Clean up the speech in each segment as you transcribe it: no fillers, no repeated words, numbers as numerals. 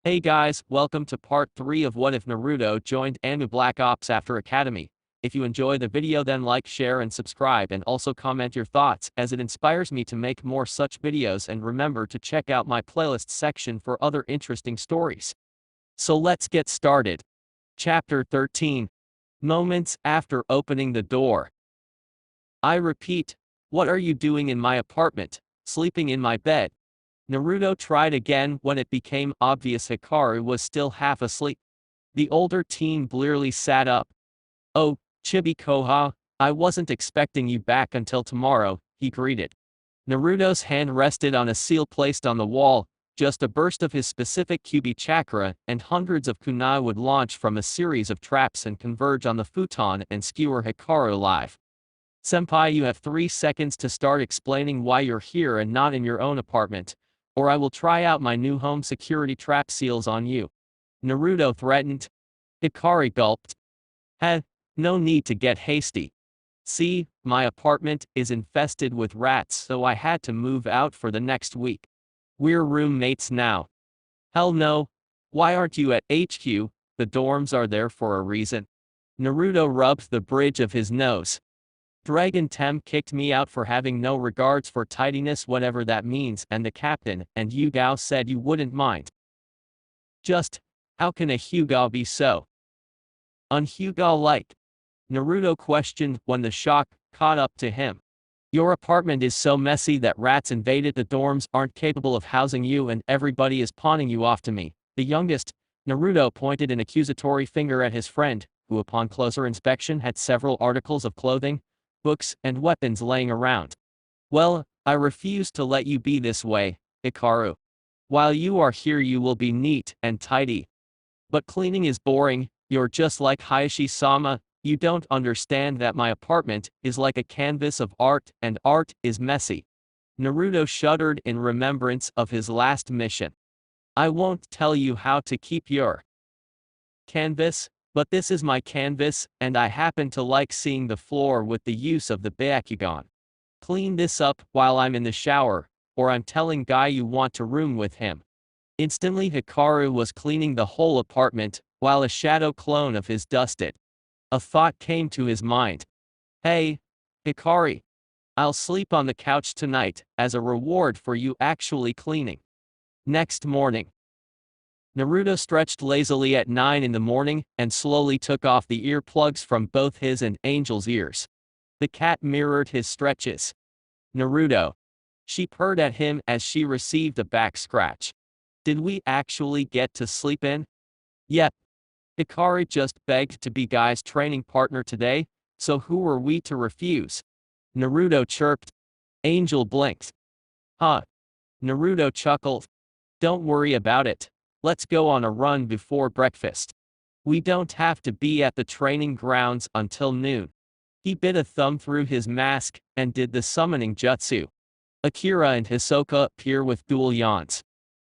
Hey guys, welcome to part 3 of What If Naruto Joined ANBU Black Ops After Academy. If you enjoy the video then like, share and subscribe and also comment your thoughts as it inspires me to make more such videos and remember to check out my playlist section for other interesting stories. So let's get started. Chapter 13. Moments after opening the door. I repeat, what are you doing in my apartment, sleeping in my bed? Naruto tried again when it became obvious Hikaru was still half asleep. The older teen blearily sat up. Oh, Chibi Koha, I wasn't expecting you back until tomorrow, he greeted. Naruto's hand rested on a seal placed on the wall, just a burst of his specific Kyuubi chakra, and hundreds of kunai would launch from a series of traps and converge on the futon and skewer Hikaru alive. Senpai, you have 3 seconds to start explaining why you're here and not in your own apartment, or I will try out my new home security trap seals on you. Naruto threatened. Hikari gulped. No need to get hasty. See, my apartment is infested with rats, so I had to move out for the next week. We're roommates now. Hell no. Why aren't you at HQ? The dorms are there for a reason. Naruto rubbed the bridge of his nose. Dragon Tem kicked me out for having no regards for tidiness, whatever that means, and the captain and Yugao said you wouldn't mind. Just, how can a Hyuga be so un-Hyuga-like? Naruto questioned when the shock caught up to him. Your apartment is so messy that rats invaded the dorms, aren't capable of housing you, and everybody is pawning you off to me. The youngest, Naruto pointed an accusatory finger at his friend, who upon closer inspection had several articles of clothing, books, and weapons laying around. Well, I refuse to let you be this way, Hikaru. While you are here you will be neat and tidy. But cleaning is boring, you're just like Hayashi-sama, you don't understand that my apartment is like a canvas of art and art is messy. Naruto shuddered in remembrance of his last mission. I won't tell you how to keep your canvas, but this is my canvas, and I happen to like seeing the floor with the use of the Byakugan. Clean this up while I'm in the shower, or I'm telling Guy you want to room with him. Instantly Hikaru was cleaning the whole apartment, while a shadow clone of his dusted. A thought came to his mind. Hey, Hikari. I'll sleep on the couch tonight, as a reward for you actually cleaning. Next morning. Naruto stretched lazily at 9 in the morning and slowly took off the earplugs from both his and Angel's ears. The cat mirrored his stretches. Naruto. She purred at him as she received a back scratch. Did we actually get to sleep in? Yep. Hikari just begged to be Guy's training partner today, so who were we to refuse? Naruto chirped. Angel blinked. Huh. Naruto chuckled. Don't worry about it. Let's go on a run before breakfast. We don't have to be at the training grounds until noon. He bit a thumb through his mask and did the summoning jutsu. Akira and Hisoka appear with dual yawns.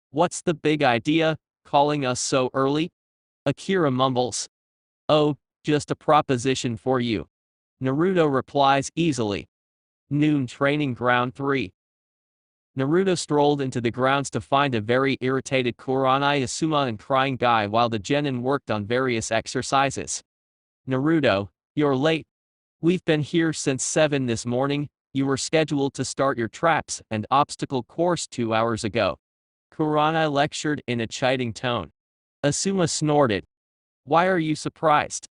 What's the big idea, calling us so early? Akira mumbles. Oh, just a proposition for you. Naruto replies easily. Noon training ground 3. Naruto strolled into the grounds to find a very irritated Kuranai Asuma and crying Guy while the Genin worked on various exercises. Naruto, you're late. We've been here since 7 this morning, you were scheduled to start your traps and obstacle course 2 hours ago. Kuranai lectured in a chiding tone. Asuma snorted. Why are you surprised?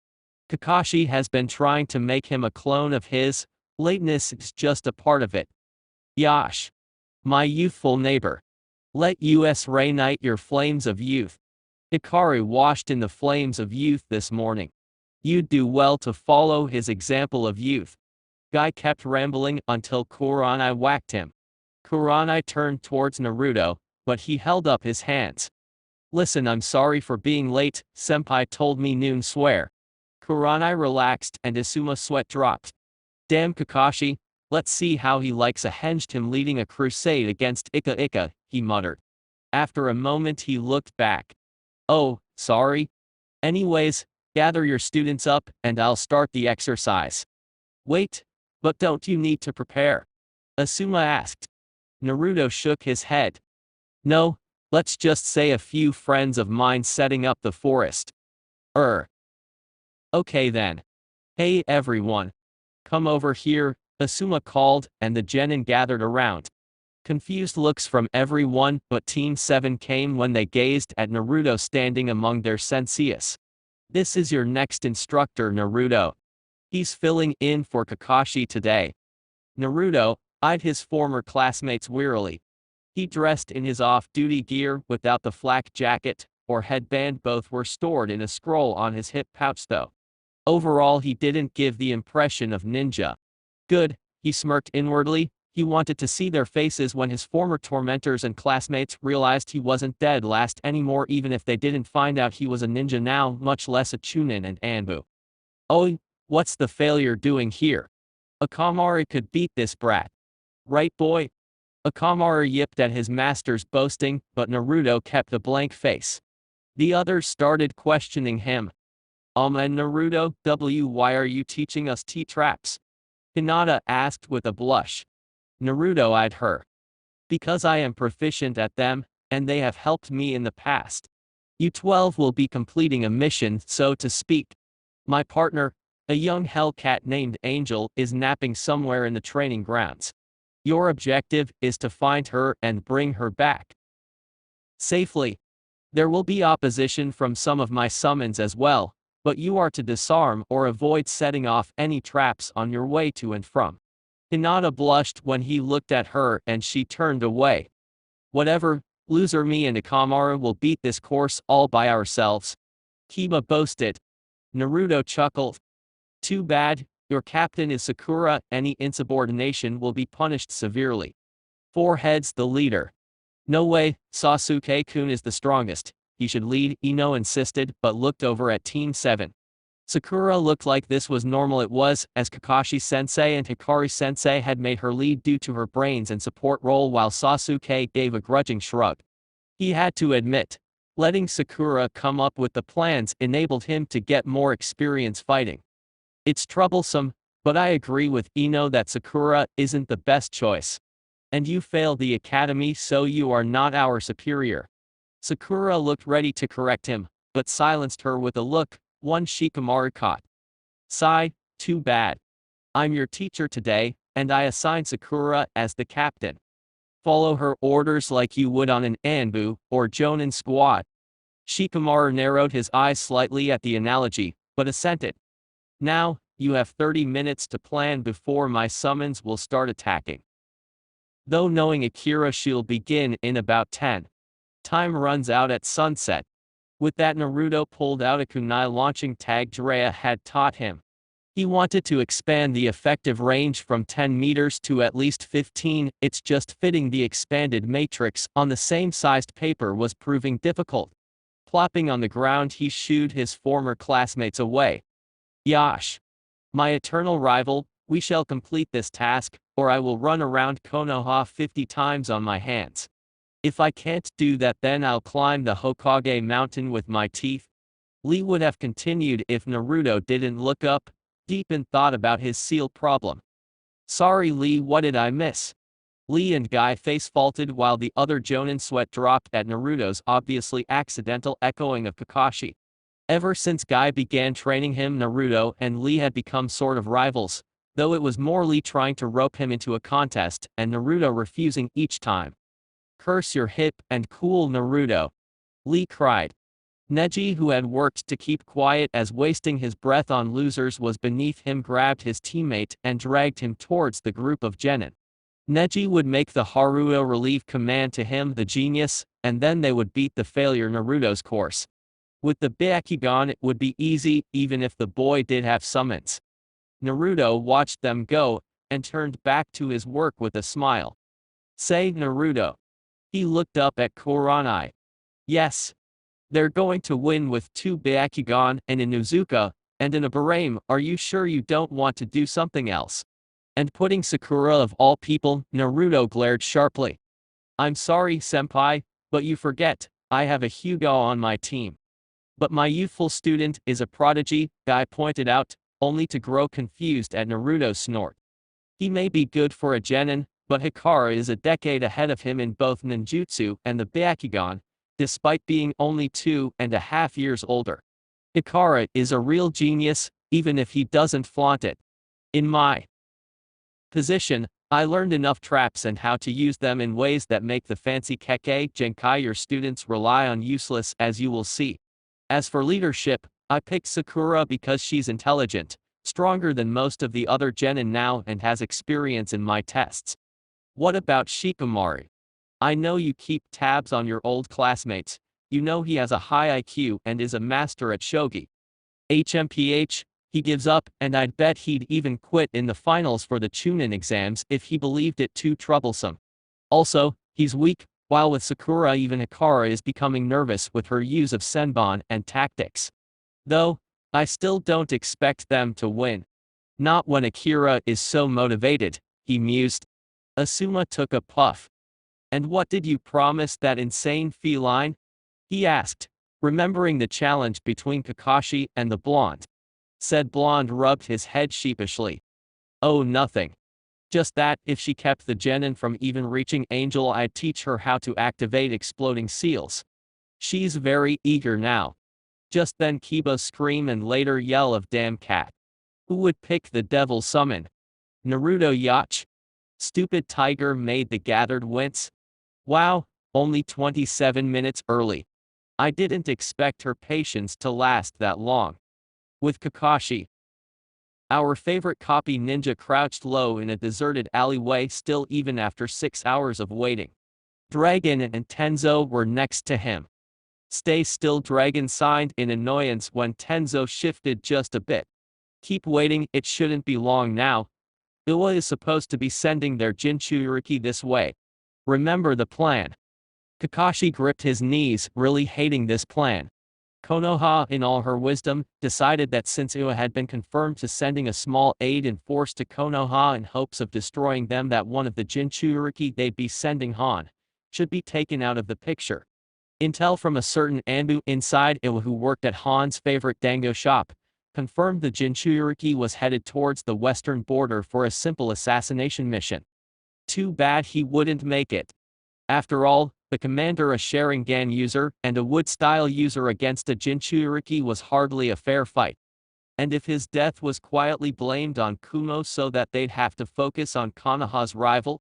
Kakashi has been trying to make him a clone of his, lateness is just a part of it. Yash. My youthful neighbor. Let us reignite your flames of youth. Hikaru washed in the flames of youth this morning. You'd do well to follow his example of youth. Guy kept rambling until Kuranai whacked him. Kuranai turned towards Naruto, but he held up his hands. Listen, I'm sorry for being late, Senpai told me noon swear. Kuranai relaxed and Asuma sweat dropped. Damn Kakashi. Let's see how he likes a henged him leading a crusade against Ika Ika, he muttered. After a moment he looked back. Oh, sorry. Anyways, gather your students up and I'll start the exercise. Wait, but don't you need to prepare? Asuma asked. Naruto shook his head. No, Let's just say a few friends of mine setting up the forest. Okay then. Hey everyone. Come over here, Asuma called, and the genin gathered around. Confused looks from everyone but Team 7 came when they gazed at Naruto standing among their senseis. This is your next instructor, Naruto. He's filling in for Kakashi today. Naruto eyed his former classmates wearily. He dressed in his off-duty gear without the flak jacket or headband. Both were stored in a scroll on his hip pouch though. Overall he didn't give the impression of ninja. Good, he smirked inwardly. He wanted to see their faces when his former tormentors and classmates realized he wasn't dead last anymore, even if they didn't find out he was a ninja now, much less a Chunin and ANBU. Oh, what's the failure doing here? Akamaru could beat this brat. Right boy? Akamaru yipped at his master's boasting, but Naruto kept a blank face. The others started questioning him. And Naruto, why are you teaching us T-traps? Hinata asked with a blush. Naruto eyed her. Because I am proficient at them, and they have helped me in the past. You 12 will be completing a mission, so to speak. My partner, a young hellcat named Angel, is napping somewhere in the training grounds. Your objective is to find her and bring her back safely. There will be opposition from some of my summons as well, but you are to disarm or avoid setting off any traps on your way to and from. Hinata blushed when he looked at her and she turned away. Whatever, loser, me and Akamaru will beat this course all by ourselves. Kiba boasted. Naruto chuckled. Too bad, your captain is Sakura, any insubordination will be punished severely. Four heads the leader. No way, Sasuke-kun is the strongest, he should lead, Ino insisted but looked over at Team 7. Sakura looked like this was normal. It was, as Kakashi-sensei and Hikari-sensei had made her lead due to her brains and support role, while Sasuke gave a grudging shrug. He had to admit, letting Sakura come up with the plans enabled him to get more experience fighting. It's troublesome, but I agree with Ino that Sakura isn't the best choice. And you failed the academy, so you are not our superior. Sakura looked ready to correct him, but silenced her with a look, one Shikamaru caught. Sigh, too bad. I'm your teacher today, and I assign Sakura as the captain. Follow her orders like you would on an ANBU or Jonin squad. Shikamaru narrowed his eyes slightly at the analogy, but assented. Now, you have 30 minutes to plan before my summons will start attacking. Though knowing Akira, she'll begin in about 10. Time runs out at sunset. With that, Naruto pulled out a kunai launching tag Jiraiya had taught him. He wanted to expand the effective range from 10 meters to at least 15, it's just fitting the expanded matrix on the same sized paper was proving difficult. Plopping on the ground, he shooed his former classmates away. Yash. My eternal rival, we shall complete this task, or I will run around Konoha 50 times on my hands. If I can't do that, then I'll climb the Hokage mountain with my teeth. Lee would have continued if Naruto didn't look up, deep in thought about his seal problem. Sorry Lee, what did I miss? Lee and Guy face faulted while the other Jonin sweat dropped at Naruto's obviously accidental echoing of Kakashi. Ever since Guy began training him, Naruto and Lee had become sort of rivals, though it was more Lee trying to rope him into a contest and Naruto refusing each time. Curse your hip and cool, Naruto. Lee cried. Neji, who had worked to keep quiet as wasting his breath on losers was beneath him, grabbed his teammate and dragged him towards the group of Genin. Neji would make the Haruo relieve command to him, the genius, and then they would beat the failure Naruto's course. With the Byakugan it would be easy, even if the boy did have summons. Naruto watched them go, and turned back to his work with a smile. Say, Naruto. He looked up at Kuranai. Yes. They're going to win with 2 Byakugan and an Inuzuka, and an Abarame. Are you sure you don't want to do something else? And putting Sakura of all people, Naruto glared sharply. I'm sorry, senpai, but you forget, I have a Hyuga on my team. But my youthful student is a prodigy, Guy pointed out, only to grow confused at Naruto's snort. He may be good for a genin, but Hikara is a decade ahead of him in both ninjutsu and the Byakugan, despite being only 2.5 years older. Hikara is a real genius, even if he doesn't flaunt it. In my position, I learned enough traps and how to use them in ways that make the fancy Kekkei Genkai your students rely on useless, as you will see. As for leadership, I picked Sakura because she's intelligent, stronger than most of the other Genin now and has experience in my tests. What about Shikamaru? I know you keep tabs on your old classmates. You know he has a high IQ and is a master at shogi. HMPH, he gives up, and I'd bet he'd even quit in the finals for the Chunin exams if he believed it too troublesome. Also, he's weak, while with Sakura even Hikara is becoming nervous with her use of senbon and tactics. Though, I still don't expect them to win. Not when Akira is so motivated, he mused. Asuma took a puff. And what did you promise that insane feline? He asked, remembering the challenge between Kakashi and the blonde. Said blonde rubbed his head sheepishly. Oh, nothing. Just that, if she kept the Genin from even reaching Angel, I'd teach her how to activate exploding seals. She's very eager now. Just then Kiba scream and later yell of damn cat. Who would pick the devil summon? Naruto Yacht? Stupid tiger made the gathered wince. Wow, only 27 minutes early. I didn't expect her patience to last that long. With Kakashi, our favorite copy ninja crouched low in a deserted alleyway still even after 6 hours of waiting. Dragon and Tenzo were next to him. Stay still, Dragon signed in annoyance when Tenzo shifted just a bit. Keep waiting, it shouldn't be long now. Iwa is supposed to be sending their Jinchuriki this way. Remember the plan. Kakashi gripped his knees, really hating this plan. Konoha, in all her wisdom, decided that since Iwa had been confirmed to sending a small aid in force to Konoha in hopes of destroying them, that one of the Jinchuriki they'd be sending Han should be taken out of the picture. Intel from a certain Anbu inside Iwa who worked at Han's favorite dango shop confirmed the Jinchuriki was headed towards the western border for a simple assassination mission. Too bad he wouldn't make it. After all, the commander a Sharingan user and a wood-style user against a Jinchuriki was hardly a fair fight. And if his death was quietly blamed on Kumo so that they'd have to focus on Konoha's rival,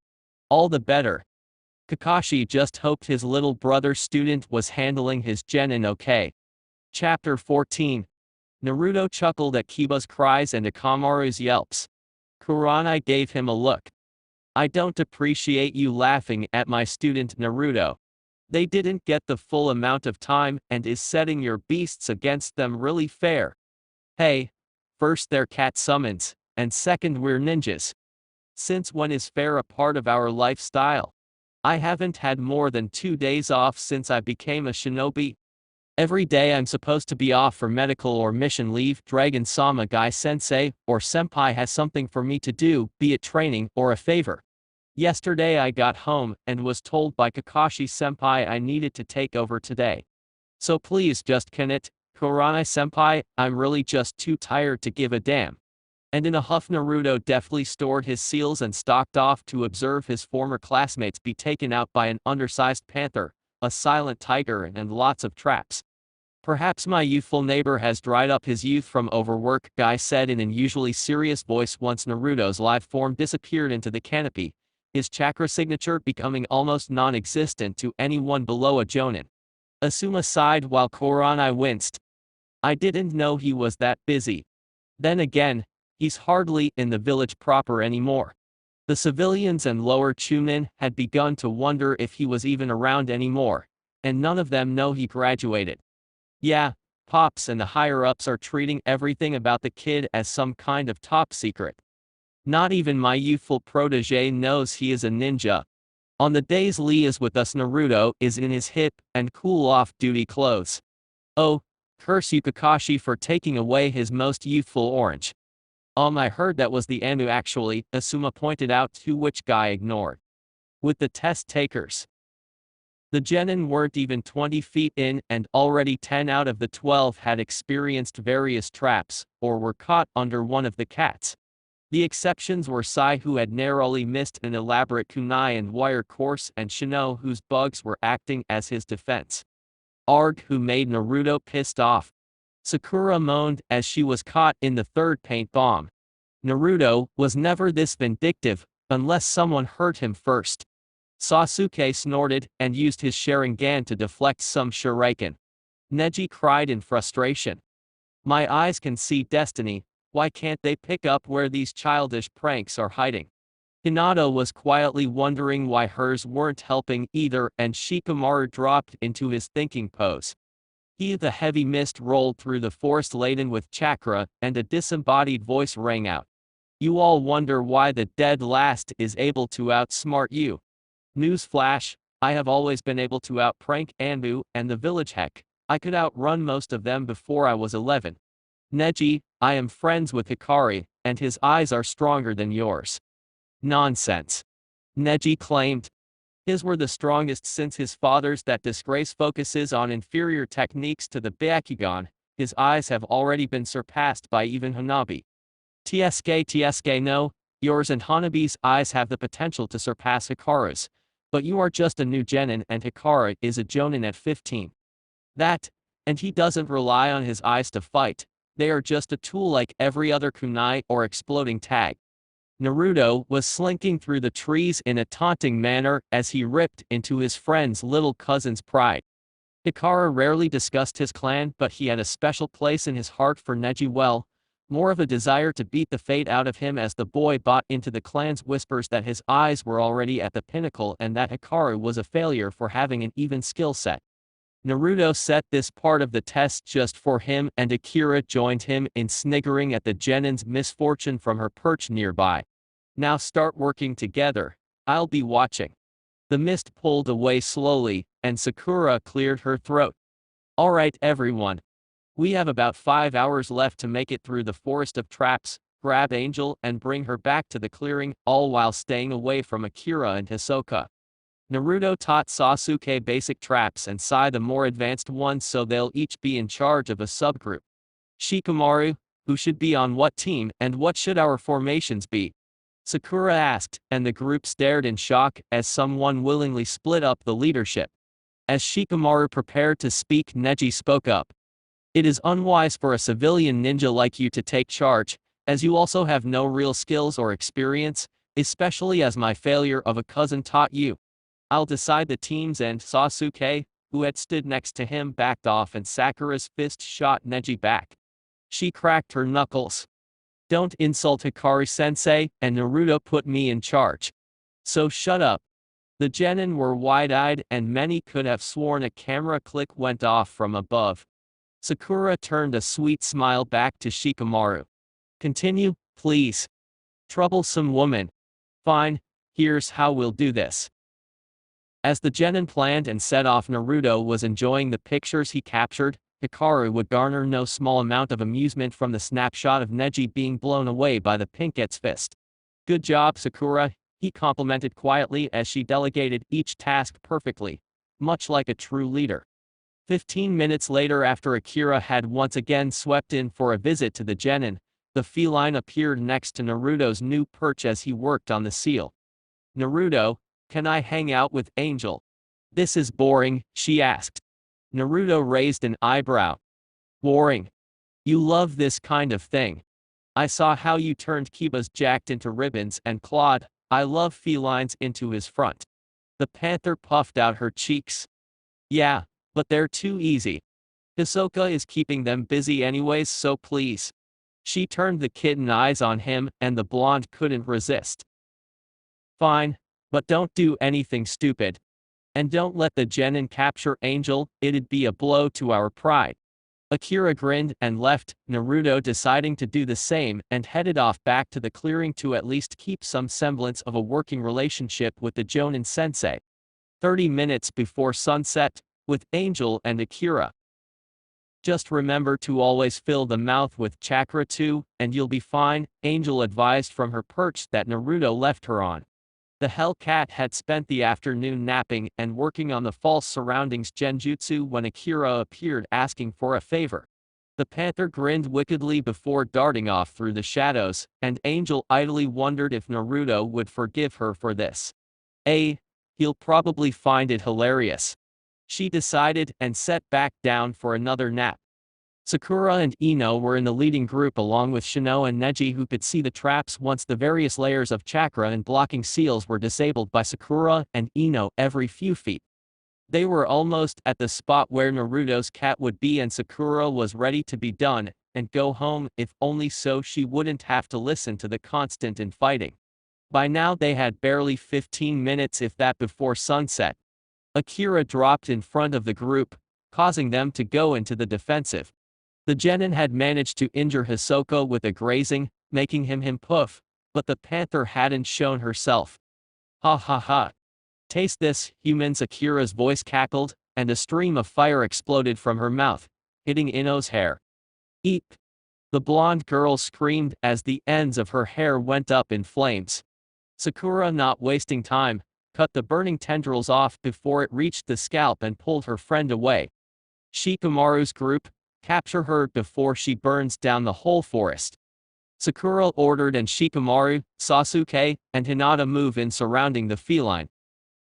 all the better. Kakashi just hoped his little brother student was handling his Genin okay. Chapter 14. Naruto chuckled at Kiba's cries and Akamaru's yelps. Kuranai gave him a look. I don't appreciate you laughing at my student Naruto. They didn't get the full amount of time, and is setting your beasts against them really fair? Hey, first they're cat summons, and second we're ninjas. Since when is fair a part of our lifestyle? I haven't had more than 2 days off since I became a shinobi. Every day I'm supposed to be off for medical or mission leave. Dragon-sama Guy Sensei or Senpai has something for me to do, be it training or a favor. Yesterday I got home and was told by Kakashi-senpai I needed to take over today. So please just can it, Kuranai-senpai, I'm really just too tired to give a damn. And in a huff Naruto deftly stored his seals and stalked off to observe his former classmates be taken out by an undersized panther, a silent tiger and lots of traps. Perhaps my youthful neighbor has dried up his youth from overwork, Guy said in an usually serious voice once Naruto's live form disappeared into the canopy, his chakra signature becoming almost non-existent to anyone below a jonin. Asuma sighed while Kuranai winced. I didn't know he was that busy. Then again, he's hardly in the village proper anymore. The civilians and lower Chunin had begun to wonder if he was even around anymore, and none of them know he graduated. Yeah, Pops and the higher-ups are treating everything about the kid as some kind of top secret. Not even my youthful protege knows he is a ninja. On the days Lee is with us, Naruto is in his hip and cool-off duty clothes. Oh, curse you Kakashi for taking away his most youthful orange. I heard that was the ANBU actually, Asuma pointed out, to which Guy ignored. With the test takers. The Genin weren't even 20 feet in, and already 10 out of the 12 had experienced various traps, or were caught under one of the cats. The exceptions were Sai, who had narrowly missed an elaborate kunai and wire course, and Shino, whose bugs were acting as his defense. Arg, who made Naruto pissed off. Sakura moaned as she was caught in the third paint bomb. Naruto was never this vindictive, unless someone hurt him first. Sasuke snorted and used his Sharingan to deflect some shuriken. Neji cried in frustration. My eyes can see destiny, why can't they pick up where these childish pranks are hiding? Minato was quietly wondering why hers weren't helping either, and Shikamaru dropped into his thinking pose. The heavy mist rolled through the forest laden with chakra, and a disembodied voice rang out. You all wonder why the dead last is able to outsmart you. Newsflash, I have always been able to outprank ANBU and the village. Heck, I could outrun most of them before I was 11. Neji, I am friends with Hikari, and his eyes are stronger than yours. Nonsense. Neji claimed. His were the strongest since his father's. That disgrace focuses on inferior techniques to the Byakugan. His eyes have already been surpassed by even Hanabi. TSK no, yours and Hanabi's eyes have the potential to surpass Hikaru's. But you are just a new Genin, and Hikaru is a Jonin at 15. That, and he doesn't rely on his eyes to fight. They are just a tool like every other kunai or exploding tag. Naruto was slinking through the trees in a taunting manner as he ripped into his friend's little cousin's pride. Hikaru rarely discussed his clan, but he had a special place in his heart for Neji, more of a desire to beat the fate out of him as the boy bought into the clan's whispers that his eyes were already at the pinnacle and that Hikaru was a failure for having an even skill set. Naruto set this part of the test just for him, and Akira joined him in sniggering at the Genin's misfortune from her perch nearby. Now start working together, I'll be watching. The mist pulled away slowly, and Sakura cleared her throat. Alright everyone. We have about 5 hours left to make it through the forest of traps, grab Angel and bring her back to the clearing, all while staying away from Akira and Hisoka. Naruto taught Sasuke basic traps and Sai the more advanced ones, so they'll each be in charge of a subgroup. Shikamaru, who should be on what team, and what should our formations be? Sakura asked, and the group stared in shock as someone willingly split up the leadership. As Shikamaru prepared to speak, Neji spoke up. It is unwise for a civilian ninja like you to take charge, as you also have no real skills or experience, especially as my failure of a cousin taught you. I'll decide the teams, and Sasuke, who had stood next to him, backed off and Sakura's fist shot Neji back. She cracked her knuckles. Don't insult Hikari-sensei, and Naruto put me in charge. So shut up. The Genin were wide-eyed, and many could have sworn a camera click went off from above. Sakura turned a sweet smile back to Shikamaru. Continue, please. Troublesome woman. Fine, here's how we'll do this. As the Genin planned and set off, Naruto was enjoying the pictures he captured. Hikaru would garner no small amount of amusement from the snapshot of Neji being blown away by the Pinkette's fist. Good job, Sakura, he complimented quietly as she delegated each task perfectly, much like a true leader. 15 minutes later, after Akira had once again swept in for a visit to the Genin, the feline appeared next to Naruto's new perch as he worked on the seal. Naruto, can I hang out with Angel? This is boring, she asked. Naruto raised an eyebrow. Boring? You love this kind of thing. I saw how you turned Kiba's jacked into ribbons and clawed, I love felines, into his front. The panther puffed out her cheeks. Yeah, but they're too easy. Hisoka is keeping them busy anyways, so please. She turned the kitten eyes on him, and the blonde couldn't resist. Fine, but don't do anything stupid. And don't let the Genin capture Angel, it'd be a blow to our pride. Akira grinned and left, Naruto deciding to do the same, and headed off back to the clearing to at least keep some semblance of a working relationship with the Jonin sensei. 30 minutes before sunset, with Angel and Akira. Just remember to always fill the mouth with chakra too, and you'll be fine, Angel advised from her perch that Naruto left her on. The Hellcat had spent the afternoon napping and working on the false surroundings genjutsu when Akira appeared asking for a favor. The panther grinned wickedly before darting off through the shadows, and Angel idly wondered if Naruto would forgive her for this. He'll probably find it hilarious, she decided and sat back down for another nap. Sakura and Ino were in the leading group along with Shino and Neji, who could see the traps once the various layers of chakra and blocking seals were disabled by Sakura and Ino every few feet. They were almost at the spot where Naruto's cat would be, and Sakura was ready to be done and go home, if only so she wouldn't have to listen to the constant infighting. By now they had barely 15 minutes if that before sunset. Akira dropped in front of the group, causing them to go into the defensive. The Genin had managed to injure Hisoka with a grazing, making him poof, but the panther hadn't shown herself. Ha ha ha. Taste this, humans, Akira's voice cackled, and a stream of fire exploded from her mouth, hitting Ino's hair. Eep! The blonde girl screamed as the ends of her hair went up in flames. Sakura, not wasting time, cut the burning tendrils off before it reached the scalp and pulled her friend away. Shikamaru's group, capture her before she burns down the whole forest. Sakura ordered, and Shikamaru, Sasuke, and Hinata move in surrounding the feline.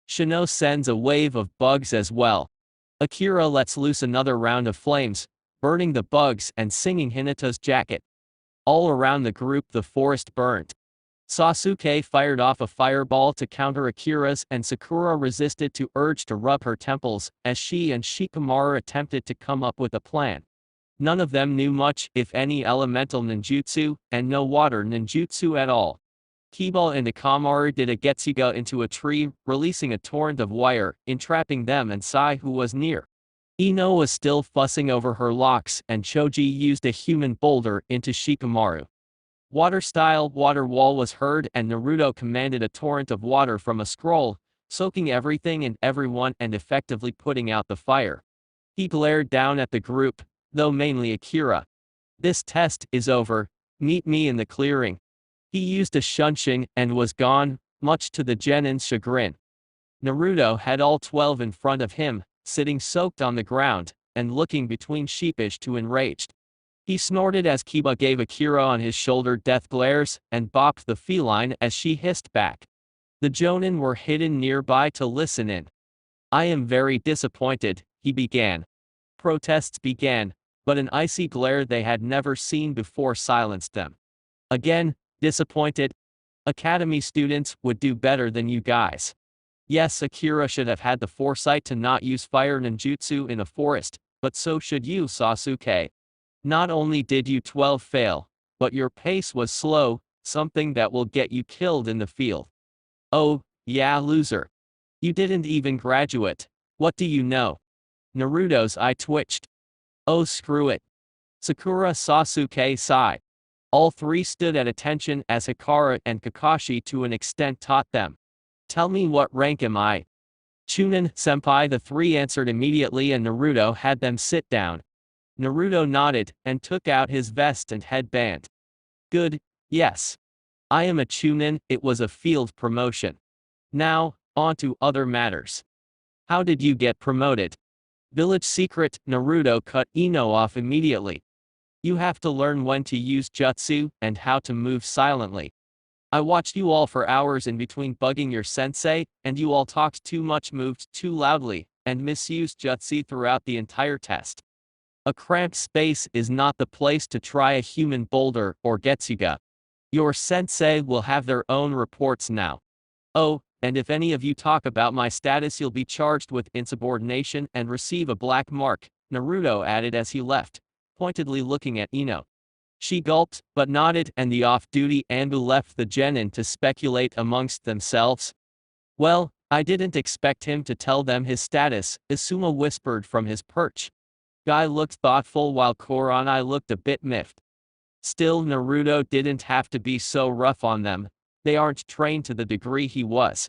Shino sends a wave of bugs as well. Akira lets loose another round of flames, burning the bugs and singing Hinata's jacket. All around the group the forest burned. Sasuke fired off a fireball to counter Akira's, and Sakura resisted to urge to rub her temples as she and Shikamaru attempted to come up with a plan. None of them knew much, if any, elemental ninjutsu, and no water ninjutsu at all. Kiba and Ikamaru did a getsuga into a tree, releasing a torrent of wire, entrapping them and Sai, who was near. Ino was still fussing over her locks, and Choji used a human boulder into Shikamaru. Water-style water wall was heard, and Naruto commanded a torrent of water from a scroll, soaking everything and everyone and effectively putting out the fire. He glared down at the group, though mainly Akira. This test is over, meet me in the clearing. He used a shunshin and was gone, much to the Genin's chagrin. Naruto had all 12 in front of him, sitting soaked on the ground, and looking between sheepish to enraged. He snorted as Kiba gave Akira on his shoulder death glares, and bopped the feline as she hissed back. The Jonin were hidden nearby to listen in. I am very disappointed, he began. Protests began, but an icy glare they had never seen before silenced them. Again, disappointed? Academy students would do better than you guys. Yes, Akira should have had the foresight to not use fire ninjutsu in a forest, but so should you, Sasuke. Not only did you 12 fail, but your pace was slow, something that will get you killed in the field. Oh, yeah, loser. You didn't even graduate. What do you know? Naruto's eye twitched. Oh, screw it. Sakura, Sasuke, Sai. All three stood at attention as Hikari and Kakashi to an extent taught them. Tell me, what rank am I? Chunin, senpai, the three answered immediately, and Naruto had them sit down. Naruto nodded, and took out his vest and headband. Good, yes. I am a Chunin, it was a field promotion. Now, on to other matters. How did you get promoted? Village secret, Naruto cut Ino off immediately. You have to learn when to use jutsu, and how to move silently. I watched you all for hours in between bugging your sensei, and you all talked too much, moved too loudly, and misused jutsu throughout the entire test. A cramped space is not the place to try a human boulder or getsuga. Your sensei will have their own reports now. Oh, and if any of you talk about my status, you'll be charged with insubordination and receive a black mark, Naruto added as he left, pointedly looking at Ino. She gulped, but nodded, and the off-duty ANBU left the Genin to speculate amongst themselves. Well, I didn't expect him to tell them his status, Isuma whispered from his perch. Guy looked thoughtful while Kuranai looked a bit miffed. Still, Naruto didn't have to be so rough on them. They aren't trained to the degree he was.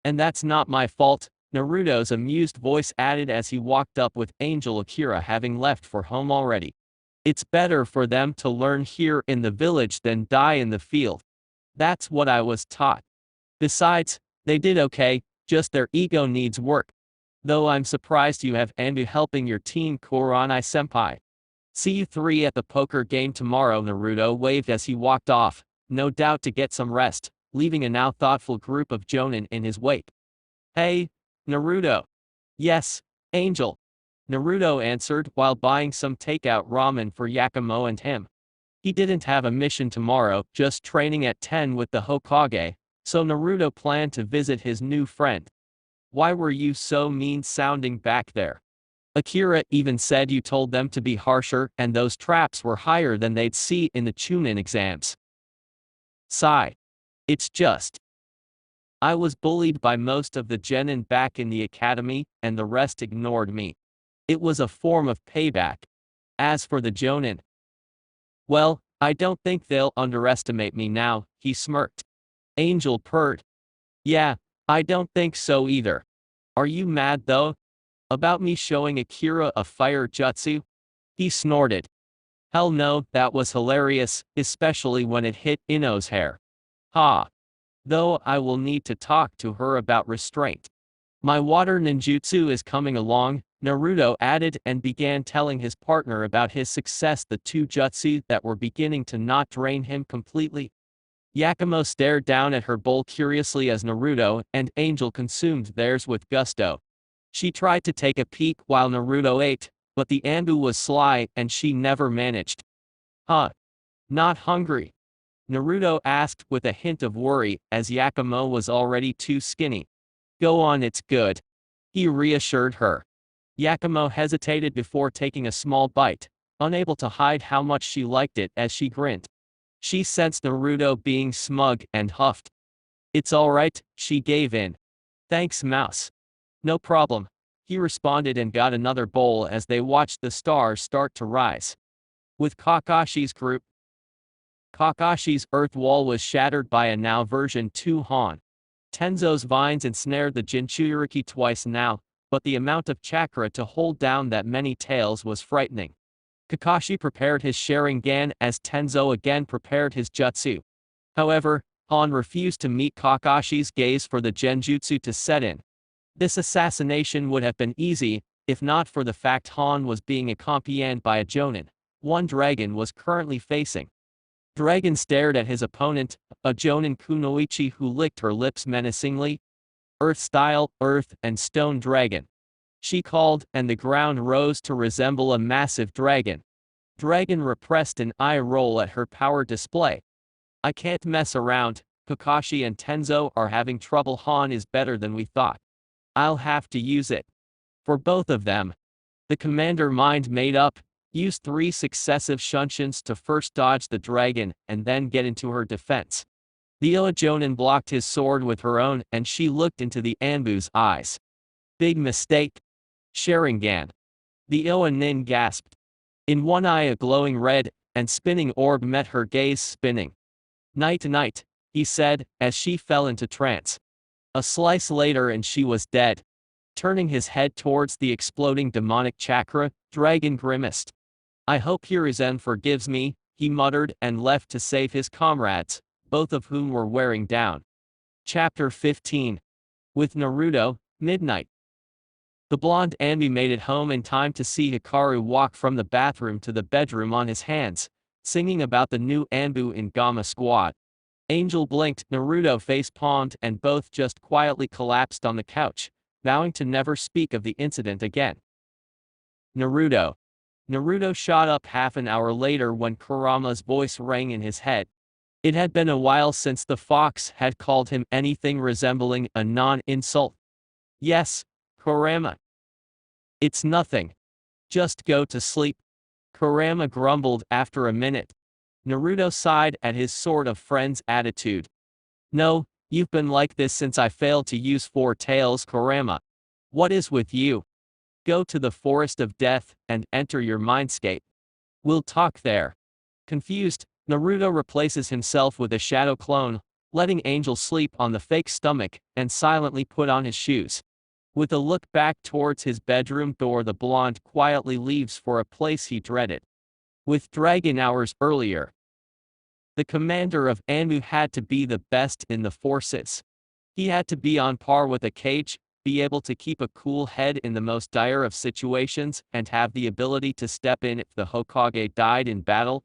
And that's not my fault, Naruto's amused voice added as he walked up with Angel Akira having left for home already. It's better for them to learn here in the village than die in the field. That's what I was taught. Besides, they did okay, just their ego needs work. Though I'm surprised you have ANBU helping your team, Kuranai senpai. See you three at the poker game tomorrow, Naruto waved as he walked off, no doubt to get some rest, leaving a now thoughtful group of Jonin in his wake. Hey, Naruto. Yes, Angel. Naruto answered while buying some takeout ramen for Yakumo and him. He didn't have a mission tomorrow, just training at 10 with the Hokage, so Naruto planned to visit his new friend. Why were you so mean-sounding back there? Akira even said you told them to be harsher and those traps were higher than they'd see in the Chunin exams. Sigh. It's just. I was bullied by most of the genin back in the academy, and the rest ignored me. It was a form of payback. As for the Jonin, well, I don't think they'll underestimate me now, he smirked. Angel purred. Yeah, I don't think so either. Are you mad though? About me showing Akira a fire jutsu? He snorted. Hell no, that was hilarious, especially when it hit Ino's hair. Ha. Though I will need to talk to her about restraint. My water ninjutsu is coming along, Naruto added and began telling his partner about his success, the two jutsu that were beginning to not drain him completely. Yakumo stared down at her bowl curiously as Naruto and Angel consumed theirs with gusto. She tried to take a peek while Naruto ate, but the ANBU was sly and she never managed. Huh? Not hungry? Naruto asked with a hint of worry as Yakumo was already too skinny. Go on, it's good. He reassured her. Yakumo hesitated before taking a small bite, unable to hide how much she liked it as she grinned. She sensed Naruto being smug and huffed. It's alright, she gave in. Thanks, Mouse. No problem, he responded and got another bowl as they watched the stars start to rise. With Kakashi's group, Kakashi's earth wall was shattered by a now version 2 Han. Tenzo's vines ensnared the Jinchuriki twice now, but the amount of chakra to hold down that many tails was frightening. Kakashi prepared his Sharingan as Tenzo again prepared his jutsu. However, Han refused to meet Kakashi's gaze for the genjutsu to set in. This assassination would have been easy, if not for the fact Han was being accompanied by a Jonin. One dragon was currently facing. Dragon stared at his opponent, a Jonin Kunoichi who licked her lips menacingly. Earth-style, earth and stone dragon. She called, and the ground rose to resemble a massive dragon. Dragon repressed an eye roll at her power display. I can't mess around, Kakashi and Tenzo are having trouble. Han is better than we thought. I'll have to use it. For both of them. The commander mind made up, used 3 successive shunshuns to first dodge the dragon and then get into her defense. The Oa Jonin blocked his sword with her own and she looked into the ANBU's eyes. Big mistake. Sharingan. The Oa Nin gasped. In one eye a glowing red, and spinning orb met her gaze spinning. Night, he said, as she fell into trance. A slice later and she was dead. Turning his head towards the exploding demonic chakra, Dragon grimaced. I hope Hiruzen forgives me, he muttered and left to save his comrades, both of whom were wearing down. Chapter 15. With Naruto, midnight. The blonde ANBU made it home in time to see Hikaru walk from the bathroom to the bedroom on his hands, singing about the new ANBU in Gamma Squad. Angel blinked, Naruto face-palmed and both just quietly collapsed on the couch, vowing to never speak of the incident again. Naruto. Naruto shot up half an hour later when Kurama's voice rang in his head. It had been a while since the fox had called him anything resembling a non-insult. Yes, Kurama. It's nothing. Just go to sleep. Kurama grumbled after a minute. Naruto sighed at his sort of friend's attitude. No, you've been like this since I failed to use 4 tails, Kurama. What is with you? Go to the forest of death and enter your mindscape. We'll talk there. Confused, Naruto replaces himself with a shadow clone, letting Angel sleep on the fake stomach, and silently put on his shoes. With a look back towards his bedroom door, the blonde quietly leaves for a place he dreaded. With Dragon hours earlier, the commander of ANBU had to be the best in the forces. He had to be on par with a Kage, be able to keep a cool head in the most dire of situations, and have the ability to step in if the Hokage died in battle.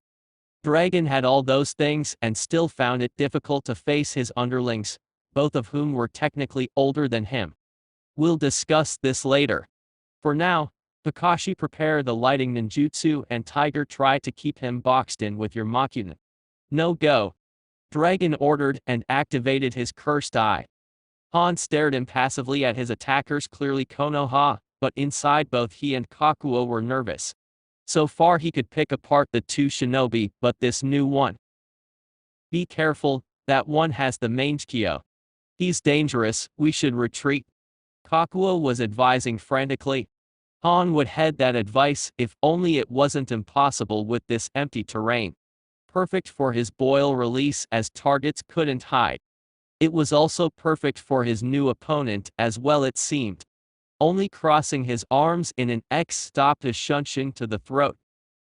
Dragon had all those things and still found it difficult to face his underlings, both of whom were technically older than him. We'll discuss this later. For now, Kakashi prepare the lighting ninjutsu and Tiger try to keep him boxed in with your Makuna. No go. Dragon ordered and activated his cursed eye. Han stared impassively at his attackers, clearly konoha, but inside both he and Kakuo were nervous. So far he could pick apart the two shinobi, but this new one. Be careful, that one has the Mangekyo. He's dangerous, we should retreat. Kakuo was advising frantically. Han would heed that advice if only it wasn't impossible with this empty terrain. Perfect for his boil release as targets couldn't hide. It was also perfect for his new opponent as well, it seemed. Only crossing his arms in an X stopped a shunshin to the throat.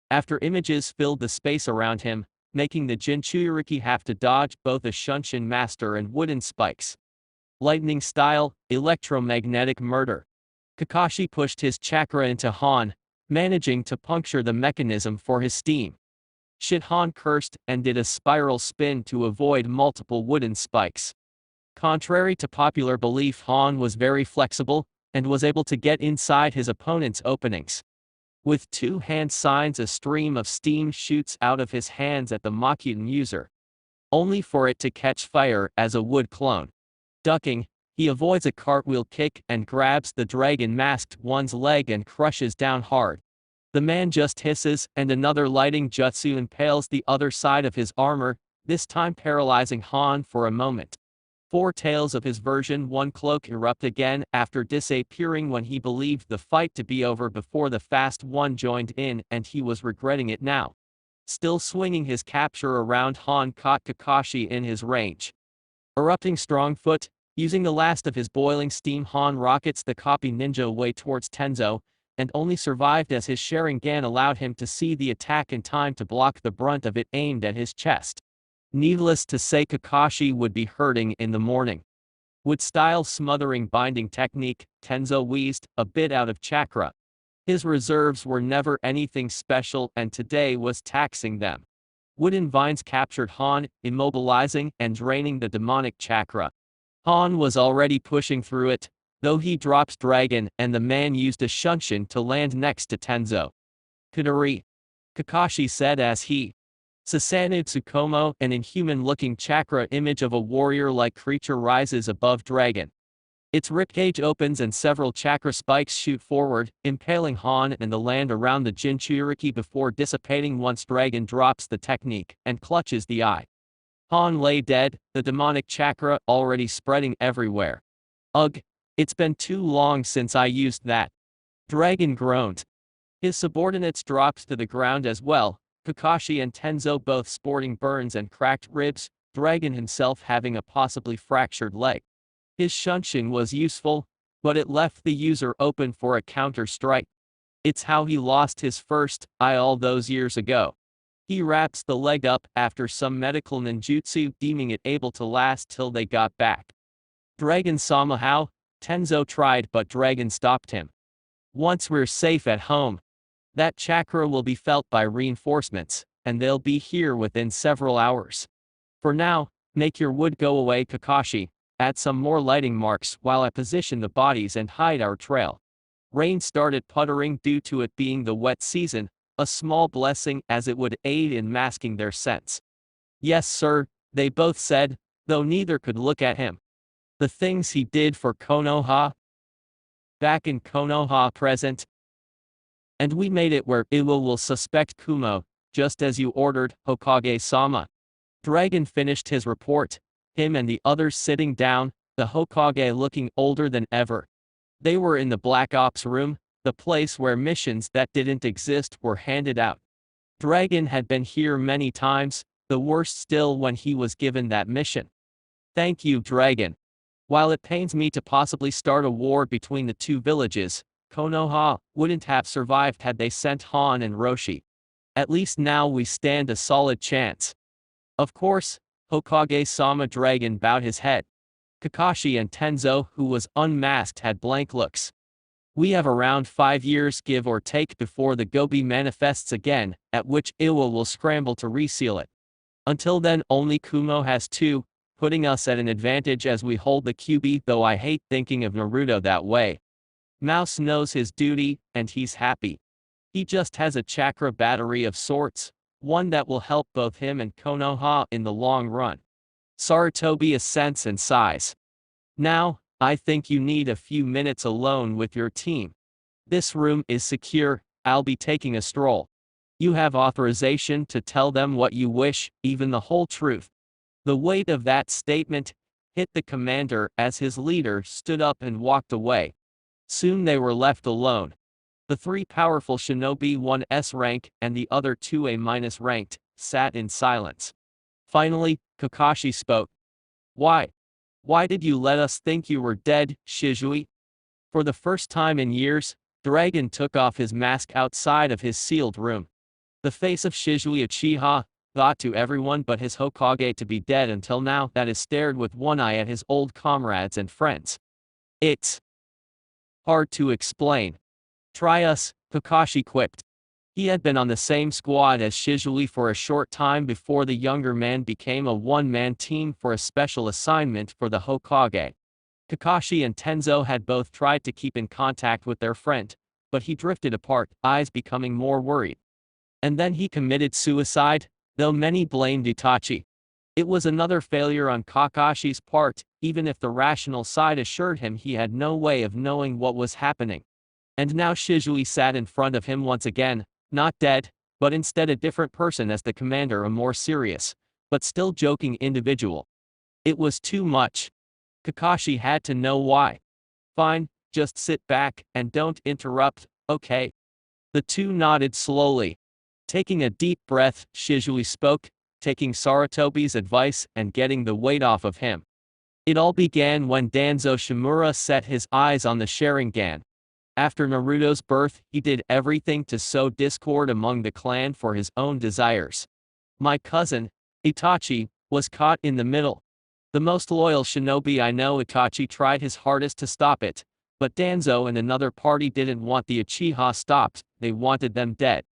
After images filled the space around him, making the Jinchuriki have to dodge both a shunshin master and wooden spikes. Lightning style, electromagnetic murder. Kakashi pushed his chakra into Han, managing to puncture the mechanism for his steam. Shit, Han cursed and did a spiral spin to avoid multiple wooden spikes. Contrary to popular belief, Han was very flexible and was able to get inside his opponent's openings. With two hand signs, a stream of steam shoots out of his hands at the Makuten user, only for it to catch fire as a wood clone. Ducking, he avoids a cartwheel kick and grabs the dragon masked one's leg and crushes down hard. The man just hisses and another lighting jutsu impales the other side of his armor, this time paralyzing Han for a moment. Four tails of his version 1 cloak erupt again after disappearing when he believed the fight to be over before the fast one joined in, and he was regretting it now. Still swinging his capture around, Han caught Kakashi in his range. Erupting strong foot, using the last of his boiling steam, Han rockets the copy ninja way towards Tenzo, and only survived as his Sharingan allowed him to see the attack in time to block the brunt of it aimed at his chest. Needless to say, Kakashi would be hurting in the morning. Wood style smothering binding technique, Tenzo wheezed, a bit out of chakra. His reserves were never anything special and today was taxing them. Wooden vines captured Han, immobilizing and draining the demonic chakra. Han was already pushing through it, though he drops Dragon and the man used a shunshin to land next to Tenzo. Kudari, Kakashi said as he Sasanu Tsukomo, an inhuman-looking chakra image of a warrior-like creature rises above Dragon. Its ribcage opens and several chakra spikes shoot forward, impaling Han and the land around the Jinchuriki before dissipating once Dragon drops the technique and clutches the eye. Han lay dead, the demonic chakra already spreading everywhere. Ugh, it's been too long since I used that. Dragon groaned. His subordinates dropped to the ground as well, Kakashi and Tenzo both sporting burns and cracked ribs, Dragon himself having a possibly fractured leg. His shunshin was useful, but it left the user open for a counter-strike. It's how he lost his first eye all those years ago. He wraps the leg up after some medical ninjutsu, deeming it able to last till they got back. Dragon sama how? Tenzo tried, but Dragon stopped him. Once we're safe at home, that chakra will be felt by reinforcements, and they'll be here within several hours. For now, make your wood go away, Kakashi. Add some more lighting marks while I position the bodies and hide our trail. Rain started puttering due to it being the wet season, a small blessing as it would aid in masking their scents. Yes sir, they both said, though neither could look at him. The things he did for Konoha. Back in Konoha present. And we made it where Iwo will suspect Kumo, just as you ordered, Hokage-sama. Dragon finished his report, him and the others sitting down, the Hokage looking older than ever. They were in the Black Ops room, the place where missions that didn't exist were handed out. Dragon had been here many times, the worst still when he was given that mission. Thank you, Dragon. While it pains me to possibly start a war between the two villages, Konoha wouldn't have survived had they sent Han and Roshi. At least now we stand a solid chance. Of course, Hokage-sama. Dragon bowed his head. Kakashi and Tenzo, who was unmasked, had blank looks. We have around 5 years give or take before the Gobi manifests again, at which Iwa will scramble to reseal it. Until then only Kumo has 2, putting us at an advantage as we hold the QB, though I hate thinking of Naruto that way. Mouse knows his duty, and he's happy. He just has a chakra battery of sorts, one that will help both him and Konoha in the long run. Sarutobi assents and sighs. Now, I think you need a few minutes alone with your team. This room is secure, I'll be taking a stroll. You have authorization to tell them what you wish, even the whole truth. The weight of that statement hit the commander as his leader stood up and walked away. Soon they were left alone. The 3 powerful shinobi, 1 S rank and the other 2 A- ranked, sat in silence. Finally, Kakashi spoke. Why? Why did you let us think you were dead, Shizui? For the first time in years, Dragon took off his mask outside of his sealed room. The face of Shizui Uchiha, thought to everyone but his Hokage to be dead until now, that is stared with one eye at his old comrades and friends. It's hard to explain. Try us, Kakashi quipped. He had been on the same squad as Shizui for a short time before the younger man became a one-man team for a special assignment for the Hokage. Kakashi and Tenzo had both tried to keep in contact with their friend, but he drifted apart, eyes becoming more worried. And then he committed suicide, though many blamed Itachi. It was another failure on Kakashi's part, even if the rational side assured him he had no way of knowing what was happening. And now Shizui sat in front of him once again, not dead, but instead a different person as the commander, a more serious, but still joking individual. It was too much. Kakashi had to know why. Fine, just sit back and don't interrupt, okay? The 2 nodded slowly. Taking a deep breath, Shizui spoke, taking Sarutobi's advice and getting the weight off of him. It all began when Danzo Shimura set his eyes on the Sharingan. After Naruto's birth, he did everything to sow discord among the clan for his own desires. My cousin, Itachi, was caught in the middle. The most loyal shinobi I know, Itachi tried his hardest to stop it, but Danzo and another party didn't want the Uchiha stopped, they wanted them dead.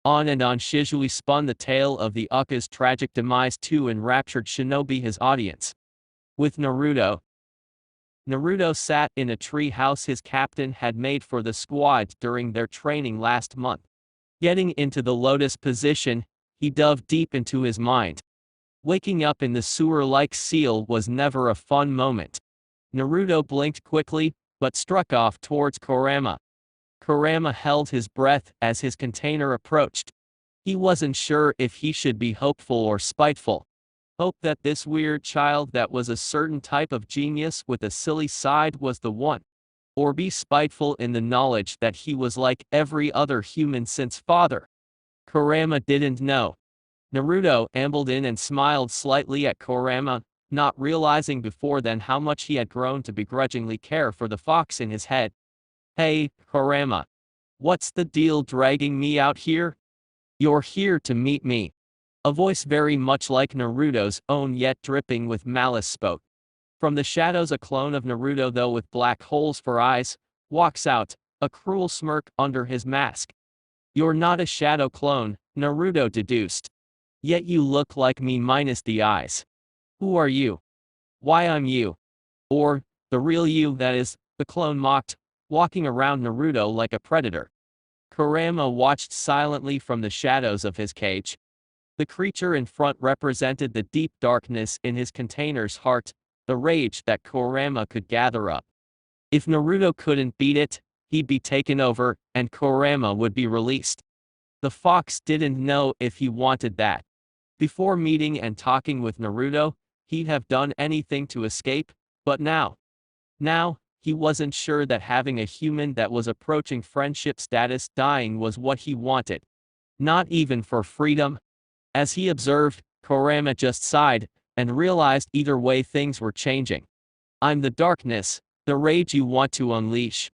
On and on Shizui spun the tale of the Ukka's tragic demise to enraptured shinobi his audience. With Naruto sat in a tree house his captain had made for the squad during their training last month. Getting into the lotus position, he dove deep into his mind. Waking up in the sewer like seal was never a fun moment. Naruto blinked quickly, but struck off towards Kurama. Kurama held his breath as his container approached. He wasn't sure if he should be hopeful or spiteful. Hope that this weird child that was a certain type of genius with a silly side was the one. Or be spiteful in the knowledge that he was like every other human since father. Kurama didn't know. Naruto ambled in and smiled slightly at Kurama, not realizing before then how much he had grown to begrudgingly care for the fox in his head. Hey, Kurama. What's the deal dragging me out here? You're here to meet me. A voice very much like Naruto's own yet dripping with malice spoke. From the shadows a clone of Naruto though with black holes for eyes, walks out, a cruel smirk under his mask. You're not a shadow clone, Naruto deduced. Yet you look like me minus the eyes. Who are you? Why I'm you. Or, the real you that is, the clone mocked, walking around Naruto like a predator. Kurama watched silently from the shadows of his cage. The creature in front represented the deep darkness in his container's heart, the rage that Kurama could gather up. If Naruto couldn't beat it, he'd be taken over, and Kurama would be released. The fox didn't know if he wanted that. Before meeting and talking with Naruto, he'd have done anything to escape, but now, he wasn't sure that having a human that was approaching friendship status dying was what he wanted. Not even for freedom. As he observed, Kurama just sighed, and realized either way things were changing. I'm the darkness, the rage you want to unleash.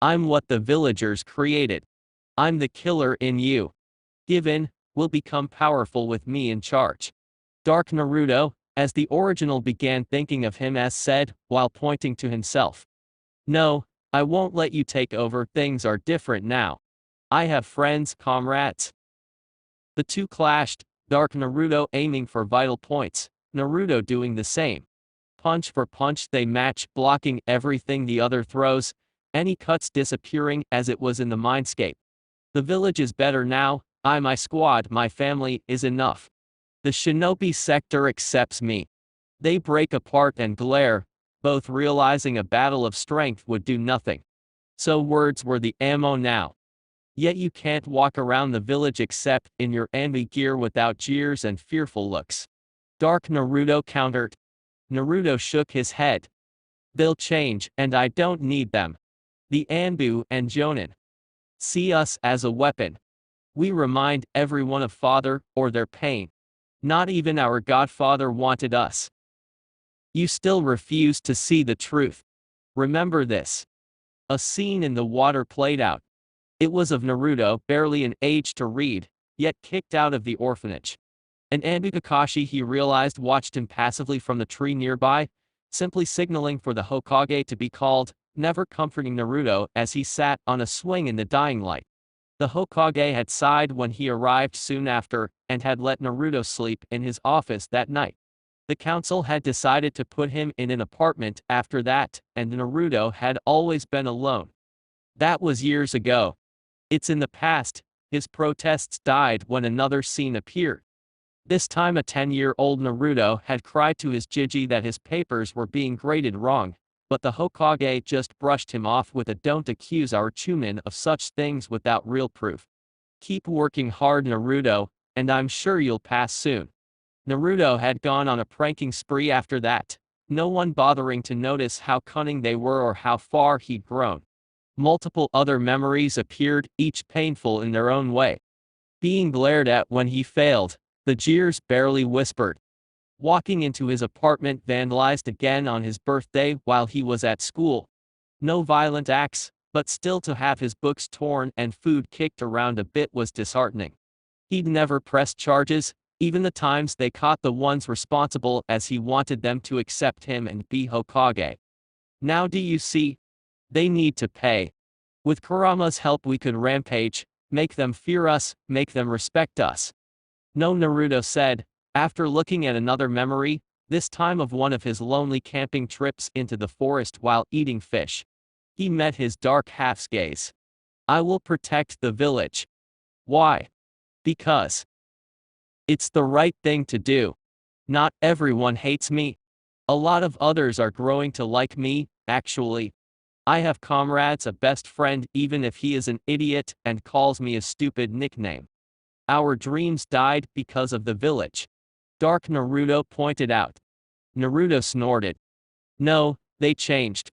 I'm what the villagers created. I'm the killer in you. Give in, will become powerful with me in charge. Dark Naruto, as the original began thinking of him as said, while pointing to himself. No, I won't let you take over, things are different now. I have friends, comrades. The two clashed, Dark Naruto aiming for vital points, Naruto doing the same. Punch for punch they match, blocking everything the other throws, any cuts disappearing as it was in the Mindscape. The village is better now, my squad, my family, is enough. The shinobi sector accepts me. They break apart and glare, both realizing a battle of strength would do nothing. So words were the ammo now. Yet you can't walk around the village except in your ANBU gear without jeers and fearful looks. Dark Naruto countered. Naruto shook his head. They'll change, and I don't need them. The ANBU and Genin see us as a weapon. We remind everyone of father, or their pain. Not even our godfather wanted us. You still refuse to see the truth. Remember this. A scene in the water played out. It was of Naruto, barely an age to read, yet kicked out of the orphanage. An ANBU Kakashi he realized watched him passively from the tree nearby, simply signaling for the Hokage to be called, never comforting Naruto as he sat on a swing in the dying light. The Hokage had sighed when he arrived soon after, and had let Naruto sleep in his office that night. The council had decided to put him in an apartment after that, and Naruto had always been alone. That was years ago. It's in the past. His protests died when another scene appeared. This time a 10-year-old Naruto had cried to his Jiji that his papers were being graded wrong, but the Hokage just brushed him off with a "don't accuse our Chunin of such things without real proof. Keep working hard, Naruto, and I'm sure you'll pass soon." Naruto had gone on a pranking spree after that, no one bothering to notice how cunning they were or how far he'd grown. Multiple other memories appeared, each painful in their own way. Being glared at when he failed, the jeers barely whispered. Walking into his apartment vandalized again on his birthday while he was at school. No violent acts, but still to have his books torn and food kicked around a bit was disheartening. He'd never pressed charges, even the times they caught the ones responsible, as he wanted them to accept him and be Hokage. Now do you see? They need to pay. With Kurama's help we could rampage, make them fear us, make them respect us. No, Naruto said, after looking at another memory, this time of one of his lonely camping trips into the forest while eating fish. He met his dark half's gaze. I will protect the village. Why? Because it's the right thing to do. Not everyone hates me. A lot of others are growing to like me, actually. I have comrades, a best friend, even if he is an idiot and calls me a stupid nickname. Our dreams died because of the village. Dark Naruto pointed out. Naruto snorted. No, they changed.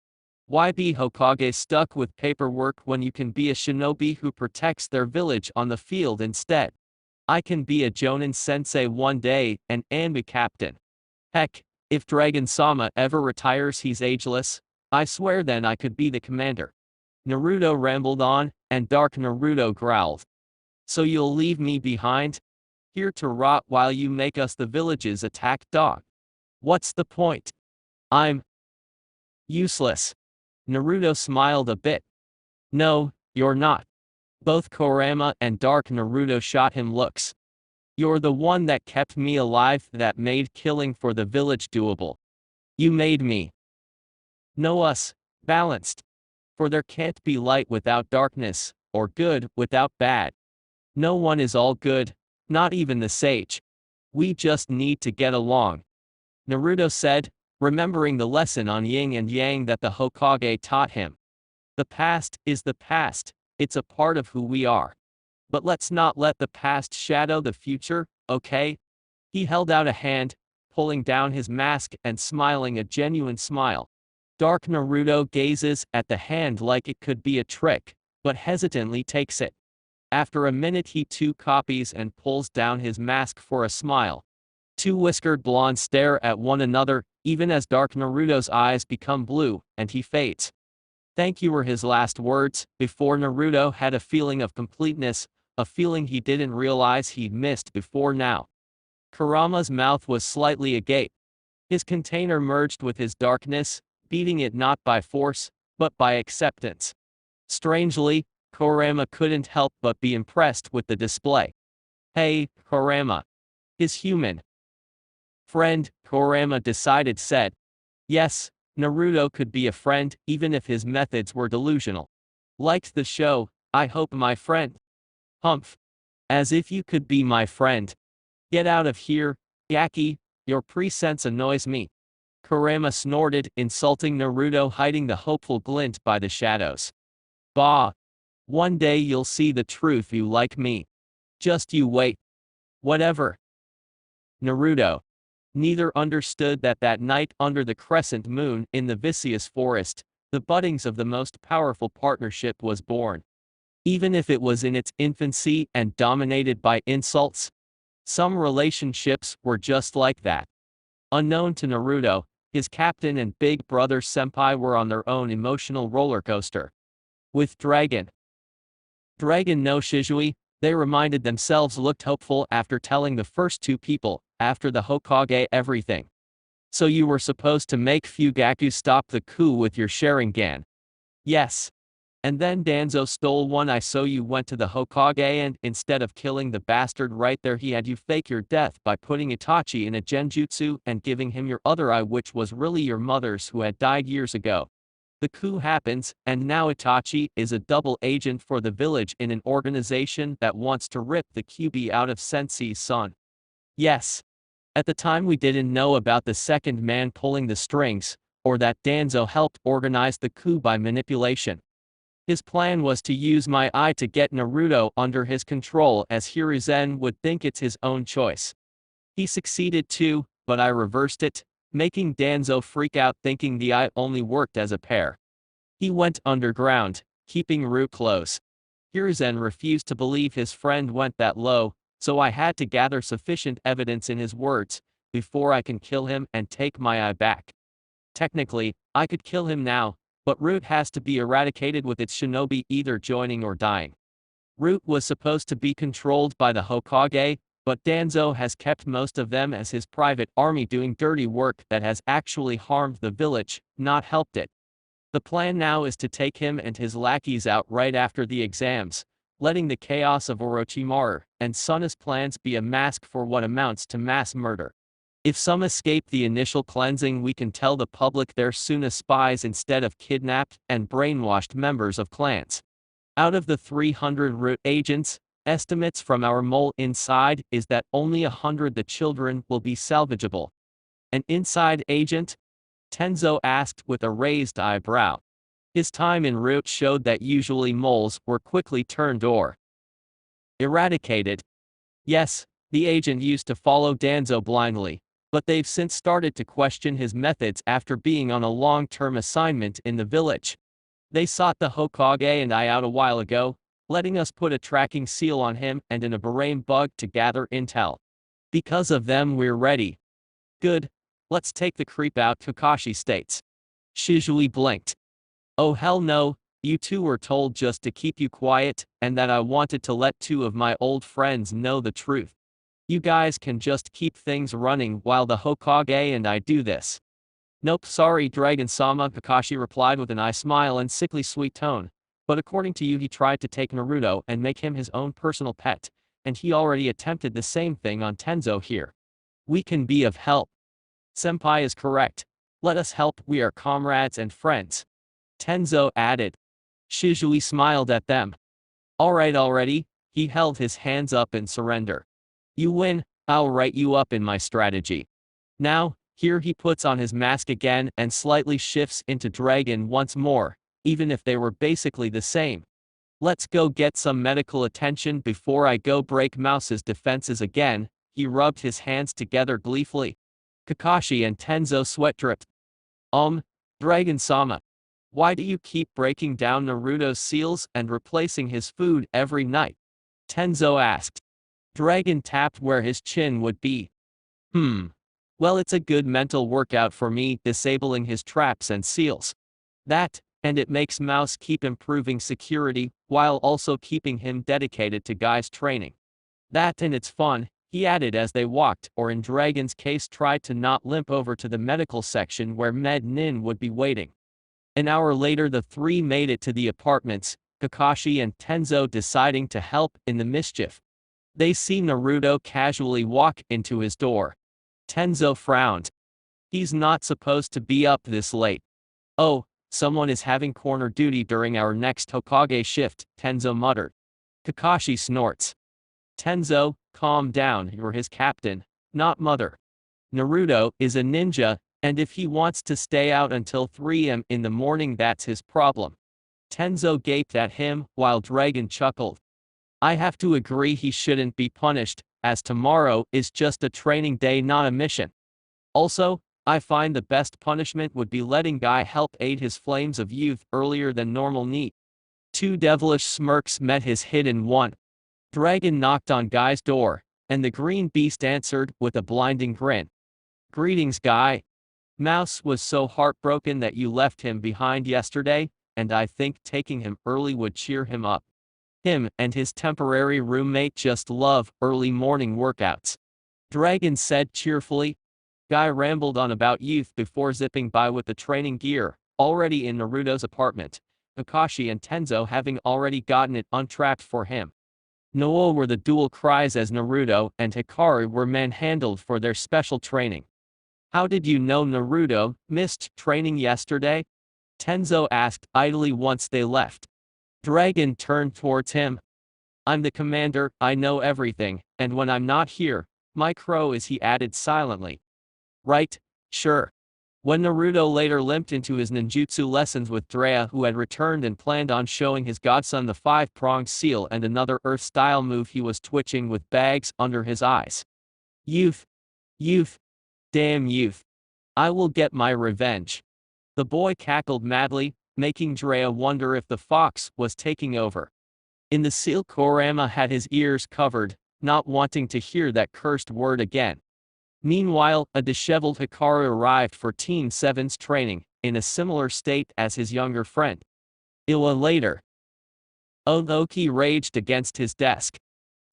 Why be Hokage stuck with paperwork when you can be a shinobi who protects their village on the field instead? I can be a Jonin sensei one day, an ANBU captain. Heck, if Dragon-sama ever retires, he's ageless. I swear then I could be the commander. Naruto rambled on, and Dark Naruto growled. So you'll leave me behind? Here to rot while you make us the village's attack dog? What's the point? I'm useless. Naruto smiled a bit. No, you're not. Both Kurama and Dark Naruto shot him looks. You're the one that kept me alive, that made killing for the village doable. You made me know us, balanced. For there can't be light without darkness, or good without bad. No one is all good, not even the sage. We just need to get along. Naruto said, remembering the lesson on yin and yang that the Hokage taught him. The past is the past, it's a part of who we are. But let's not let the past shadow the future, okay? He held out a hand, pulling down his mask and smiling a genuine smile. Dark Naruto gazes at the hand like it could be a trick, but hesitantly takes it. After a minute he too copies and pulls down his mask for a smile. Two whiskered blondes stare at one another, even as Dark Naruto's eyes become blue, and he fades. Thank you were his last words, before Naruto had a feeling of completeness, a feeling he didn't realize he'd missed before now. Kurama's mouth was slightly agape. His container merged with his darkness, beating it not by force, but by acceptance. Strangely, Kurama couldn't help but be impressed with the display. Hey, Kurama. His human friend, Kurama decided said. Yes, Naruto could be a friend, even if his methods were delusional. Liked the show, I hope my friend. Humph. As if you could be my friend. Get out of here, Yaki, your presence annoys me. Kurama snorted, insulting Naruto, hiding the hopeful glint by the shadows. Bah. One day you'll see the truth, you like me. Just you wait. Whatever. Naruto. Neither understood that night under the crescent moon in the Vicious Forest, the buddings of the most powerful partnership was born. Even if it was in its infancy and dominated by insults, some relationships were just like that. Unknown to Naruto, his captain and big brother senpai were on their own emotional roller coaster. With Dragon no Shizui, they reminded themselves looked hopeful after telling the first two people, after the Hokage everything. So you were supposed to make Fugaku stop the coup with your Sharingan. Yes. And then Danzo stole one eye, so you went to the Hokage and, instead of killing the bastard right there, he had you fake your death by putting Itachi in a genjutsu and giving him your other eye, which was really your mother's, who had died years ago. The coup happens, and now Itachi is a double agent for the village in an organization that wants to rip the QB out of Sensei's son. Yes. At the time we didn't know about the second man pulling the strings, or that Danzo helped organize the coup by manipulation. His plan was to use my eye to get Naruto under his control, as Hiruzen would think it's his own choice. He succeeded too, but I reversed it, making Danzo freak out thinking the eye only worked as a pair. He went underground, keeping Root close. Hiruzen refused to believe his friend went that low, so I had to gather sufficient evidence in his words, before I can kill him and take my eye back. Technically, I could kill him now, but Root has to be eradicated with its shinobi either joining or dying. Root was supposed to be controlled by the Hokage, but Danzo has kept most of them as his private army doing dirty work that has actually harmed the village, not helped it. The plan now is to take him and his lackeys out right after the exams, letting the chaos of Orochimaru and Suna's plans be a mask for what amounts to mass murder. If some escape the initial cleansing, we can tell the public they're Suna spies instead of kidnapped and brainwashed members of clans. Out of the 300 Root agents, estimates from our mole inside is that only 100 the children will be salvageable. An inside agent? Tenzo asked with a raised eyebrow. His time in Root showed that usually moles were quickly turned or eradicated. Yes, the agent used to follow Danzo blindly, but they've since started to question his methods after being on a long-term assignment in the village. They sought the Hokage and I out a while ago, letting us put a tracking seal on him and an Aberrane bug to gather intel. Because of them we're ready. Good. Let's take the creep out, Kakashi states. Shizui blinked. Oh hell no, you two were told just to keep you quiet, and that I wanted to let two of my old friends know the truth. You guys can just keep things running while the Hokage and I do this. Nope, sorry Dragon-sama, Kakashi replied with an eye smile and sickly sweet tone. But according to you, he tried to take Naruto and make him his own personal pet, and he already attempted the same thing on Tenzo here. We can be of help. Senpai is correct. Let us help, we are comrades and friends. Tenzo added. Shizui smiled at them. Alright already, he held his hands up in surrender. You win, I'll write you up in my strategy. Now, here he puts on his mask again and slightly shifts into Dragon once more, even if they were basically the same. Let's go get some medical attention before I go break Mouse's defenses again, he rubbed his hands together gleefully. Kakashi and Tenzo sweat dripped. Dragon-sama. Why do you keep breaking down Naruto's seals and replacing his food every night? Tenzo asked. Dragon tapped where his chin would be. Well, it's a good mental workout for me, disabling his traps and seals. That, and it makes Mouse keep improving security, while also keeping him dedicated to Guy's training. That and it's fun, he added as they walked, or in Dragon's case tried to not limp over to the medical section where Med Nin would be waiting. An hour later the three made it to the apartments, Kakashi and Tenzo deciding to help in the mischief. They see Naruto casually walk into his door. Tenzo frowned. He's not supposed to be up this late. Oh, someone is having corner duty during our next Hokage shift, Tenzo muttered. Kakashi snorts. Tenzo, calm down, you're his captain, not mother. Naruto is a ninja, and if he wants to stay out until 3 a.m. in the morning that's his problem. Tenzo gaped at him, while Dragon chuckled. I have to agree he shouldn't be punished, as tomorrow is just a training day not a mission. Also, I find the best punishment would be letting Guy help aid his flames of youth earlier than normal need. Two devilish smirks met his hidden one. Dragon knocked on Guy's door, and the green beast answered with a blinding grin. Greetings, Guy. Mouse was so heartbroken that you left him behind yesterday, and I think taking him early would cheer him up. Him and his temporary roommate just love early morning workouts. Dragon said cheerfully. Guy rambled on about youth before zipping by with the training gear, already in Naruto's apartment, Kakashi and Tenzo having already gotten it untrapped for him. No were the dual cries as Naruto and Hikaru were manhandled for their special training. How did you know Naruto missed training yesterday? Tenzo asked idly once they left. Dragon turned towards him. I'm the commander, I know everything, and when I'm not here, my crow is, he added silently. Right, sure. When Naruto later limped into his ninjutsu lessons with Drea, who had returned and planned on showing his godson the five-pronged seal and another earth-style move, he was twitching with bags under his eyes. Youth. Youth. Damn youth. I will get my revenge. The boy cackled madly, making Drea wonder if the fox was taking over. In the seal, Kurama had his ears covered, not wanting to hear that cursed word again. Meanwhile, a disheveled Hikaru arrived for Team 7's training, in a similar state as his younger friend. Iwa later. Onoki raged against his desk.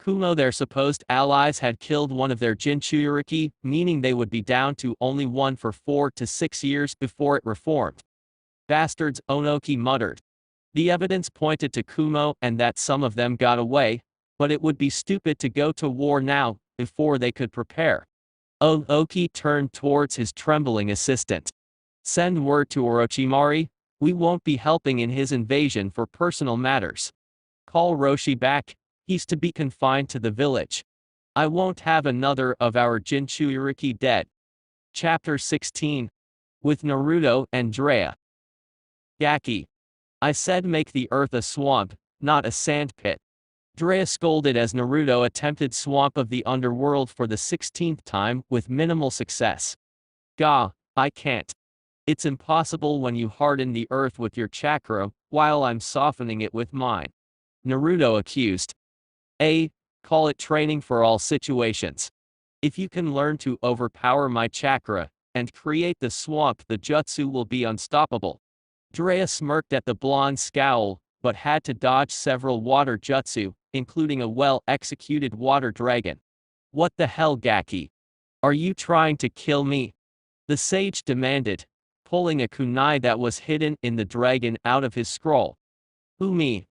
Kumo, their supposed allies, had killed one of their Jinchuriki, meaning they would be down to only one for 4 to 6 years before it reformed. Bastards, Onoki muttered. The evidence pointed to Kumo and that some of them got away, but it would be stupid to go to war now, before they could prepare. Onoki turned towards his trembling assistant. Send word to Orochimaru, we won't be helping in his invasion for personal matters. Call Roshi back, he's to be confined to the village. I won't have another of our Jinchuriki dead. Chapter 16. With Naruto and Drea. Gaki. I said make the earth a swamp, not a sandpit. Drea scolded as Naruto attempted Swamp of the Underworld for the 16th time with minimal success. Gah, I can't. It's impossible when you harden the earth with your chakra, while I'm softening it with mine. Naruto accused. Call it training for all situations. If you can learn to overpower my chakra, and create the swamp, the jutsu will be unstoppable. Drea smirked at the blonde scowl, but had to dodge several water jutsu, including a well-executed water dragon. What the hell, Gaki? Are you trying to kill me? The sage demanded, pulling a kunai that was hidden in the dragon out of his scroll. Who, me?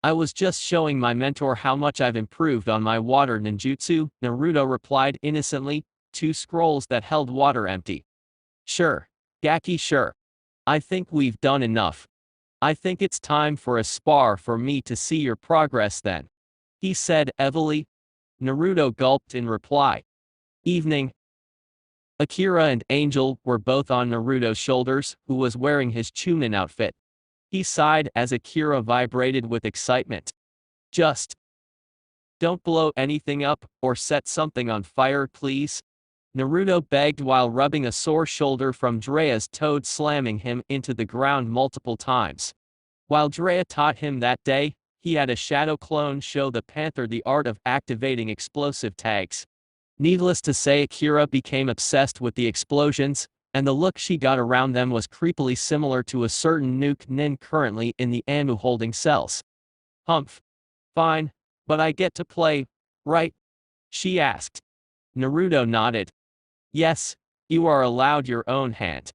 I was just showing my mentor how much I've improved on my water ninjutsu, Naruto replied innocently, 2 scrolls that held water empty. Sure, Gaki, sure. I think we've done enough. I think it's time for a spar for me to see your progress then. He said heavily. Naruto gulped in reply. Evening. Akira and Angel were both on Naruto's shoulders, who was wearing his Chunin outfit. He sighed as Akira vibrated with excitement. Just don't blow anything up, or set something on fire, please. Naruto begged while rubbing a sore shoulder from Drea's toad, slamming him into the ground multiple times. While Drea taught him that day, he had a shadow clone show the panther the art of activating explosive tags. Needless to say, Akira became obsessed with the explosions, and the look she got around them was creepily similar to a certain nuke nin currently in the ANBU holding cells. Humph. Fine, but I get to play, right? She asked. Naruto nodded. Yes, you are allowed your own hand.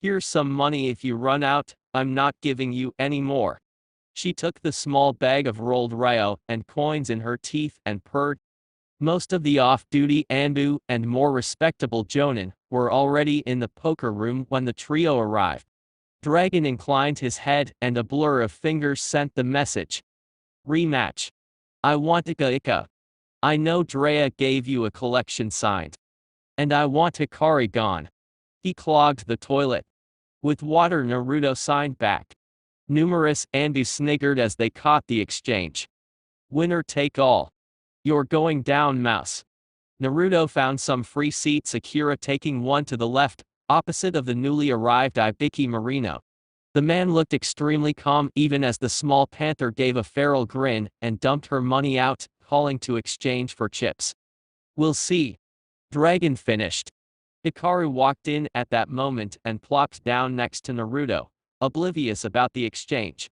Here's some money if you run out, I'm not giving you any more. She took the small bag of rolled ryo and coins in her teeth and purred. Most of the off-duty ANBU and more respectable jonin were already in the poker room when the trio arrived. Dragon inclined his head and a blur of fingers sent the message. Rematch. I want Ika. I know Drea gave you a collection signed. And I want Hikari gone. He clogged the toilet. With water, Naruto signed back. Numerous ANBU sniggered as they caught the exchange. Winner take all. You're going down, mouse. Naruto found some free seats, Akira taking one to the left, opposite of the newly arrived Ibiki Marino. The man looked extremely calm even as the small panther gave a feral grin and dumped her money out, calling to exchange for chips. We'll see. Dragon finished. Hikaru walked in at that moment and plopped down next to Naruto, oblivious about the exchange.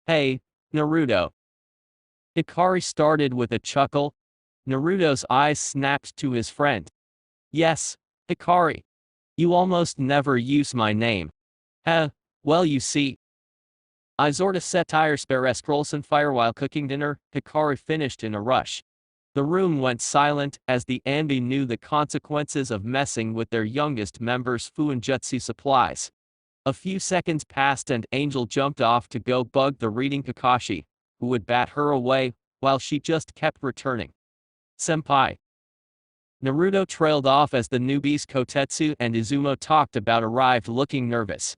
Hey, Naruto. Hikari started with a chuckle. Naruto's eyes snapped to his friend. Yes, Hikari. You almost never use my name. Well you see. I sorta satire spare scrolls and fire while cooking dinner, Hikari finished in a rush. The room went silent as the ANBU knew the consequences of messing with their youngest member's Fuinjutsu supplies. A few seconds passed and Angel jumped off to go bug the reading Kakashi, who would bat her away, while she just kept returning. Senpai. Naruto trailed off as the newbies Kotetsu and Izumo talked about arrived looking nervous.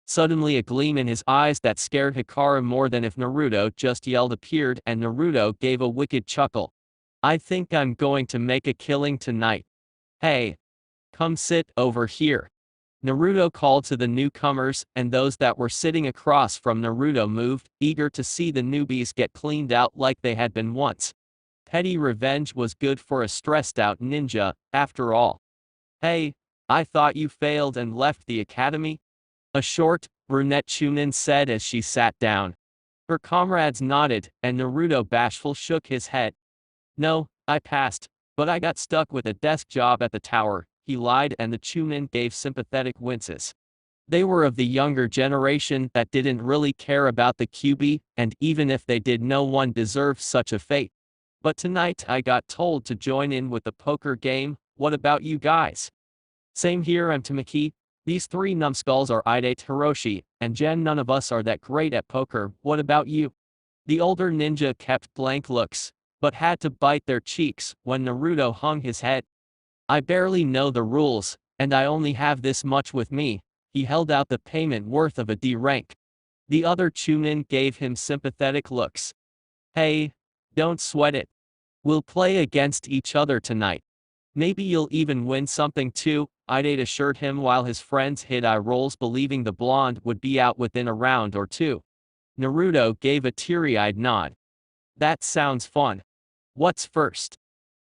Suddenly a gleam in his eyes that scared Hikaru more than if Naruto just yelled appeared and Naruto gave a wicked chuckle. I think I'm going to make a killing tonight. Hey. Come sit over here. Naruto called to the newcomers and those that were sitting across from Naruto moved, eager to see the newbies get cleaned out like they had been once. Petty revenge was good for a stressed-out ninja, after all. Hey, I thought you failed and left the academy? A short, brunette Chunin said as she sat down. Her comrades nodded, and Naruto bashful shook his head. No, I passed, but I got stuck with a desk job at the tower, he lied, and the Chunin gave sympathetic winces. They were of the younger generation that didn't really care about the QB, and even if they did, no one deserved such a fate. But tonight I got told to join in with the poker game. What about you guys? Same here, I'm Tamaki. These three numbskulls are Ide, Hiroshi, and Jen. None of us are that great at poker. What about you? The older ninja kept blank looks, but had to bite their cheeks when Naruto hung his head. I barely know the rules, and I only have this much with me. He held out the payment worth of a D rank. The other Chunin gave him sympathetic looks. Hey, don't sweat it. We'll play against each other tonight. Maybe you'll even win something too, Ide assured him while his friends hid eye rolls believing the blonde would be out within a round or two. Naruto gave a teary-eyed nod. That sounds fun. What's first?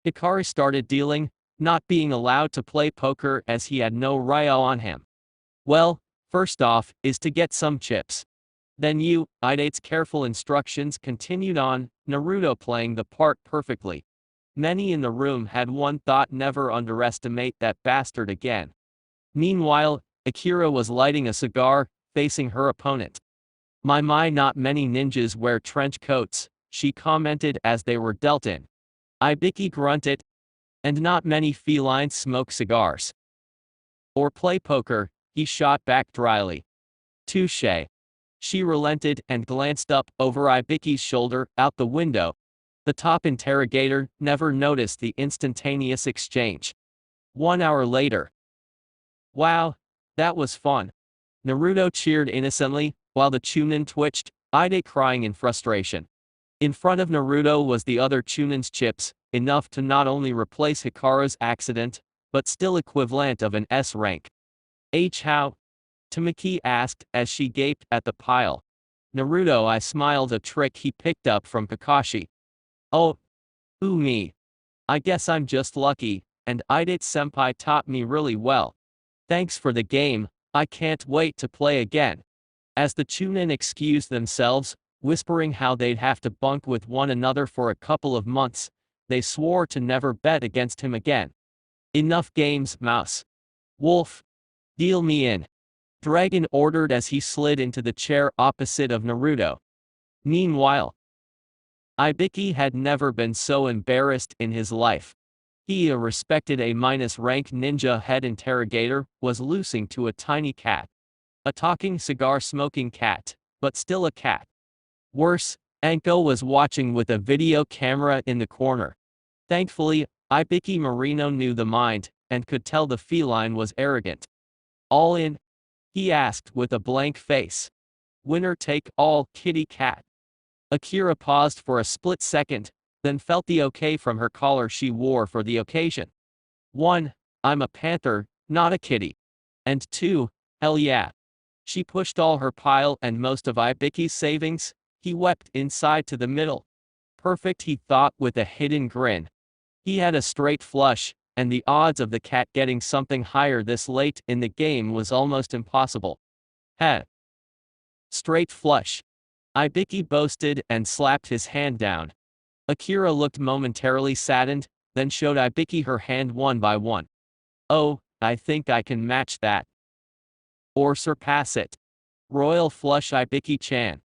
Hikari started dealing, not being allowed to play poker as he had no ryo on him. Well, first off, is to get some chips. Then you, Ide's careful instructions continued on, Naruto playing the part perfectly. Many in the room had one thought: never underestimate that bastard again. Meanwhile, Akira was lighting a cigar, facing her opponent. My, not many ninjas wear trench coats, she commented as they were dealt in. Ibiki grunted. And not many felines smoke cigars. Or play poker, he shot back dryly. Touché. She relented and glanced up over Ibiki's shoulder, out the window. The top interrogator never noticed the instantaneous exchange. 1 hour later. Wow, that was fun. Naruto cheered innocently, while the Chunin twitched, Ide crying in frustration. In front of Naruto was the other Chunin's chips, enough to not only replace Hikaru's accident, but still equivalent of an S rank. How? Tamaki asked as she gaped at the pile. Naruto, I smiled, a trick he picked up from Kakashi. Oh. Ooh me. I guess I'm just lucky, and Ide-senpai taught me really well. Thanks for the game, I can't wait to play again. As the Chunin excused themselves, whispering how they'd have to bunk with one another for a couple of months, they swore to never bet against him again. Enough games, mouse. Wolf. Deal me in. Dragon ordered as he slid into the chair opposite of Naruto. Meanwhile, Ibiki had never been so embarrassed in his life. He, a respected A-rank ninja head interrogator, was losing to a tiny cat. A talking cigar-smoking cat, but still a cat. Worse, Anko was watching with a video camera in the corner. Thankfully, Ibiki Marino knew the mind, and could tell the feline was arrogant. All in? He asked with a blank face. Winner take all, kitty cat. Akira paused for a split second, then felt the okay from her collar she wore for the occasion. 1. I'm a panther, not a kitty. And 2. Hell yeah. She pushed all her pile and most of Ibiki's savings. He wept inside to the middle. Perfect, he thought with a hidden grin. He had a straight flush, and the odds of the cat getting something higher this late in the game was almost impossible. Heh. Straight flush. Ibiki boasted and slapped his hand down. Akira looked momentarily saddened, then showed Ibiki her hand one by one. Oh, I think I can match that. Or surpass it. Royal flush, Ibiki-chan.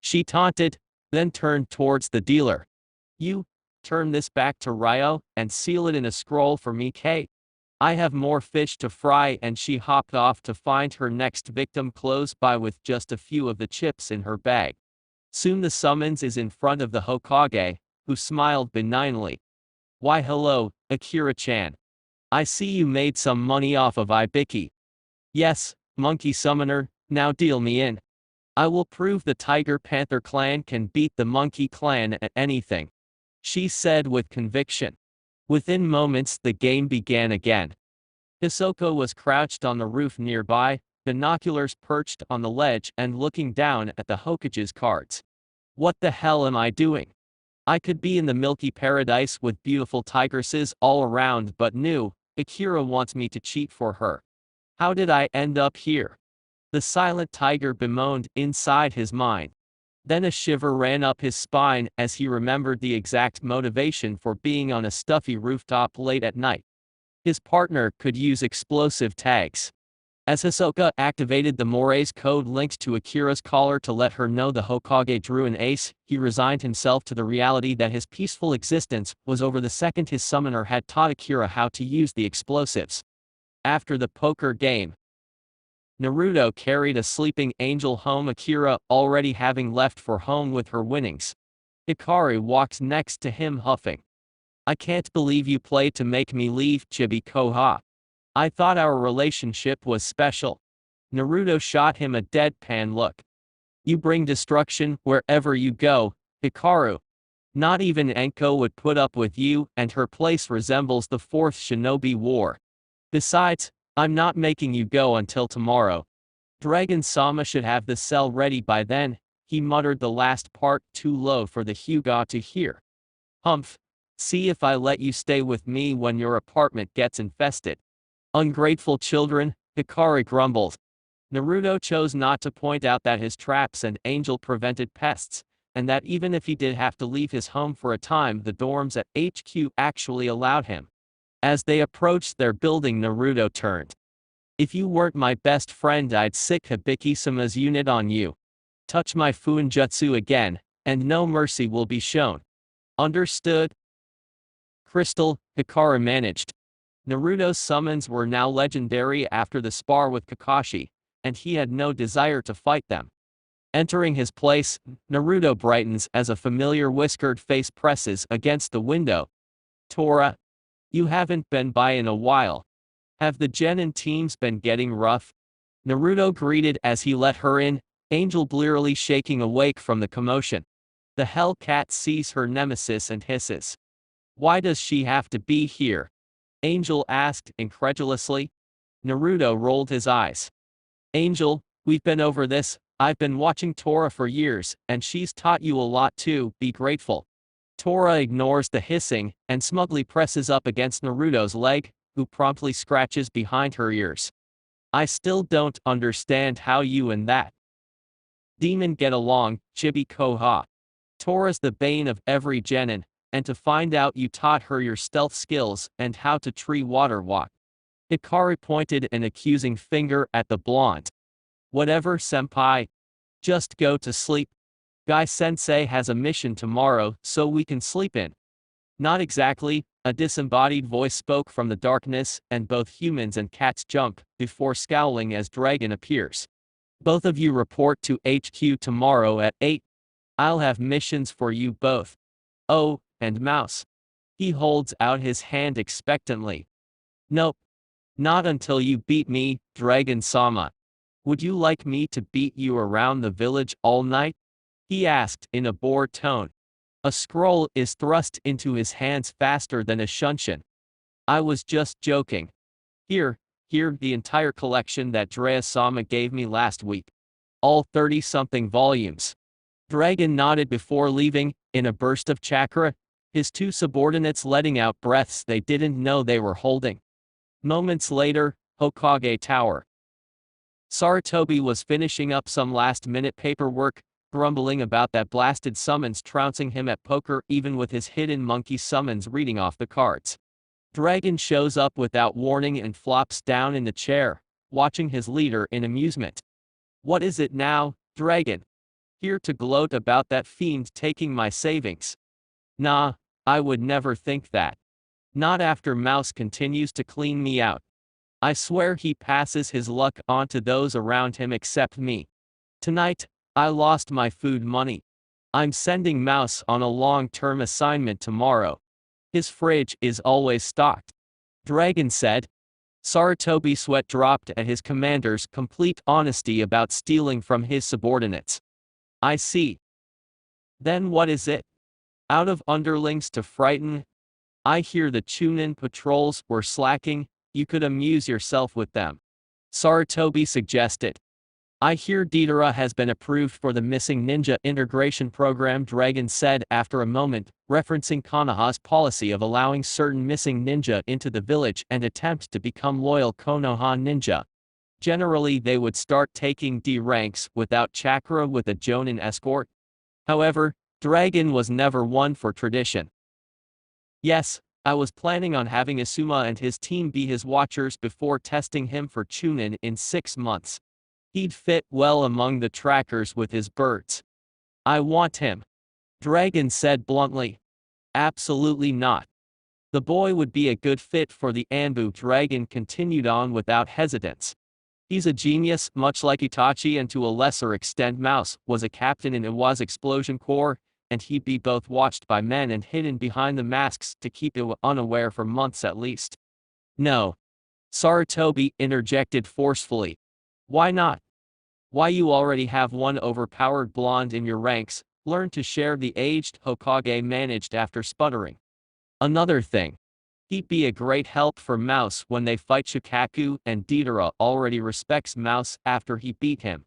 She taunted, then turned towards the dealer. You, turn this back to Ryo, and seal it in a scroll for me, K. I have more fish to fry, and she hopped off to find her next victim close by with just a few of the chips in her bag. Soon the summons is in front of the Hokage, who smiled benignly. Why hello, Akira-chan. I see you made some money off of Ibiki. Yes, monkey summoner, now deal me in. I will prove the Tiger Panther clan can beat the Monkey clan at anything. She said with conviction. Within moments the game began again. Hisoka was crouched on the roof nearby, binoculars perched on the ledge and looking down at the Hokage's cards. What the hell am I doing? I could be in the milky paradise with beautiful tigresses all around, but no, Akira wants me to cheat for her. How did I end up here? The silent tiger bemoaned inside his mind. Then a shiver ran up his spine as he remembered the exact motivation for being on a stuffy rooftop late at night. His partner could use explosive tags. As Hisoka activated the Morai's code linked to Akira's collar to let her know the Hokage drew an ace, he resigned himself to the reality that his peaceful existence was over the second his summoner had taught Akira how to use the explosives. After the poker game, Naruto carried a sleeping angel home, Akira already having left for home with her winnings. Hikari walked next to him huffing. I can't believe you played to make me leave, Chibi Koha. I thought our relationship was special. Naruto shot him a deadpan look. You bring destruction wherever you go, Hikaru. Not even Anko would put up with you, and her place resembles the Fourth Shinobi War. Besides, I'm not making you go until tomorrow. Dragon-sama should have the cell ready by then, he muttered the last part too low for the Hyuga to hear. Humph. See if I let you stay with me when your apartment gets infested. Ungrateful children, Hikari grumbled. Naruto chose not to point out that his traps and angel prevented pests, and that even if he did have to leave his home for a time, the dorms at HQ actually allowed him. As they approached their building, Naruto turned. If you weren't my best friend, I'd sick Hibiki-sama's unit on you. Touch my Fuinjutsu again, and no mercy will be shown. Understood? Crystal, Hikari managed. Naruto's summons were now legendary after the spar with Kakashi, and he had no desire to fight them. Entering his place, Naruto brightens as a familiar whiskered face presses against the window. Tora. You haven't been by in a while. Have the Genin teams been getting rough? Naruto greeted as he let her in, Angel blearily shaking awake from the commotion. The Hellcat sees her nemesis and hisses. Why does she have to be here? Angel asked incredulously. Naruto rolled his eyes. Angel, we've been over this. I've been watching Tora for years, and she's taught you a lot too, be grateful. Tora ignores the hissing, and smugly presses up against Naruto's leg, who promptly scratches behind her ears. I still don't understand how you and that demon get along, Chibi Koha. Tora's the bane of every Genin, and to find out you taught her your stealth skills and how to tree water walk. Hikari pointed an accusing finger at the blonde. Whatever, senpai. Just go to sleep. Guy-sensei has a mission tomorrow, so we can sleep in. Not exactly, a disembodied voice spoke from the darkness, and both humans and cats jump, before scowling as Dragon appears. Both of you report to HQ tomorrow at 8. I'll have missions for you both. Oh, and Mouse. He holds out his hand expectantly. Nope. Not until you beat me, Dragon-sama. Would you like me to beat you around the village all night? He asked in a bored tone. A scroll is thrust into his hands faster than a shunshin. I was just joking. Here, the entire collection that Drea-sama gave me last week. All 30-something volumes. Dragon nodded before leaving, in a burst of chakra, his two subordinates letting out breaths they didn't know they were holding. Moments later, Hokage Tower. Sarutobi was finishing up some last-minute paperwork, grumbling about that blasted summons trouncing him at poker even with his hidden monkey summons reading off the cards. Dragon shows up without warning and flops down in the chair, watching his leader in amusement. What is it now, Dragon? Here to gloat about that fiend taking my savings? Nah, I would never think that. Not after Mouse continues to clean me out. I swear he passes his luck on to those around him except me. Tonight, I lost my food money. I'm sending Mouse on a long-term assignment tomorrow. His fridge is always stocked. Dragon said. Sarutobi sweat dropped at his commander's complete honesty about stealing from his subordinates. I see. Then what is it? Out of underlings to frighten? I hear the Chunin patrols were slacking, you could amuse yourself with them. Sarutobi suggested. I hear Deidara has been approved for the Missing Ninja Integration Program, Dragon said after a moment, referencing Konoha's policy of allowing certain missing ninja into the village and attempt to become loyal Konoha ninja. Generally they would start taking D ranks without chakra with a Jonin escort. However, Dragon was never one for tradition. Yes, I was planning on having Asuma and his team be his watchers before testing him for Chunin in 6 months. He'd fit well among the trackers with his birds. I want him. Dragon said bluntly. Absolutely not. The boy would be a good fit for the ANBU. Dragon continued on without hesitance. He's a genius, much like Itachi, and to a lesser extent Mouse was a captain in Iwa's explosion corps, and he'd be both watched by men and hidden behind the masks to keep Iwa unaware for months at least. No. Sarutobi interjected forcefully. Why not? Why, you already have one overpowered blonde in your ranks. Learn to share, the aged Hokage managed after sputtering. Another thing. He'd be a great help for Mouse when they fight Shikaku, and Deidara already respects Mouse after he beat him.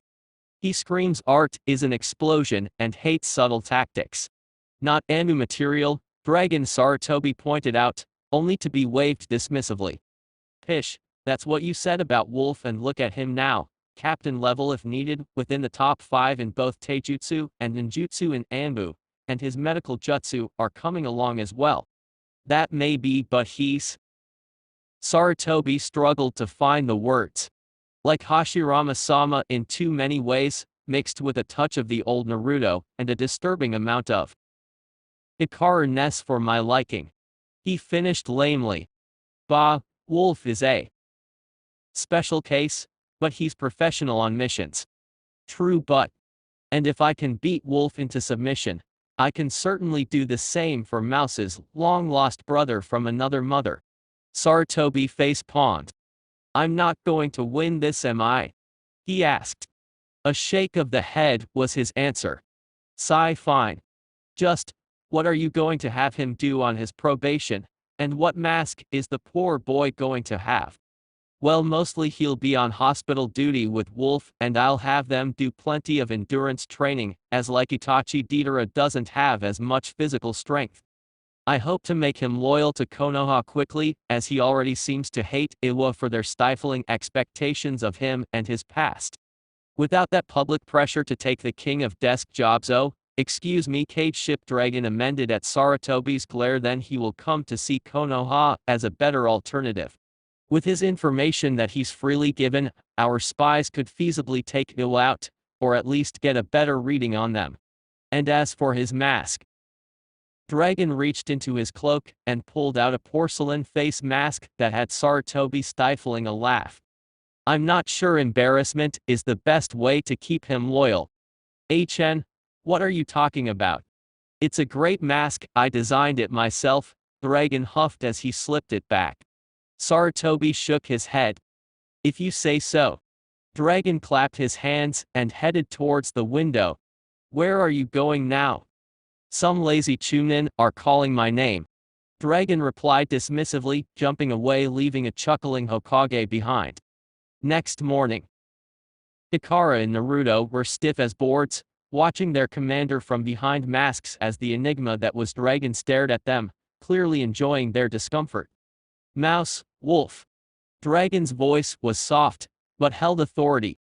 He screams art is an explosion and hates subtle tactics. Not ANBU material, Dragon, Sarutobi pointed out, only to be waved dismissively. Pish, that's what you said about Wolf, and look at him now. Captain level if needed, within the top 5 in both Taijutsu and Ninjutsu in ANBU, and his medical jutsu are coming along as well. That may be, but he's... Sarutobi struggled to find the words. Like Hashirama-sama in too many ways, mixed with a touch of the old Naruto, and a disturbing amount of Hikaru-ness for my liking. He finished lamely. Bah, Wolf is a special case, but he's professional on missions. True, but... And if I can beat Wolf into submission, I can certainly do the same for Mouse's long-lost brother from another mother. Sarutobi face-palmed. I'm not going to win this, am I? He asked. A shake of the head was his answer. Sigh, fine. Just, what are you going to have him do on his probation, and what mask is the poor boy going to have? Well, mostly he'll be on hospital duty with Wolf, and I'll have them do plenty of endurance training, as like Itachi, Deidara doesn't have as much physical strength. I hope to make him loyal to Konoha quickly, as he already seems to hate Iwa for their stifling expectations of him and his past. Without that public pressure to take the king of desk jobs, Excuse me, Kate Ship Dragon amended at Saratobi's glare, then he will come to see Konoha as a better alternative. With his information that he's freely given, our spies could feasibly take you out, or at least get a better reading on them. And as for his mask, Dragon reached into his cloak and pulled out a porcelain face mask that had Saratobi stifling a laugh. I'm not sure embarrassment is the best way to keep him loyal. HN, what are you talking about? It's a great mask, I designed it myself, Dragon huffed as he slipped it back. Saratobi shook his head. If you say so. Dragon clapped his hands and headed towards the window. Where are you going now? Some lazy chunin are calling my name. Dragon replied dismissively, jumping away, leaving a chuckling Hokage behind. Next morning, Hikara and Naruto were stiff as boards, watching their commander from behind masks as the enigma that was Dragon stared at them, clearly enjoying their discomfort. Mouse, wolf. Dragon's voice was soft, but held authority.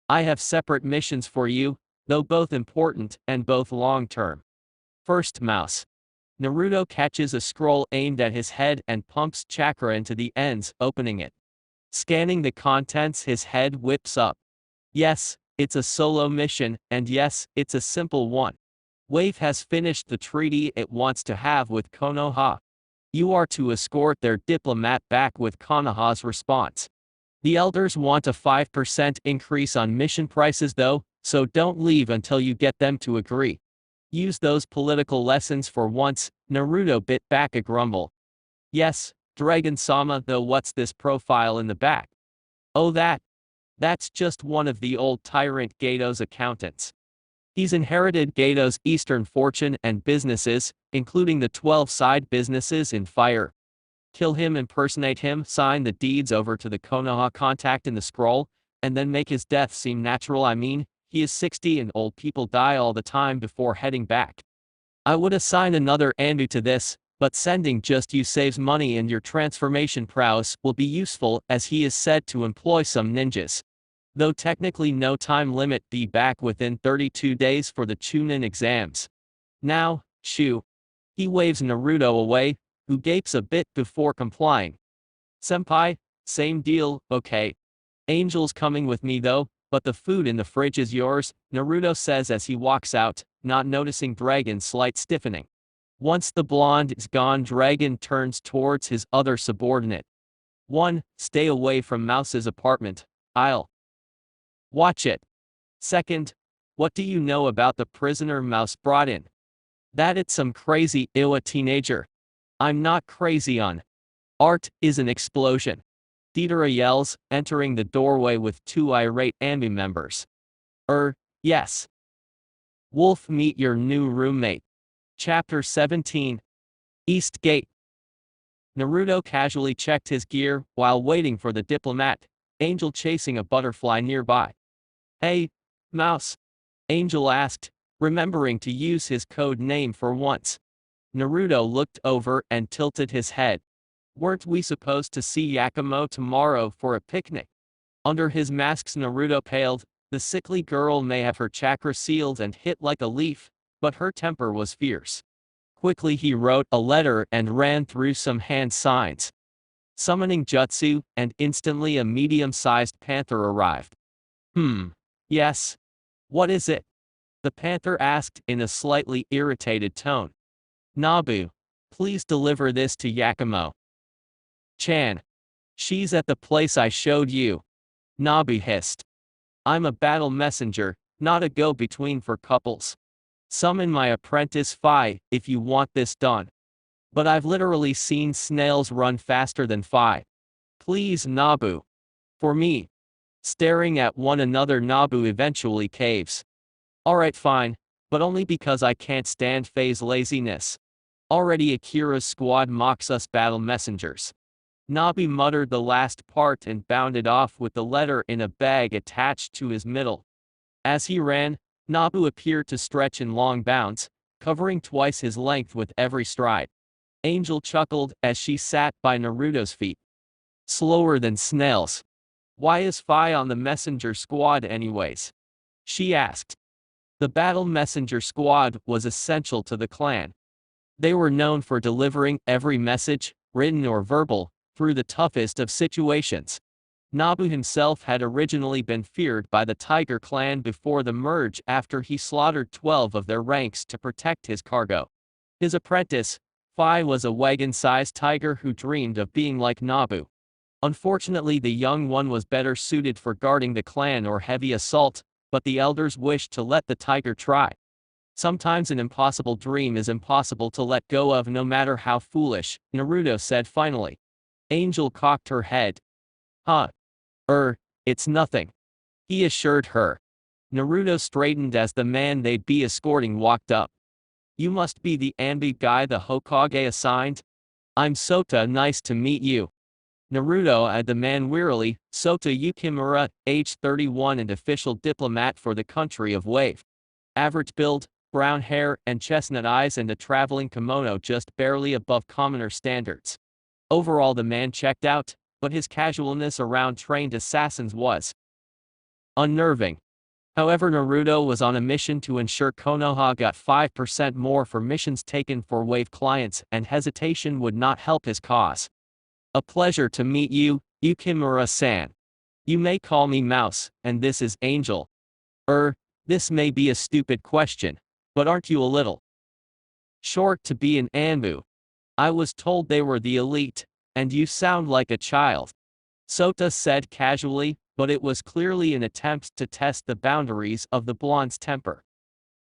I have separate missions for you, though both important and both long-term. First, Mouse. Naruto catches a scroll aimed at his head and pumps chakra into the ends, opening it. Scanning the contents, his head whips up. Yes, it's a solo mission, and yes, it's a simple one. Wave has finished the treaty it wants to have with Konoha. You are to escort their diplomat back with Konoha's response. The elders want a 5% increase on mission prices though, so don't leave until you get them to agree. Use those political lessons for once, Naruto bit back a grumble. Yes, Dragon-sama, though what's this profile in the back? Oh that's just one of the old tyrant Gato's accountants. He's inherited Gato's eastern fortune and businesses, including the 12 side businesses in Fire. Kill him, impersonate him, sign the deeds over to the Konoha contact in the scroll, and then make his death seem natural. I mean, he is 60 and old people die all the time before heading back. I would assign another ANBU to this, but sending just you saves money and your transformation prowess will be useful as he is said to employ some ninjas. Though technically no time limit, be back within 32 days for the Chunin exams. Now, Chu. He waves Naruto away, who gapes a bit before complying. Senpai, same deal, okay. Angel's coming with me though, but the food in the fridge is yours, Naruto says as he walks out, not noticing Dragon's slight stiffening. Once the blonde is gone, Dragon turns towards his other subordinate. 1. Stay away from Mouse's apartment. I'll watch it. 2. What do you know about the prisoner Mouse brought in? That it's some crazy Iwa teenager. I'm not crazy on. Art is an explosion. Deidara yells, entering the doorway with 2 irate ANBU members. Yes. Wolf, meet your new roommate. Chapter 17. East Gate. Naruto casually checked his gear while waiting for the diplomat, Angel chasing a butterfly nearby. Hey, Mouse? Angel asked, remembering to use his code name for once. Naruto looked over and tilted his head. Weren't we supposed to see Yakumo tomorrow for a picnic? Under his masks, Naruto paled. The sickly girl may have her chakra sealed and hit like a leaf, but her temper was fierce. Quickly he wrote a letter and ran through some hand signs. Summoning jutsu, and instantly a medium-sized panther arrived. Yes. What is it? The panther asked in a slightly irritated tone. Nabu, please deliver this to Yakumo. Chan. She's at the place I showed you. Nabu hissed. I'm a battle messenger, not a go-between for couples. Summon my apprentice Phi if you want this done. But I've literally seen snails run faster than Phi. Please, Nabu. For me. Staring at one another, Nabu eventually caves. Alright, fine, but only because I can't stand Phi's laziness. Already Akira's squad mocks us battle messengers. Nabu muttered the last part and bounded off with the letter in a bag attached to his middle. As he ran, Nabu appeared to stretch in long bounds, covering twice his length with every stride. Angel chuckled as she sat by Naruto's feet. Slower than snails. Why is Phi on the messenger squad anyways? She asked. The battle messenger squad was essential to the clan. They were known for delivering every message, written or verbal, through the toughest of situations. Nabu himself had originally been feared by the Tiger clan before the merge after he slaughtered 12 of their ranks to protect his cargo. His apprentice, Phi, was a wagon-sized tiger who dreamed of being like Nabu. Unfortunately, the young one was better suited for guarding the clan or heavy assault, but the elders wished to let the tiger try. Sometimes an impossible dream is impossible to let go of no matter how foolish, Naruto said finally. Angel cocked her head. Huh. It's nothing, he assured her. Naruto straightened as the man they'd be escorting walked up. You must be the ANBU guy the Hokage assigned? I'm Sota, nice to meet you. Naruto eyed the man wearily. Sota Yukimura, age 31 and official diplomat for the country of Wave. Average build, brown hair and chestnut eyes and a traveling kimono just barely above commoner standards. Overall the man checked out, but his casualness around trained assassins was unnerving. However, Naruto was on a mission to ensure Konoha got 5% more for missions taken for Wave clients, and hesitation would not help his cause. A pleasure to meet you, Yukimura-san. You may call me Mouse, and this is Angel. This may be a stupid question, but aren't you a little short to be an ANBU? I was told they were the elite, and you sound like a child. Sota said casually, but it was clearly an attempt to test the boundaries of the blonde's temper.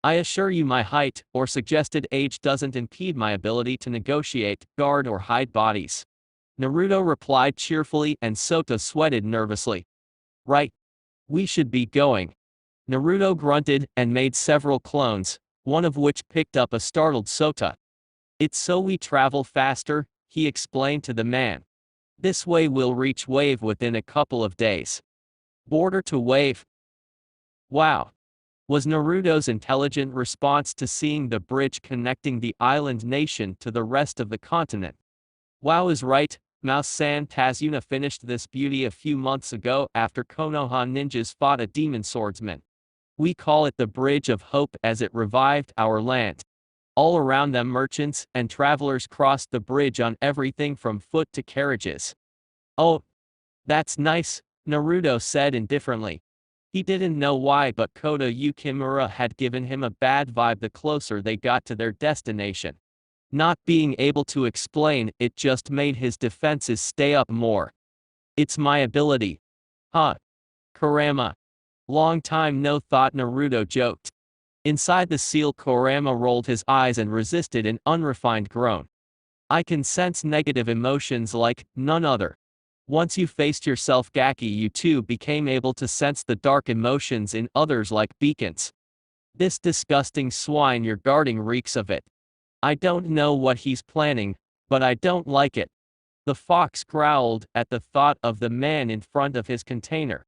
I assure you my height or suggested age doesn't impede my ability to negotiate, guard or hide bodies. Naruto replied cheerfully and Sota sweated nervously. Right. We should be going. Naruto grunted and made several clones, one of which picked up a startled Sota. It's so we travel faster, he explained to the man. This way we'll reach Wave within a couple of days. Border to Wave. Wow. Was Naruto's intelligent response to seeing the bridge connecting the island nation to the rest of the continent. Wow is right, Mouse-san. Tazuna finished this beauty a few months ago after Konoha ninjas fought a demon swordsman. We call it the Bridge of Hope as it revived our land. All around them merchants and travelers crossed the bridge on everything from foot to carriages. Oh, that's nice, Naruto said indifferently. He didn't know why, but Kota Yukimura had given him a bad vibe the closer they got to their destination. Not being able to explain it just made his defenses stay up more. It's my ability. Huh. Kurama. Long time no thought, Naruto joked. Inside the seal, Kurama rolled his eyes and resisted an unrefined groan. I can sense negative emotions like none other. Once you faced yourself Gaki, you too became able to sense the dark emotions in others like beacons. This disgusting swine you're guarding reeks of it. I don't know what he's planning, but I don't like it. The fox growled at the thought of the man in front of his container.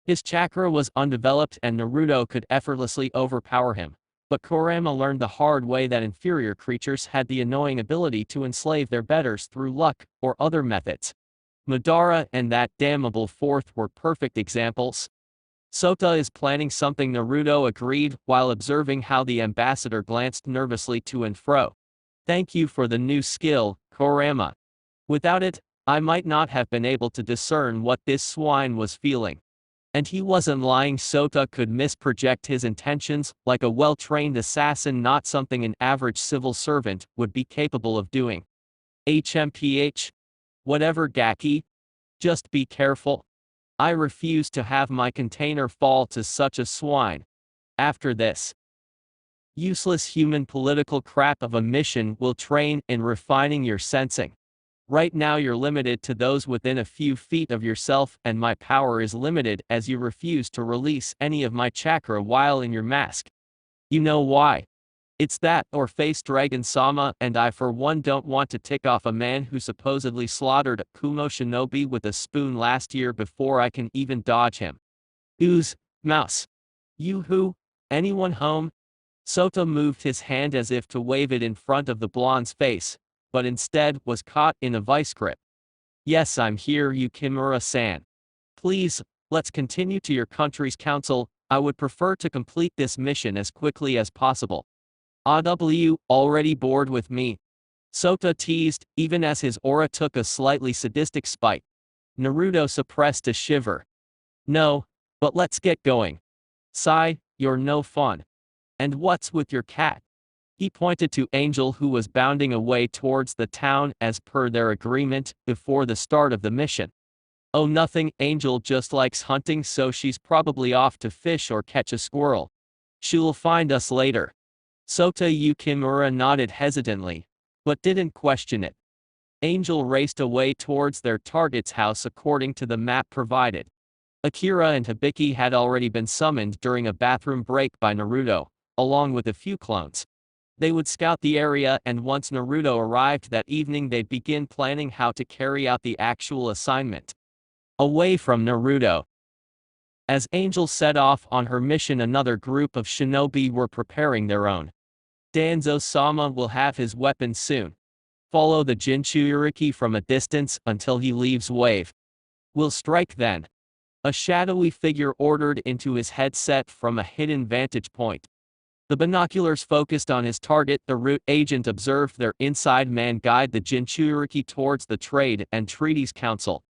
His chakra was undeveloped and Naruto could effortlessly overpower him, but Kurama learned the hard way that inferior creatures had the annoying ability to enslave their betters through luck or other methods. Madara and that damnable fourth were perfect examples. Sota is planning something, Naruto agreed while observing how the ambassador glanced nervously to and fro. Thank you for the new skill, Kurama. Without it, I might not have been able to discern what this swine was feeling. And he wasn't lying. Sota could misproject his intentions like a well-trained assassin, not something an average civil servant would be capable of doing. HMPH. Whatever, Gaki. Just be careful. I refuse to have my container fall to such a swine. After this useless human political crap of a mission, will train in refining your sensing. Right now you're limited to those within a few feet of yourself, and my power is limited as you refuse to release any of my chakra while in your mask. You know why? It's that or face Dragon-sama, and I for one don't want to tick off a man who supposedly slaughtered a Kumo shinobi with a spoon last year before I can even dodge him. Ooze, Mouse. You who? Anyone home? Sota moved his hand as if to wave it in front of the blonde's face, but instead was caught in a vice grip. Yes, I'm here, Yukimura-san. Please, let's continue to your country's council. I would prefer to complete this mission as quickly as possible. AW, already bored with me? Sota teased, even as his aura took a slightly sadistic spike. Naruto suppressed a shiver. No, but let's get going. Sigh, you're no fun. And what's with your cat? He pointed to Angel, who was bounding away towards the town as per their agreement before the start of the mission. Oh, nothing, Angel just likes hunting, so she's probably off to fish or catch a squirrel. She'll find us later. Sota Yukimura nodded hesitantly, but didn't question it. Angel raced away towards their target's house according to the map provided. Akira and Hibiki had already been summoned during a bathroom break by Naruto, along with a few clones. They would scout the area, and once Naruto arrived that evening they'd begin planning how to carry out the actual assignment. Away from Naruto. As Angel set off on her mission, another group of shinobi were preparing their own. Danzo-sama will have his weapon soon. Follow the Jinchuriki from a distance until he leaves wave. We'll strike then. A shadowy figure ordered into his headset from a hidden vantage point. The binoculars focused on his target. The root agent observed their inside man guide the Jinchuriki towards the Trade and Treaties Council.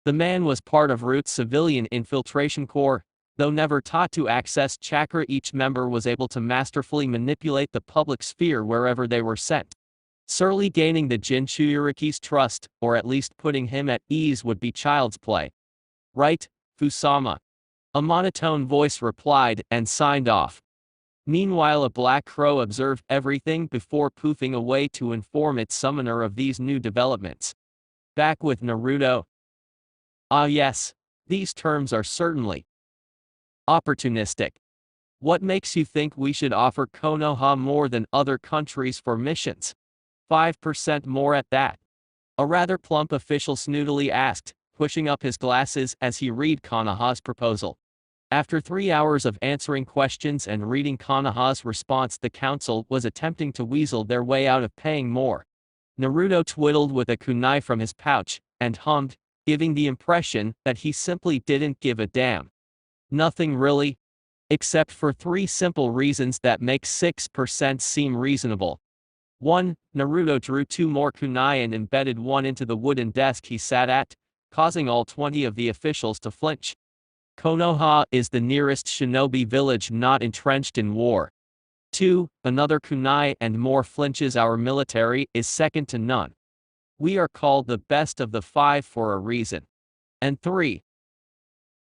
The man was part of Root's civilian infiltration corps. Though never taught to access chakra, each member was able to masterfully manipulate the public sphere wherever they were sent. Surely gaining the Jinchuriki's trust, or at least putting him at ease, would be child's play. Right, Fusama? A monotone voice replied and signed off. Meanwhile, a black crow observed everything before poofing away to inform its summoner of these new developments. Back with Naruto. Ah yes, these terms are certainly opportunistic. What makes you think we should offer Konoha more than other countries for missions? 5% more at that. A rather plump official snootily asked, pushing up his glasses as he read Konoha's proposal. After 3 hours of answering questions and reading Konoha's response, the council was attempting to weasel their way out of paying more. Naruto twiddled with a kunai from his pouch and hummed, giving the impression that he simply didn't give a damn. Nothing really. Except for 3 simple reasons that make 6% seem reasonable. 1. Naruto drew 2 more kunai and embedded one into the wooden desk he sat at, causing all 20 of the officials to flinch. Konoha is the nearest shinobi village not entrenched in war. 2. Another kunai and more flinches. Our military is second to none. We are called the best of the 5 for a reason. And 3.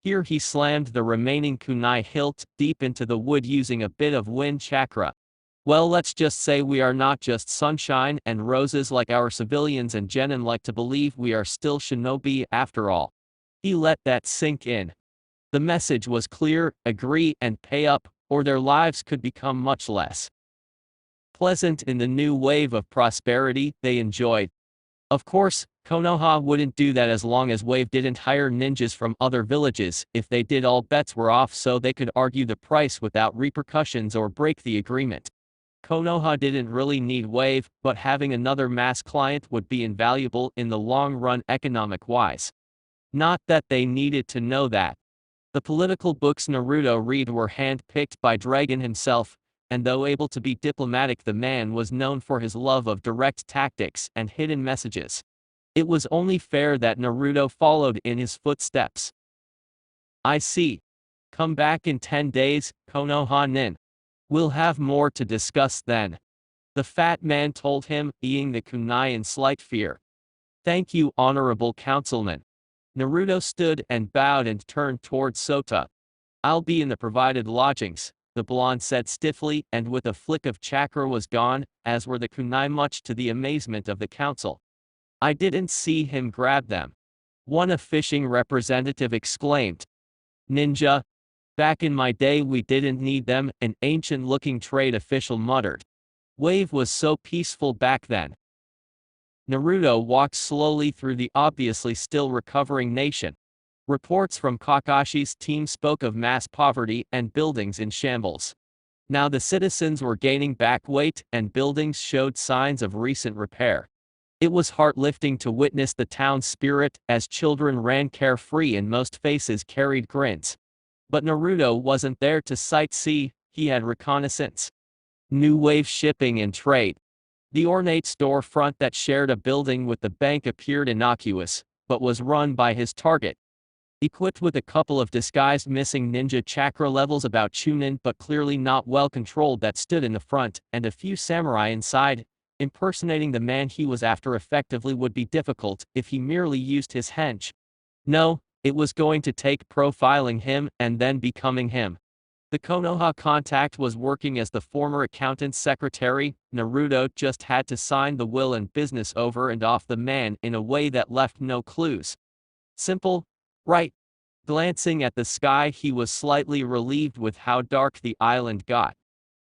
Here he slammed the remaining kunai hilt deep into the wood using a bit of wind chakra. Well, let's just say we are not just sunshine and roses like our civilians, and Genin like to believe we are still shinobi after all. He let that sink in. The message was clear: agree and pay up, or their lives could become much less pleasant in the new wave of prosperity they enjoyed. Of course, Konoha wouldn't do that as long as Wave didn't hire ninjas from other villages. If they did, all bets were off, so they could argue the price without repercussions or break the agreement. Konoha didn't really need Wave, but having another mass client would be invaluable in the long run economic-wise. Not that they needed to know that. The political books Naruto read were hand-picked by Dragon himself, and though able to be diplomatic, the man was known for his love of direct tactics and hidden messages. It was only fair that Naruto followed in his footsteps. I see. Come back in 10 days, Konoha nin. We'll have more to discuss then. The fat man told him, eyeing the kunai in slight fear. Thank you, honorable councilman. Naruto stood and bowed and turned towards Sota. I'll be in the provided lodgings, the blonde said stiffly, and with a flick of chakra was gone, as were the kunai, much to the amazement of the council. I didn't see him grab them. One fishing representative exclaimed. Ninja. Back in my day we didn't need them, an ancient-looking trade official muttered. Wave was so peaceful back then. Naruto walked slowly through the obviously still recovering nation. Reports from Kakashi's team spoke of mass poverty and buildings in shambles. Now the citizens were gaining back weight, and buildings showed signs of recent repair. It was heart-lifting to witness the town's spirit, as children ran carefree and most faces carried grins. But Naruto wasn't there to sightsee, he had reconnaissance. New wave shipping and trade. The ornate storefront that shared a building with the bank appeared innocuous, but was run by his target. Equipped with a couple of disguised missing ninja chakra levels about Chunin but clearly not well controlled that stood in the front, and a few samurai inside, impersonating the man he was after effectively would be difficult if he merely used his hench. No, it was going to take profiling him and then becoming him. The Konoha contact was working as the former accountant's secretary. Naruto just had to sign the will and business over and off the man in a way that left no clues. Simple, right? Glancing at the sky, he was slightly relieved with how dark the island got.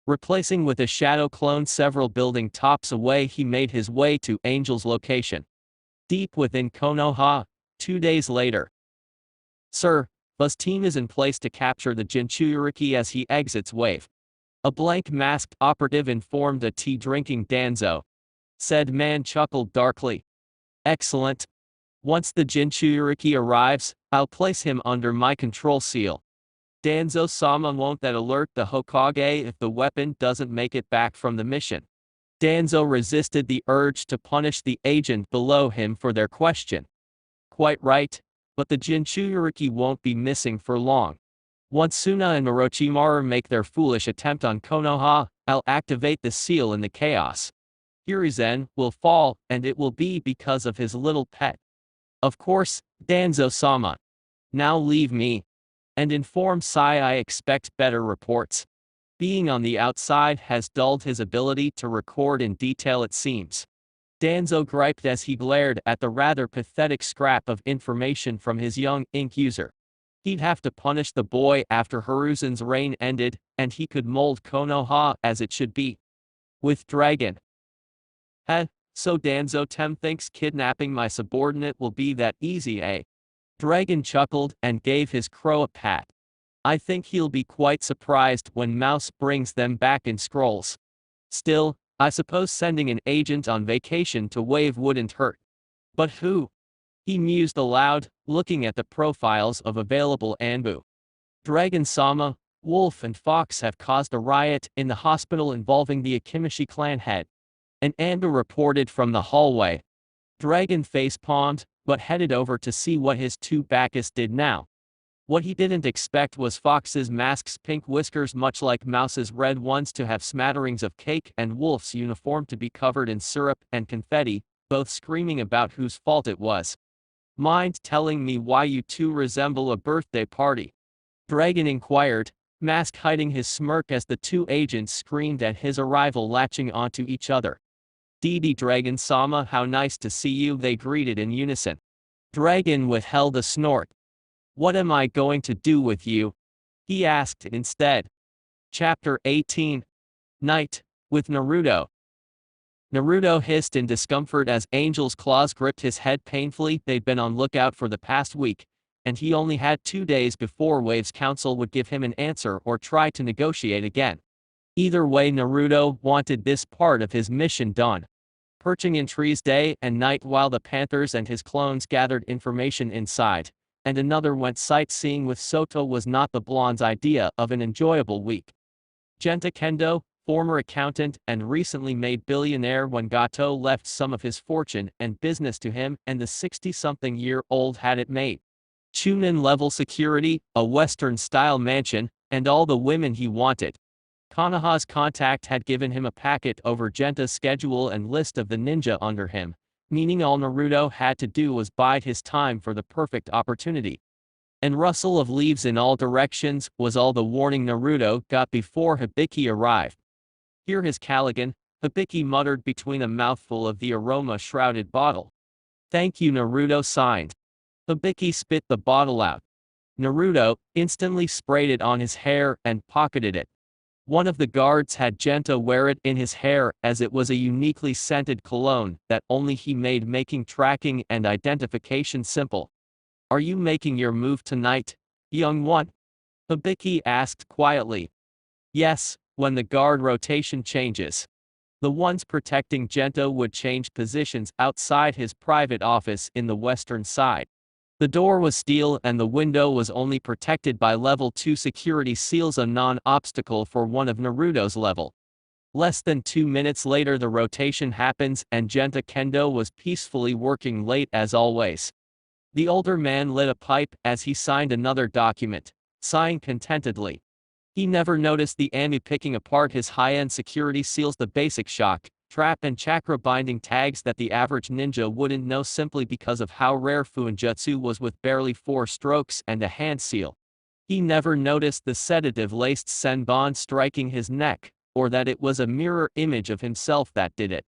Replacing with a shadow clone several building tops away, he made his way to Angel's location. Deep within Konoha, 2 days later. Sir, Buzz team is in place to capture the Jinchuriki as he exits wave. A blank masked operative informed a tea-drinking Danzo. Said man chuckled darkly. Excellent. Once the Jinchuriki arrives, I'll place him under my control seal. Danzo-sama won't that alert the Hokage if the weapon doesn't make it back from the mission. Danzo resisted the urge to punish the agent below him for their question. Quite right. But the Jinchuriki won't be missing for long. Once Suna and Orochimaru make their foolish attempt on Konoha, I'll activate the seal in the chaos. Hiruzen will fall, and it will be because of his little pet. Of course, Danzo-sama. Now leave me. And inform Sai I expect better reports. Being on the outside has dulled his ability to record in detail, it seems. Danzo griped as he glared at the rather pathetic scrap of information from his young ink user. He'd have to punish the boy after Hiruzen's reign ended, and he could mold Konoha as it should be. With Dragon. So Danzo-tem thinks kidnapping my subordinate will be that easy, eh? Dragon chuckled and gave his crow a pat. I think he'll be quite surprised when Mouse brings them back in scrolls. Still, I suppose sending an agent on vacation to Wave wouldn't hurt. But who? He mused aloud, looking at the profiles of available ANBU. Dragon-sama, Wolf and Fox have caused a riot in the hospital involving the Akimishi clan head. An ANBU reported from the hallway. Dragon face-palmed, but headed over to see what his two Bacchus did now. What he didn't expect was Fox's mask's pink whiskers, much like Mouse's red ones, to have smatterings of cake, and Wolf's uniform to be covered in syrup and confetti, both screaming about whose fault it was. Mind telling me why you two resemble a birthday party? Dragon inquired, Mask hiding his smirk as the two agents screamed at his arrival, latching onto each other. Dee Dragon-sama, how nice to see you, they greeted in unison. Dragon withheld a snort. What am I going to do with you? He asked instead. Chapter 18. Night, with Naruto. Naruto hissed in discomfort as Angel's claws gripped his head painfully. They'd been on lookout for the past week, and he only had 2 days before Wave's council would give him an answer or try to negotiate again. Either way, Naruto wanted this part of his mission done. Perching in trees day and night while the Panthers and his clones gathered information inside, and another went sightseeing with Soto, was not the blonde's idea of an enjoyable week. Genta Kendo, former accountant and recently made billionaire when Gato left some of his fortune and business to him, and the 60-something-year-old had it made. Chunin-level security, a Western-style mansion, and all the women he wanted. Konoha's contact had given him a packet over Genta's schedule and list of the ninja under him, meaning all Naruto had to do was bide his time for the perfect opportunity. And rustle of leaves in all directions was all the warning Naruto got before Hibiki arrived. Hear his Caligan, Hibiki muttered between a mouthful of the aroma-shrouded bottle. Thank you, Naruto signed. Hibiki spit the bottle out. Naruto instantly sprayed it on his hair and pocketed it. One of the guards had Genta wear it in his hair, as it was a uniquely scented cologne that only he made, making tracking and identification simple. Are you making your move tonight, young one? Hibiki asked quietly. Yes, when the guard rotation changes. The ones protecting Genta would change positions outside his private office in the western side. The door was steel and the window was only protected by level 2 security seals, a non-obstacle for one of Naruto's level. Less than 2 minutes later the rotation happens and Genta Kendo was peacefully working late as always. The older man lit a pipe as he signed another document, sighing contentedly. He never noticed the ANBU picking apart his high-end security seals, the basic shock, trap and chakra binding tags that the average ninja wouldn't know simply because of how rare Fuinjutsu was, with barely 4 strokes and a hand seal. He never noticed the sedative-laced senbon striking his neck, or that it was a mirror image of himself that did it.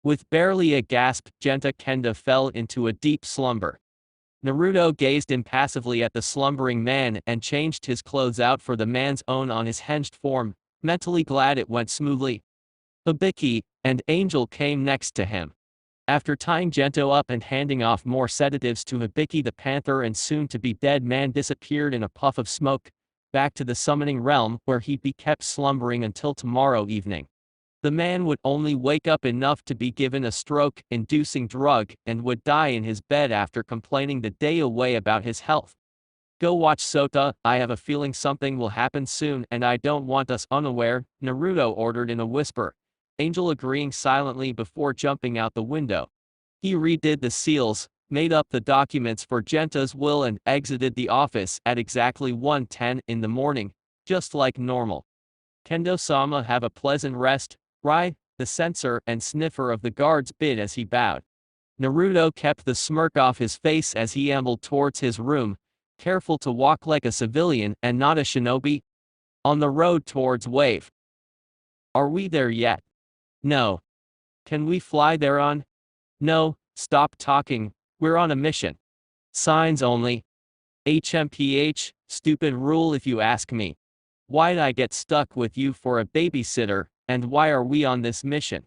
With barely a gasp, Genta Kendo fell into a deep slumber. Naruto gazed impassively at the slumbering man and changed his clothes out for the man's own on his hinged form, mentally glad it went smoothly. Hibiki and Angel came next to him. After tying Gento up and handing off more sedatives to Hibiki, the panther and soon-to-be dead man disappeared in a puff of smoke, back to the summoning realm where he'd be kept slumbering until tomorrow evening. The man would only wake up enough to be given a stroke-inducing drug and would die in his bed after complaining the day away about his health. Go watch Sota, I have a feeling something will happen soon and I don't want us unaware, Naruto ordered in a whisper, Angel agreeing silently before jumping out the window. He redid the seals, made up the documents for Genta's will and exited the office at exactly 1:10 in the morning, just like normal. Kendo-sama, have a pleasant rest, Rai, the censor and sniffer of the guards, bid as he bowed. Naruto kept the smirk off his face as he ambled towards his room, careful to walk like a civilian and not a shinobi. On the road towards Wave. Are we there yet? No. Can we fly there on? No, stop talking, we're on a mission. Signs only. HMPH, stupid rule if you ask me. Why'd I get stuck with you for a babysitter, and why are we on this mission?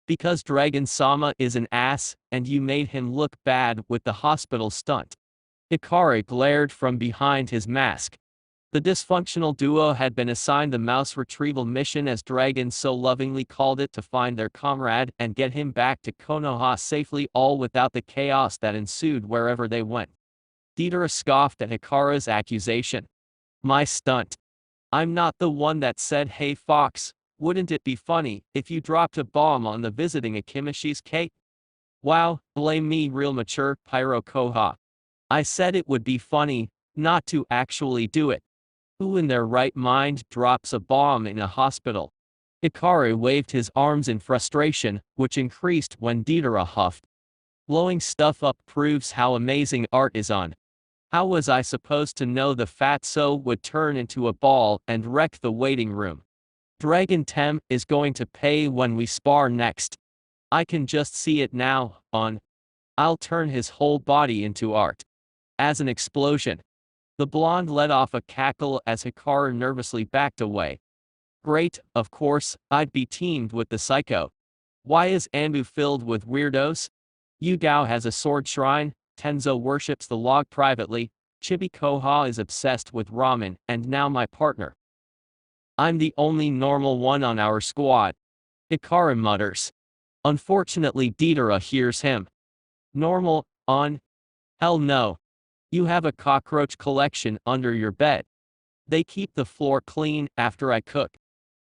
Because Dragon-sama is an ass, and you made him look bad with the hospital stunt. Hikari glared from behind his mask. The dysfunctional duo had been assigned the mouse retrieval mission, as Dragon so lovingly called it, to find their comrade and get him back to Konoha safely, all without the chaos that ensued wherever they went. Deidara scoffed at Hikari's accusation. My stunt. I'm not the one that said, hey Fox, wouldn't it be funny if you dropped a bomb on the visiting Akimishi's cake? Wow, blame me, real mature, Pyro Koha. I said it would be funny, not to actually do it. Who in their right mind drops a bomb in a hospital? Hikari waved his arms in frustration, which increased when Deidara huffed. Blowing stuff up proves how amazing art is on. How was I supposed to know the fatso would turn into a ball and wreck the waiting room? Dragon Tem is going to pay when we spar next. I can just see it now, I'll turn his whole body into art. As an explosion. The blonde let off a cackle as Hikari nervously backed away. Great, of course, I'd be teamed with the psycho. Why is ANBU filled with weirdos? Yugao has a sword shrine, Tenzo worships the log privately, Chibi Koha is obsessed with ramen, and now my partner. I'm the only normal one on our squad. Hikari mutters. Unfortunately Deidara hears him. Normal, on? Hell no. You have a cockroach collection under your bed. They keep the floor clean after I cook.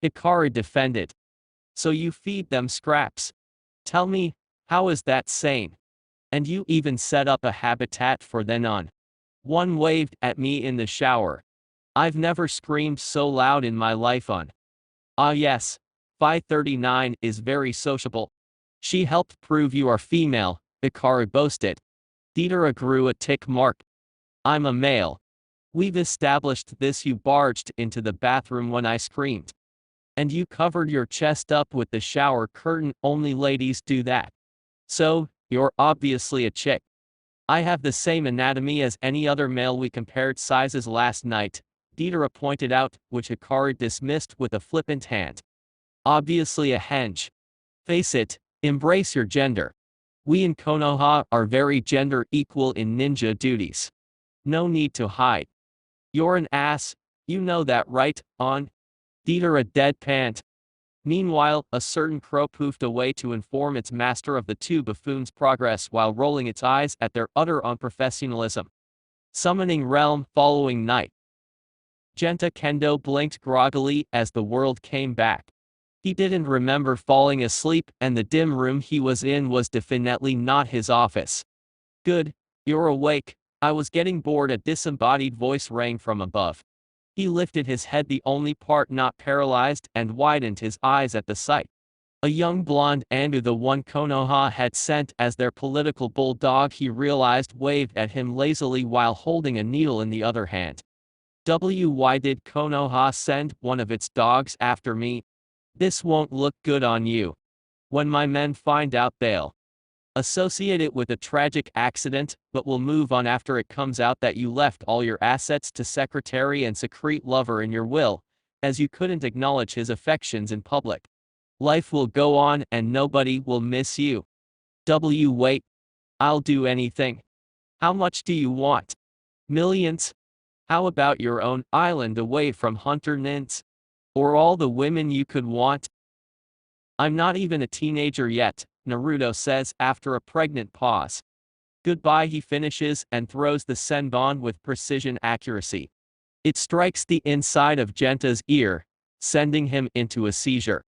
Hikari defended. So you feed them scraps. Tell me, how is that sane? And you even set up a habitat for them on. One waved at me in the shower. I've never screamed so loud in my life on. Ah yes, 539 is very sociable. She helped prove you are female, Hikari boasted. Deidara grew a tick mark. I'm a male. We've established this. You barged into the bathroom when I screamed. And you covered your chest up with the shower curtain, only ladies do that. So, you're obviously a chick. I have the same anatomy as any other male. We compared sizes last night, Deidara pointed out, which Hikari dismissed with a flippant hand. Obviously a hench. Face it, embrace your gender. We in Konoha are very gender equal in ninja duties. No need to hide. You're an ass, you know that right, on? Deidara deadpanned. Meanwhile, a certain crow poofed away to inform its master of the two buffoons' progress while rolling its eyes at their utter unprofessionalism. Summoning Realm following night. Genta Kendo blinked groggily as the world came back. He didn't remember falling asleep, and the dim room he was in was definitely not his office. Good, you're awake. I was getting bored. A disembodied voice rang from above. He lifted his head, the only part not paralyzed, and widened his eyes at the sight. A young blonde ANBU, the one Konoha had sent as their political bulldog, he realized, waved at him lazily while holding a needle in the other hand. Why did Konoha send one of its dogs after me? This won't look good on you. When my men find out, they'll associate it with a tragic accident, but we'll move on after it comes out that you left all your assets to secretary and secrete lover in your will, as you couldn't acknowledge his affections in public. Life will go on and nobody will miss you. Wait. I'll do anything. How much do you want? Millions? How about your own island away from hunter ninjas? Or all the women you could want? I'm not even a teenager yet, Naruto says after a pregnant pause. Goodbye, he finishes and throws the senbon with precision accuracy. It strikes the inside of Genta's ear, sending him into a seizure.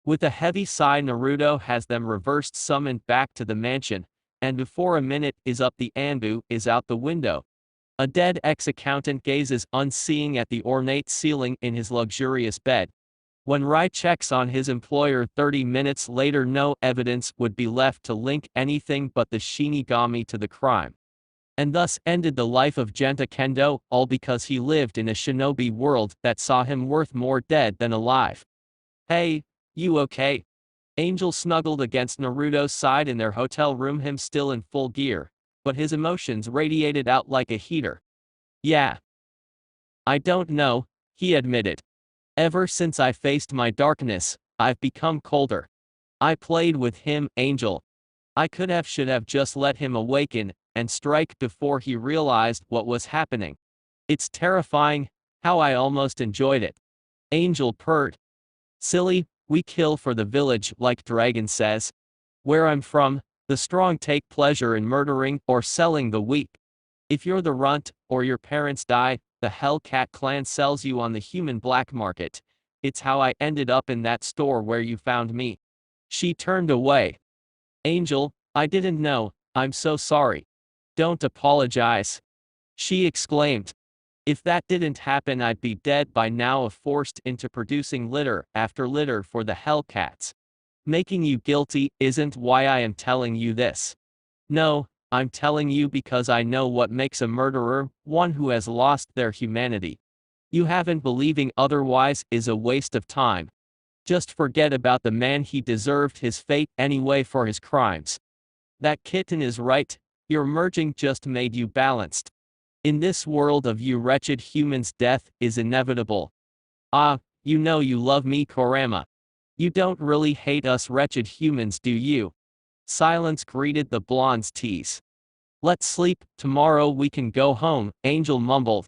With a heavy sigh, Naruto has them reversed summoned back to the mansion, and before a minute is up, the ANBU is out the window. A dead ex-accountant gazes unseeing at the ornate ceiling in his luxurious bed. When Rai checks on his employer 30 minutes later, no evidence would be left to link anything but the Shinigami to the crime. And thus ended the life of Genta Kendo, all because he lived in a shinobi world that saw him worth more dead than alive. Hey, you okay? Angel snuggled against Naruto's side in their hotel room, him still in full gear, but his emotions radiated out like a heater. Yeah. I don't know, he admitted. Ever since I faced my darkness, I've become colder. I played with him, Angel. I should have just let him awaken and strike before he realized what was happening. It's terrifying, how I almost enjoyed it. Angel purred. Silly, we kill for the village, like Dragon says. Where I'm from, the strong take pleasure in murdering or selling the weak. If you're the runt, or your parents die, the Hellcat clan sells you on the human black market. It's how I ended up in that store where you found me. She turned away. Angel, I didn't know, I'm so sorry. Don't apologize. She exclaimed. If that didn't happen, I'd be dead by now, forced into producing litter after litter for the Hellcats. Making you guilty isn't why I am telling you this. No, I'm telling you because I know what makes a murderer, one who has lost their humanity. You haven't believing otherwise is a waste of time. Just forget about the man, he deserved his fate anyway for his crimes. That kitten is right, your merging just made you balanced. In this world of you wretched humans, death is inevitable. Ah, you know you love me, Kurama. You don't really hate us wretched humans, do you? Silence greeted the blonde's tease. Let's sleep, tomorrow we can go home, Angel mumbled.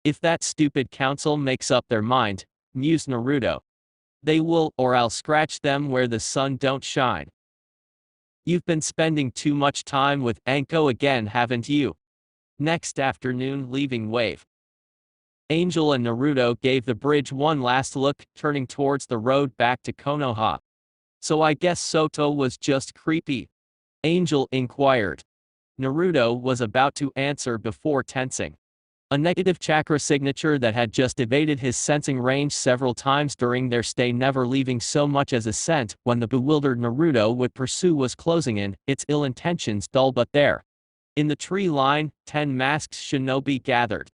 If that stupid council makes up their mind, mused Naruto. They will, or I'll scratch them where the sun don't shine. You've been spending too much time with Anko again, haven't you? Next afternoon, leaving Wave. Angel and Naruto gave the bridge one last look, turning towards the road back to Konoha. So I guess Soto was just creepy? Angel inquired. Naruto was about to answer before tensing. A negative chakra signature that had just evaded his sensing range several times during their stay, never leaving so much as a scent when the bewildered Naruto would pursue, was closing in, its ill intentions dull but there. In the tree line, 10 masked shinobi gathered.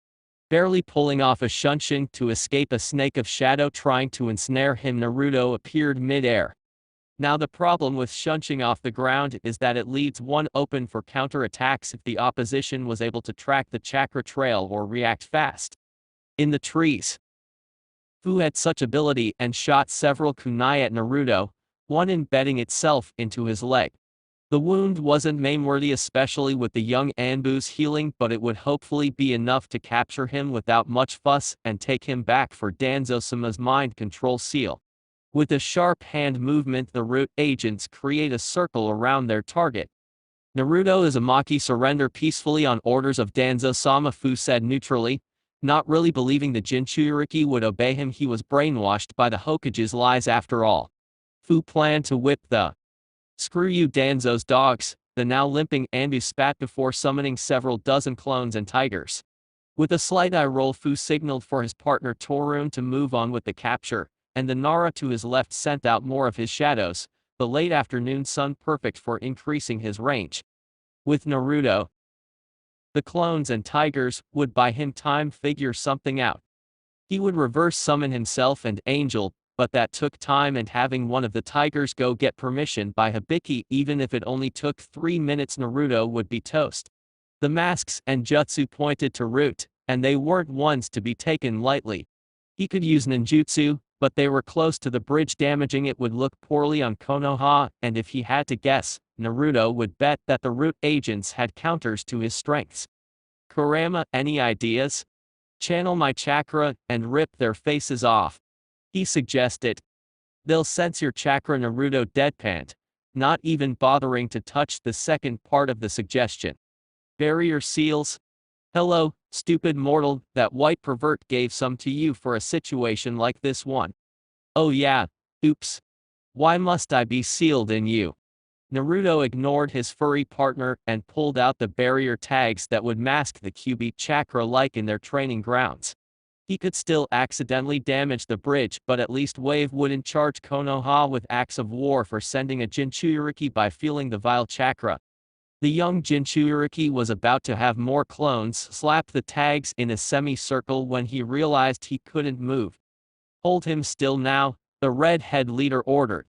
Barely pulling off a shunshin to escape a snake of shadow trying to ensnare him, Naruto appeared mid-air. Now the problem with shunching off the ground is that it leaves one open for counterattacks if the opposition was able to track the chakra trail or react fast. In the trees, Fu had such ability and shot several kunai at Naruto, one embedding itself into his leg. The wound wasn't maimeworthy, especially with the young ANBU's healing, but it would hopefully be enough to capture him without much fuss and take him back for Danzo-sama's mind control seal. With a sharp hand movement, the root agents create a circle around their target. Naruto Uzumaki surrender peacefully on orders of Danzo-sama. Fu said neutrally, not really believing the Jinchuriki would obey him. He was brainwashed by the Hokage's lies after all. Fu planned to whip the "Screw you Danzo's dogs," the now limping ANBU spat before summoning several dozen clones and tigers. With a slight eye roll, Fu signaled for his partner Torun to move on with the capture, and the Nara to his left sent out more of his shadows, the late afternoon sun perfect for increasing his range. With Naruto, the clones and tigers would buy him time figure something out. He would reverse summon himself and Angel, but that took time, and having one of the tigers go get permission by Hibiki, even if it only took 3 minutes, Naruto would be toast. The masks and jutsu pointed to Root, and they weren't ones to be taken lightly. He could use ninjutsu, but they were close to the bridge, damaging it would look poorly on Konoha, and if he had to guess, Naruto would bet that the Root agents had counters to his strengths. Kurama, any ideas? Channel my chakra and rip their faces off, he suggested. They'll sense your chakra, Naruto deadpanned, not even bothering to touch the second part of the suggestion. Barrier seals? Hello, stupid mortal, that white pervert gave some to you for a situation like this one. Oh yeah, oops. Why must I be sealed in you? Naruto ignored his furry partner and pulled out the barrier tags that would mask the QB chakra like in their training grounds. He could still accidentally damage the bridge, but at least Wave wouldn't charge Konoha with acts of war for sending a Jinchuriki by feeling the vile chakra. The young Jinchuriki was about to have more clones slap the tags in a semicircle when he realized he couldn't move. Hold him still now, the redhead leader ordered.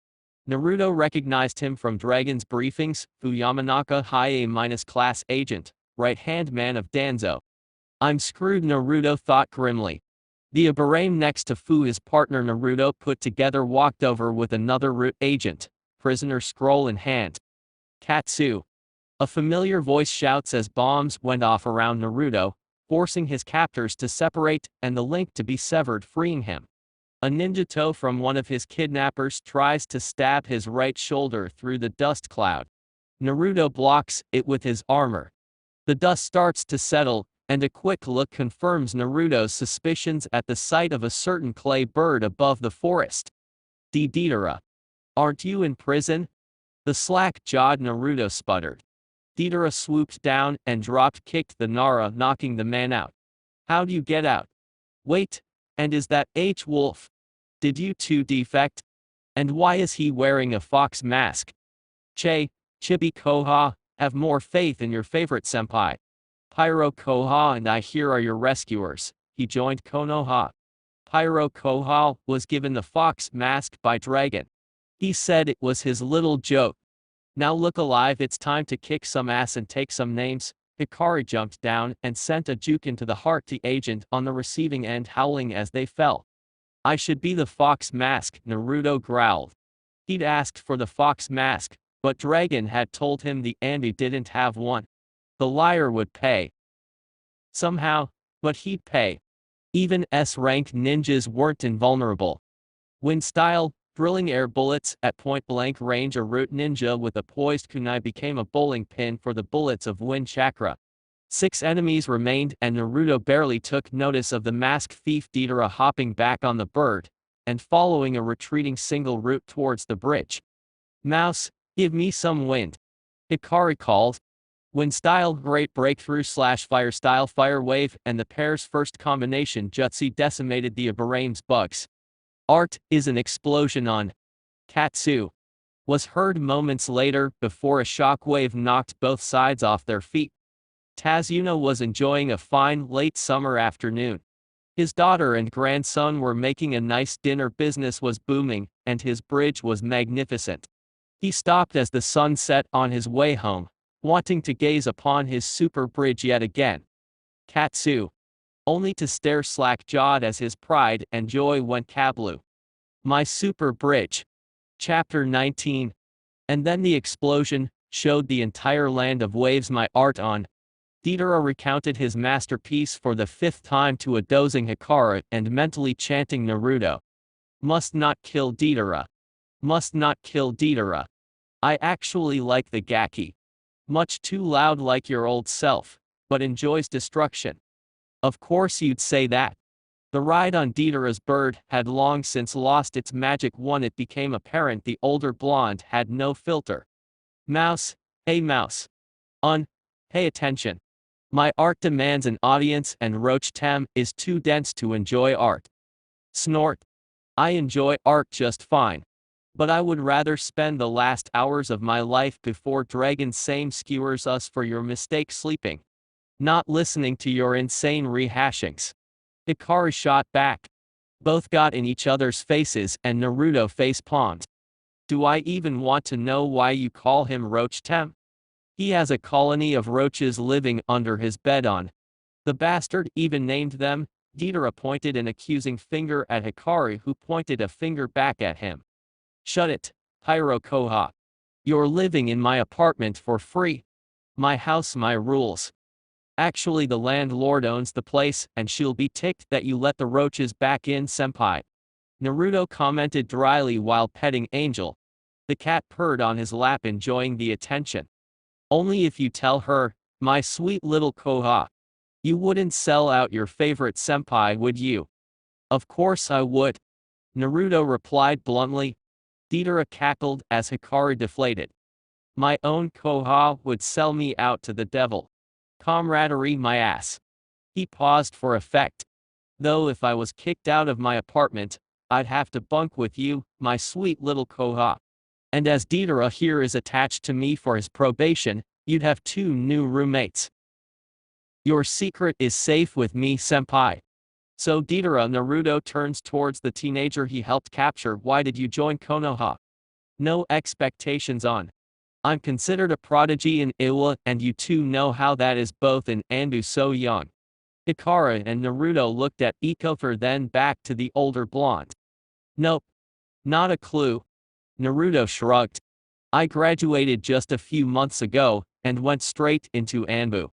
Naruto recognized him from Dragon's briefings, Fu Yamanaka, high A- class agent, right-hand man of Danzo. I'm screwed, Naruto thought grimly. The Ibarame next to Fu, his partner Naruto put together, walked over with another Root agent, prisoner scroll in hand. Katsu. A familiar voice shouts as bombs went off around Naruto, forcing his captors to separate and the link to be severed, freeing him. A ninjato from one of his kidnappers tries to stab his right shoulder through the dust cloud. Naruto blocks it with his armor. The dust starts to settle, and a quick look confirms Naruto's suspicions at the sight of a certain clay bird above the forest. Deidara. Aren't you in prison? The slack-jawed Naruto sputtered. Deidara swooped down and drop-kicked the Nara, knocking the man out. How'd you get out? Wait, and is that H-Wolf? Did you two defect? And why is he wearing a fox mask? Chibi Koha, have more faith in your favorite senpai. Pyro Koha and I here are your rescuers, he joined Konoha. Pyro Koha was given the fox mask by Dragon. He said it was his little joke. Now look alive, it's time to kick some ass and take some names. Hikari jumped down and sent a juke into the heart, the agent on the receiving end howling as they fell. I should be the fox mask, Naruto growled. He'd asked for the fox mask, but Dragon had told him the ANBU didn't have one. The liar would pay. Somehow, but he'd pay. Even S-rank ninjas weren't invulnerable. Wind style, drilling air bullets at point-blank range. A Root ninja with a poised kunai became a bowling pin for the bullets of wind chakra. 6 enemies remained, and Naruto barely took notice of the masked thief Deidara hopping back on the bird, and following a retreating single Root towards the bridge. Mouse, give me some wind. Hikari called. Wind style, great breakthrough / fire style, fire wave, and the pair's first combination jutsu decimated the Ibarame's bugs. Art is an explosion on Katsu was heard moments later before a shockwave knocked both sides off their feet. Tazuna was enjoying a fine late summer afternoon. His daughter and grandson were making a nice dinner, business was booming, and his bridge was magnificent. He stopped as the sun set on his way home, wanting to gaze upon his super bridge yet again. Katsu. Only to stare slack-jawed as his pride and joy went kablooey. My super bridge. Chapter 19. And then the explosion showed the entire land of waves my art on. Deidara recounted his masterpiece for the 5th time to a dozing Hikari and mentally chanting Naruto. Must not kill Deidara. Must not kill Deidara. I actually like the Gaki. Much too loud like your old self, but enjoys destruction. Of course you'd say that. The ride on Deidara's bird had long since lost its magic when it became apparent the older blonde had no filter. Mouse, hey mouse. Pay attention. My art demands an audience and Roach Tem is too dense to enjoy art. Snort. I enjoy art just fine. But I would rather spend the last hours of my life before Dragon Same skewers us for your mistake sleeping. Not listening to your insane rehashings. Hikari shot back. Both got in each other's faces and Naruto face-palmed. Do I even want to know why you call him Roach Tem? He has a colony of roaches living under his bed on. The bastard even named them. Deidara pointed an accusing finger at Hikari who pointed a finger back at him. Shut it, Pyro Koha. You're living in my apartment for free. My house, my rules. Actually the landlord owns the place and she'll be ticked that you let the roaches back in, senpai. Naruto commented dryly while petting Angel. The cat purred on his lap enjoying the attention. Only if you tell her, my sweet little Koha. You wouldn't sell out your favorite senpai, would you? Of course I would. Naruto replied bluntly. Deidara cackled as Hikari deflated. My own Koha would sell me out to the devil. Camaraderie my ass. He paused for effect. Though if I was kicked out of my apartment, I'd have to bunk with you, my sweet little Koha. And as Deidara here is attached to me for his probation, you'd have 2 new roommates. Your secret is safe with me, senpai. So Deidara. Naruto turns towards the teenager he helped capture. Why did you join Konoha? No expectations on. I'm considered a prodigy in Iwa and you two know how that is both in ANBU so young. Hikari and Naruto looked at each other then back to the older blonde. Nope. Not a clue. Naruto shrugged. I graduated just a few months ago and went straight into ANBU.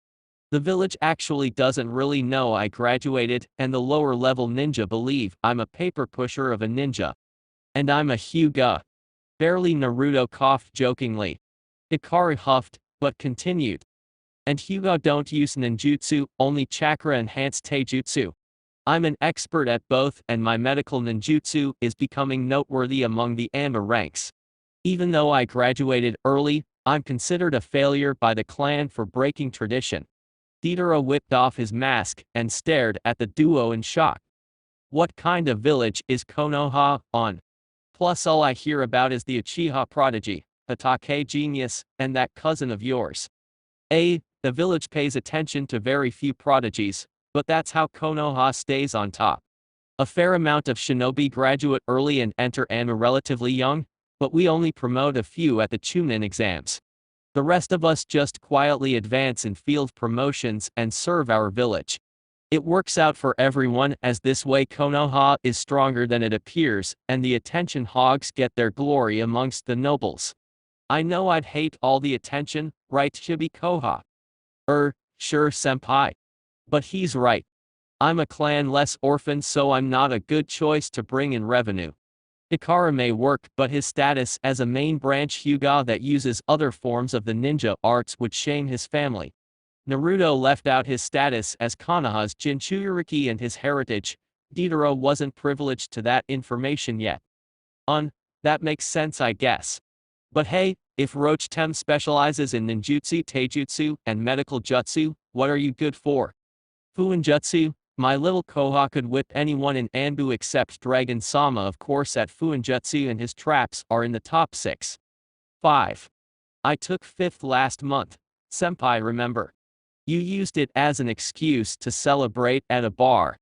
The village actually doesn't really know I graduated and the lower level ninja believe I'm a paper pusher of a ninja. And I'm a Hyuga. Barely. Naruto coughed jokingly. Hikari huffed, but continued. And Hyuga don't use ninjutsu, only chakra-enhanced taijutsu. I'm an expert at both and my medical ninjutsu is becoming noteworthy among the ANBU ranks. Even though I graduated early, I'm considered a failure by the clan for breaking tradition. Deidara whipped off his mask and stared at the duo in shock. What kind of village is Konoha on? Plus all I hear about is the Uchiha Prodigy, Hokage genius, and that cousin of yours. The village pays attention to very few prodigies, but that's how Konoha stays on top. A fair amount of shinobi graduate early and enter ANBU relatively young, but we only promote a few at the Chunin exams. The rest of us just quietly advance in field promotions and serve our village. It works out for everyone as this way Konoha is stronger than it appears and the attention hogs get their glory amongst the nobles. I know I'd hate all the attention, right Chibi Koha? Sure senpai. But he's right. I'm a clan-less orphan so I'm not a good choice to bring in revenue. Hikari may work but his status as a main branch Hyuga that uses other forms of the ninja arts would shame his family. Naruto left out his status as Konoha's Jinchuriki and his heritage. Deidara wasn't privileged to that information yet. That makes sense I guess. But hey, if Roach Tem specializes in ninjutsu, taijutsu, and medical jutsu, what are you good for? Fuinjutsu? My little Koha could whip anyone in ANBU except Dragon Sama of course at Fuinjutsu and his traps are in the top 6. 5. I took 5th last month. Senpai remember. You used it as an excuse to celebrate at a bar.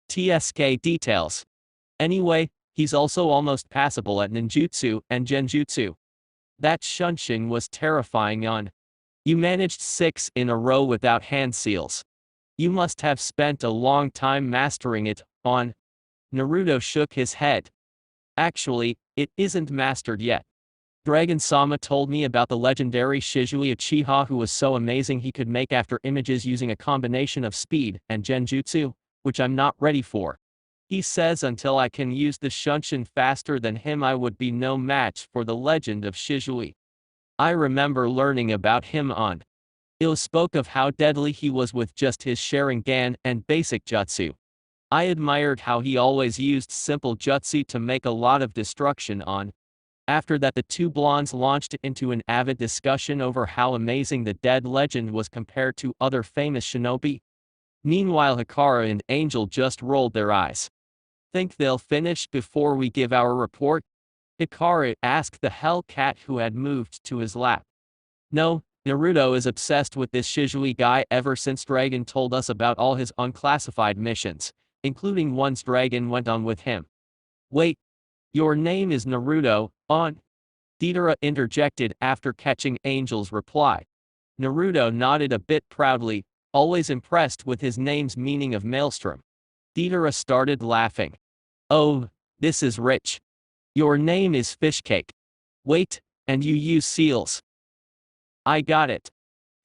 TSK details. Anyway, he's also almost passable at ninjutsu and genjutsu. That shunshin was terrifying You managed 6 in a row without hand seals. You must have spent a long time mastering it, Naruto shook his head. Actually, it isn't mastered yet. Dragon Sama told me about the legendary Shizui Uchiha who was so amazing he could make after images using a combination of speed and genjutsu, which I'm not ready for. He says until I can use the shunshin faster than him I would be no match for the legend of Shizui. I remember learning about him on. It spoke of how deadly he was with just his Sharingan and basic jutsu. I admired how he always used simple jutsu to make a lot of destruction on. After that, the two blondes launched into an avid discussion over how amazing the dead legend was compared to other famous shinobi. Meanwhile, Hikaru and Angel just rolled their eyes. Think they'll finish before we give our report? Hikaru asked the Hellcat who had moved to his lap. No, Naruto is obsessed with this Shizui guy ever since Dragon told us about all his unclassified missions, including ones Dragon went on with him. Wait, your name is Naruto, on? Deidara interjected after catching Angel's reply. Naruto nodded a bit proudly, always impressed with his name's meaning of maelstrom. Deidara started laughing. Oh, this is rich. Your name is Fishcake. Wait, and you use seals. I got it.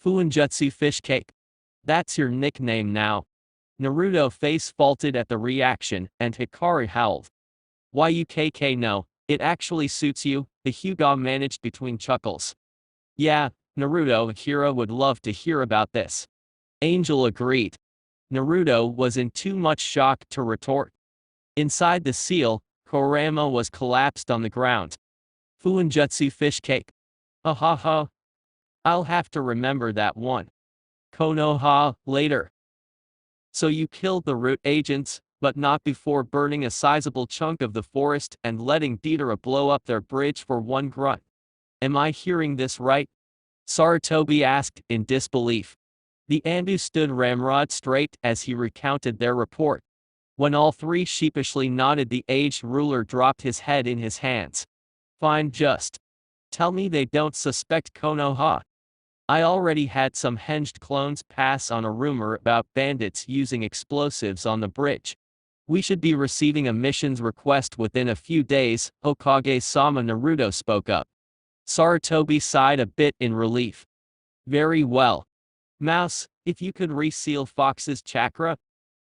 Fuinjutsu Fishcake. That's your nickname now. Naruto face faulted at the reaction, and Hikaru howled. YUKK no, it actually suits you, the Hyuga managed between chuckles. Yeah, Naruto Akira would love to hear about this. Angel agreed. Naruto was in too much shock to retort. Inside the seal, Kurama was collapsed on the ground. Fuinjutsu Fishcake. Ha. I'll have to remember that one. Konoha, later. So you killed the root agents, but not before burning a sizable chunk of the forest and letting Deidara blow up their bridge for one grunt. Am I hearing this right? Sarutobi asked in disbelief. The ANBU stood ramrod straight as he recounted their report. When all three sheepishly nodded, the aged ruler dropped his head in his hands. Fine, just tell me they don't suspect Konoha. I already had some henged clones pass on a rumor about bandits using explosives on the bridge. We should be receiving a missions request within a few days, Hokage-sama. Naruto spoke up. Sarutobi sighed a bit in relief. Very well. Mouse, if you could reseal Fox's chakra?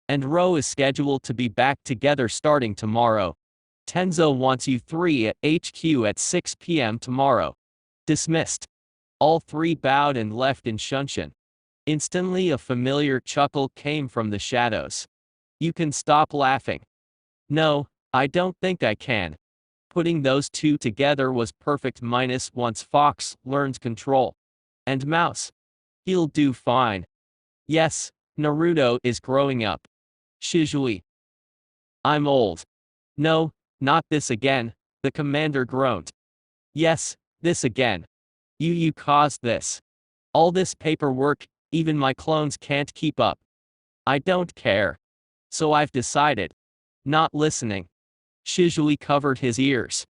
And Ro is scheduled to be back together starting tomorrow. Tenzo wants you three at HQ at 6 p.m. tomorrow. Dismissed. All three bowed and left in Shunshin. Instantly a familiar chuckle came from the shadows. You can stop laughing. No, I don't think I can. Putting those two together was perfect minus once Fox learns control. And Mouse. He'll do fine. Yes, Naruto is growing up. Shizui. I'm old. No, not this again, the commander groaned. Yes, this again. You caused this. All this paperwork, even my clones can't keep up. I don't care. So I've decided. Not listening. Shizui covered his ears.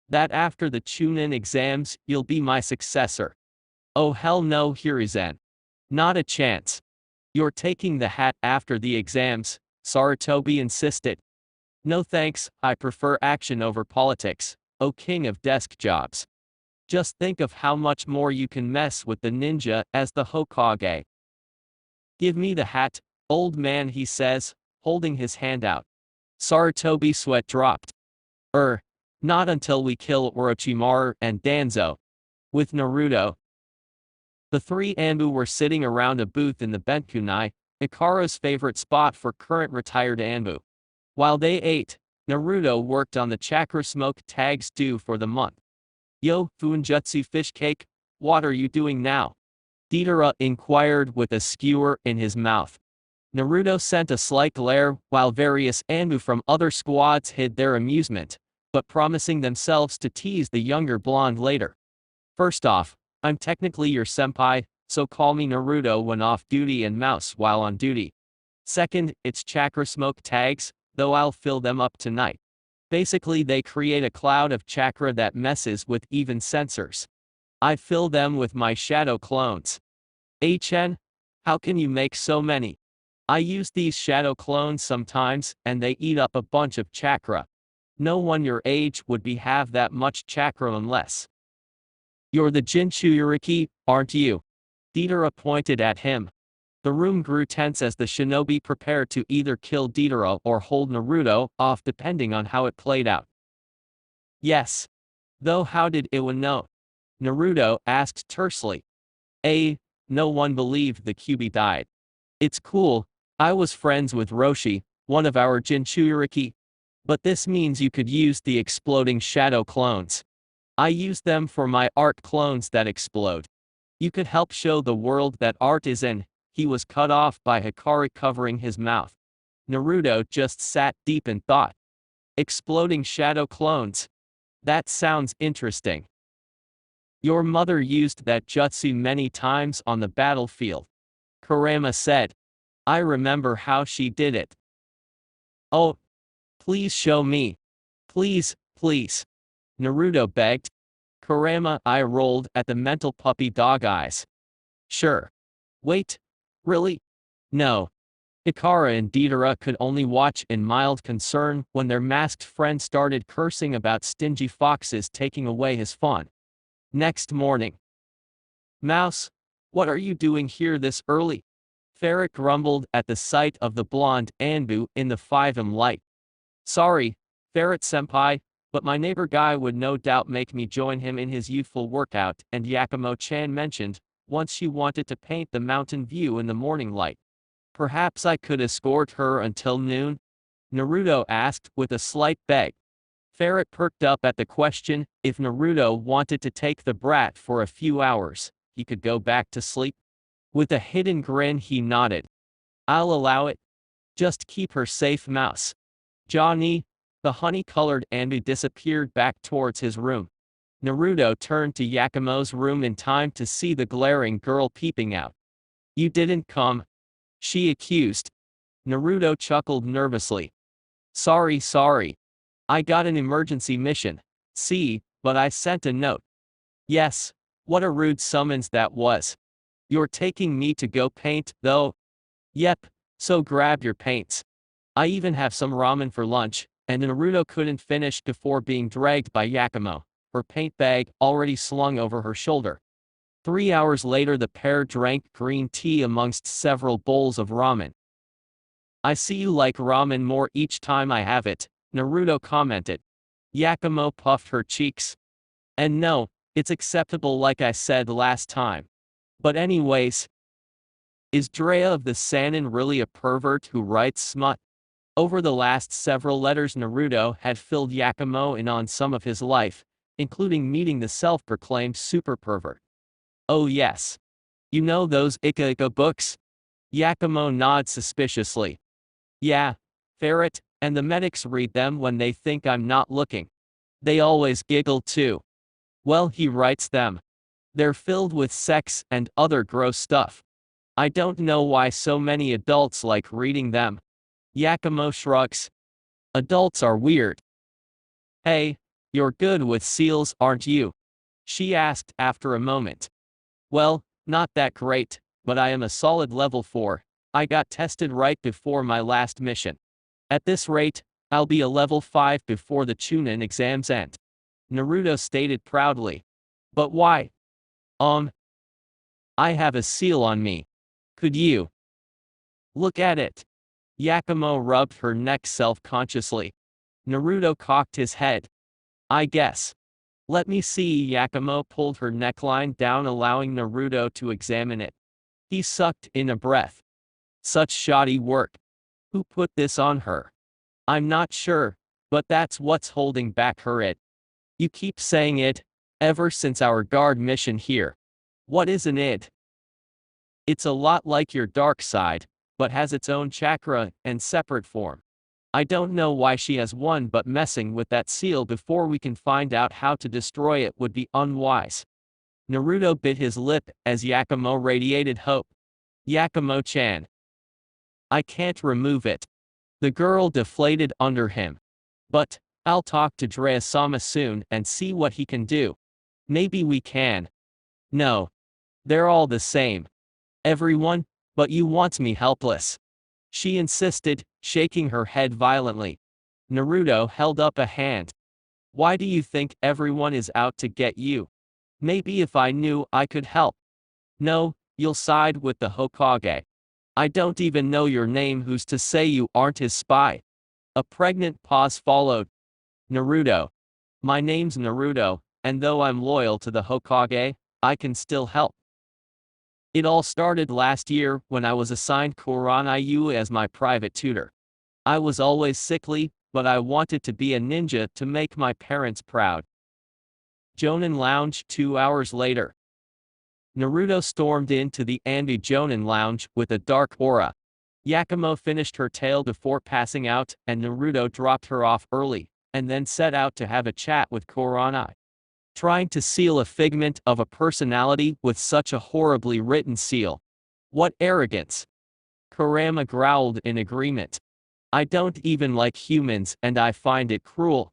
That after the Chunin exams, you'll be my successor. Oh hell no, Hiruzen. Not a chance. You're taking the hat after the exams, Sarutobi insisted. No thanks, I prefer action over politics, O king of desk jobs. Just think of how much more you can mess with the ninja as the Hokage. Give me the hat, old man, he says, holding his hand out. Sarutobi sweat dropped. Not until we kill Orochimaru and Danzo. With Naruto. The three ANBU were sitting around a booth in the Benkunai, Hikaru's favorite spot for current retired ANBU. While they ate, Naruto worked on the chakra smoke tags due for the month. Yo, Fuinjutsu Fishcake, what are you doing now? Deidara inquired with a skewer in his mouth. Naruto sent a slight glare while various ANBU from other squads hid their amusement, but promising themselves to tease the younger blonde later. First off, I'm technically your senpai, so call me Naruto when off duty and Mouse while on duty. Second, it's chakra smoke tags, though I'll fill them up tonight. Basically they create a cloud of chakra that messes with even sensors. I fill them with my shadow clones. HN? How can you make so many? I use these shadow clones sometimes, and they eat up a bunch of chakra. No one your age would have that much chakra unless. You're the Jinchuriki, aren't you? Deidara pointed at him. The room grew tense as the shinobi prepared to either kill Deidara or hold Naruto off depending on how it played out. Yes. Though how did Iwa know? Naruto asked tersely. No one believed the Kyuubi died. It's cool, I was friends with Roshi, one of our Jinchuriki. But this means you could use the exploding shadow clones. I used them for my art clones that explode. You could help show the world that art is in. He was cut off by Hikari covering his mouth. Naruto just sat deep in thought. Exploding shadow clones. That sounds interesting. Your mother used that jutsu many times on the battlefield. Kurama said. I remember how she did it. Oh, please show me. Please, please. Naruto begged. Kurama eye-rolled at the mental puppy dog eyes. Sure. Wait. Really? No. Hikari and Deidara could only watch in mild concern when their masked friend started cursing about stingy foxes taking away his fun. Next morning. Mouse, what are you doing here this early? Ferret grumbled at the sight of the blonde ANBU in the 5M light. Sorry, Ferret-senpai, but my neighbor guy would no doubt make me join him in his youthful workout, and Yakumo-chan mentioned, once she wanted to paint the mountain view in the morning light. Perhaps I could escort her until noon? Naruto asked with a slight beg. Ferret perked up at the question. If Naruto wanted to take the brat for a few hours, he could go back to sleep. With a hidden grin he nodded. I'll allow it. Just keep her safe, mouse. Johnny, the honey-colored ANBU disappeared back towards his room. Naruto turned to Yakumo's room in time to see the glaring girl peeping out. You didn't come, she accused. Naruto chuckled nervously. Sorry. I got an emergency mission. See, but I sent a note. Yes, what a rude summons that was. You're taking me to go paint, though? Yep, so grab your paints. I even have some ramen for lunch, and Naruto couldn't finish before being dragged by Yakumo, her paint bag already slung over her shoulder. 3 hours later the pair drank green tea amongst several bowls of ramen. I see you like ramen more each time I have it, Naruto commented. Yakumo puffed her cheeks. And no, it's acceptable like I said last time. But anyways, is Drea of the Sannin really a pervert who writes smut? Over the last several letters Naruto had filled Yakumo in on some of his life, including meeting the self-proclaimed super pervert. Oh yes. You know those Ika books? Yakumo nods suspiciously. Yeah, Ferret, and the medics read them when they think I'm not looking. They always giggle too. Well, he writes them. They're filled with sex and other gross stuff. I don't know why so many adults like reading them. Yakumo shrugs. Adults are weird. Hey, you're good with seals, aren't you? She asked after a moment. Well, not that great, but I am a solid level 4. I got tested right before my last mission. At this rate, I'll be a level 5 before the Chunin exams end. Naruto stated proudly. But why? I have a seal on me. Could you? Look at it. Yakumo rubbed her neck self-consciously. Naruto cocked his head. I guess. Let me see. Yakumo pulled her neckline down, allowing Naruto to examine it. He sucked in a breath. Such shoddy work. Who put this on her? I'm not sure, but that's what's holding back her it. You keep saying it, ever since our guard mission here. What is an id? It's a lot like your dark side, but has its own chakra and separate form. I don't know why she has one, but messing with that seal before we can find out how to destroy it would be unwise. Naruto bit his lip as Yakumo radiated hope. Yakumo-chan. I can't remove it. The girl deflated under him. But, I'll talk to Drea-sama soon and see what he can do. Maybe we can. No. They're all the same. Everyone, but you want me helpless. She insisted, shaking her head violently. Naruto held up a hand. Why do you think everyone is out to get you? Maybe if I knew I could help. No, you'll side with the Hokage. I don't even know your name. Who's to say you aren't his spy? A pregnant pause followed. Naruto. My name's Naruto, and though I'm loyal to the Hokage, I can still help. It all started last year when I was assigned Kuranayu as my private tutor. I was always sickly, but I wanted to be a ninja to make my parents proud. Jonin Lounge 2 hours later. Naruto stormed into the ANBU Jonin Lounge with a dark aura. Yakumo finished her tale before passing out, and Naruto dropped her off early, and then set out to have a chat with Kuranai. Trying to seal a figment of a personality with such a horribly written seal. What arrogance! Kurama growled in agreement. I don't even like humans and I find it cruel.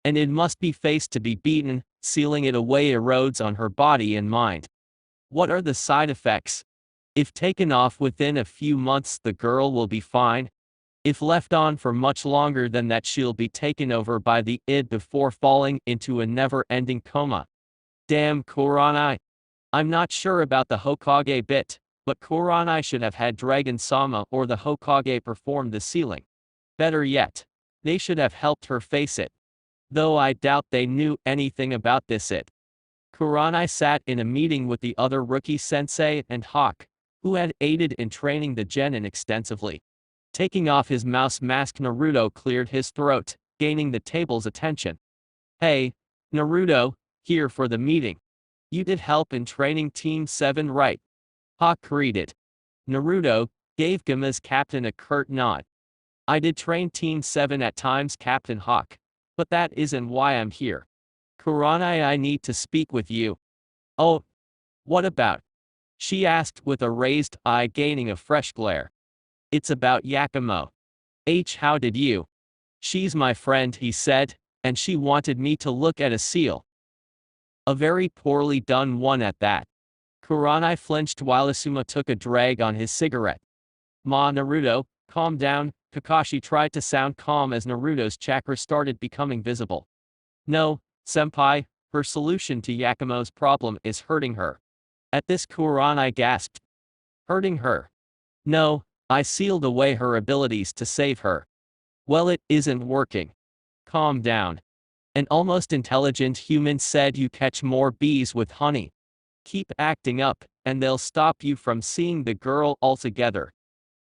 And it must be faced to be beaten, sealing it away erodes on her body and mind. What are the side effects? If taken off within a few months the girl will be fine. If left on for much longer than that she'll be taken over by the id before falling into a never-ending coma. Damn Kuranai. I'm not sure about the Hokage bit, but Kuranai should have had Dragon Sama or the Hokage perform the sealing. Better yet, they should have helped her face it. Though I doubt they knew anything about this it. Kuranai sat in a meeting with the other rookie sensei and Hawk, who had aided in training the Genin extensively. Taking off his mouse mask, Naruto cleared his throat, gaining the table's attention. Hey, Naruto, here for the meeting. You did help in training Team 7, right? Hawk greeted. Naruto gave Gama's captain a curt nod. I did train Team 7 at times, Captain Hawk, but that isn't why I'm here. Kuranai, I need to speak with you. Oh, what about? She asked with a raised eye, gaining a fresh glare. It's about Yakumo. How did you? She's my friend, he said, and she wanted me to look at a seal. A very poorly done one at that. Kuranai flinched while Asuma took a drag on his cigarette. Naruto, calm down. Kakashi tried to sound calm as Naruto's chakra started becoming visible. No, senpai, her solution to Yakumo's problem is hurting her. At this, Kuranai gasped. Hurting her? No, I sealed away her abilities to save her. Well, it isn't working. Calm down. An almost intelligent human said you catch more bees with honey. Keep acting up, and they'll stop you from seeing the girl altogether.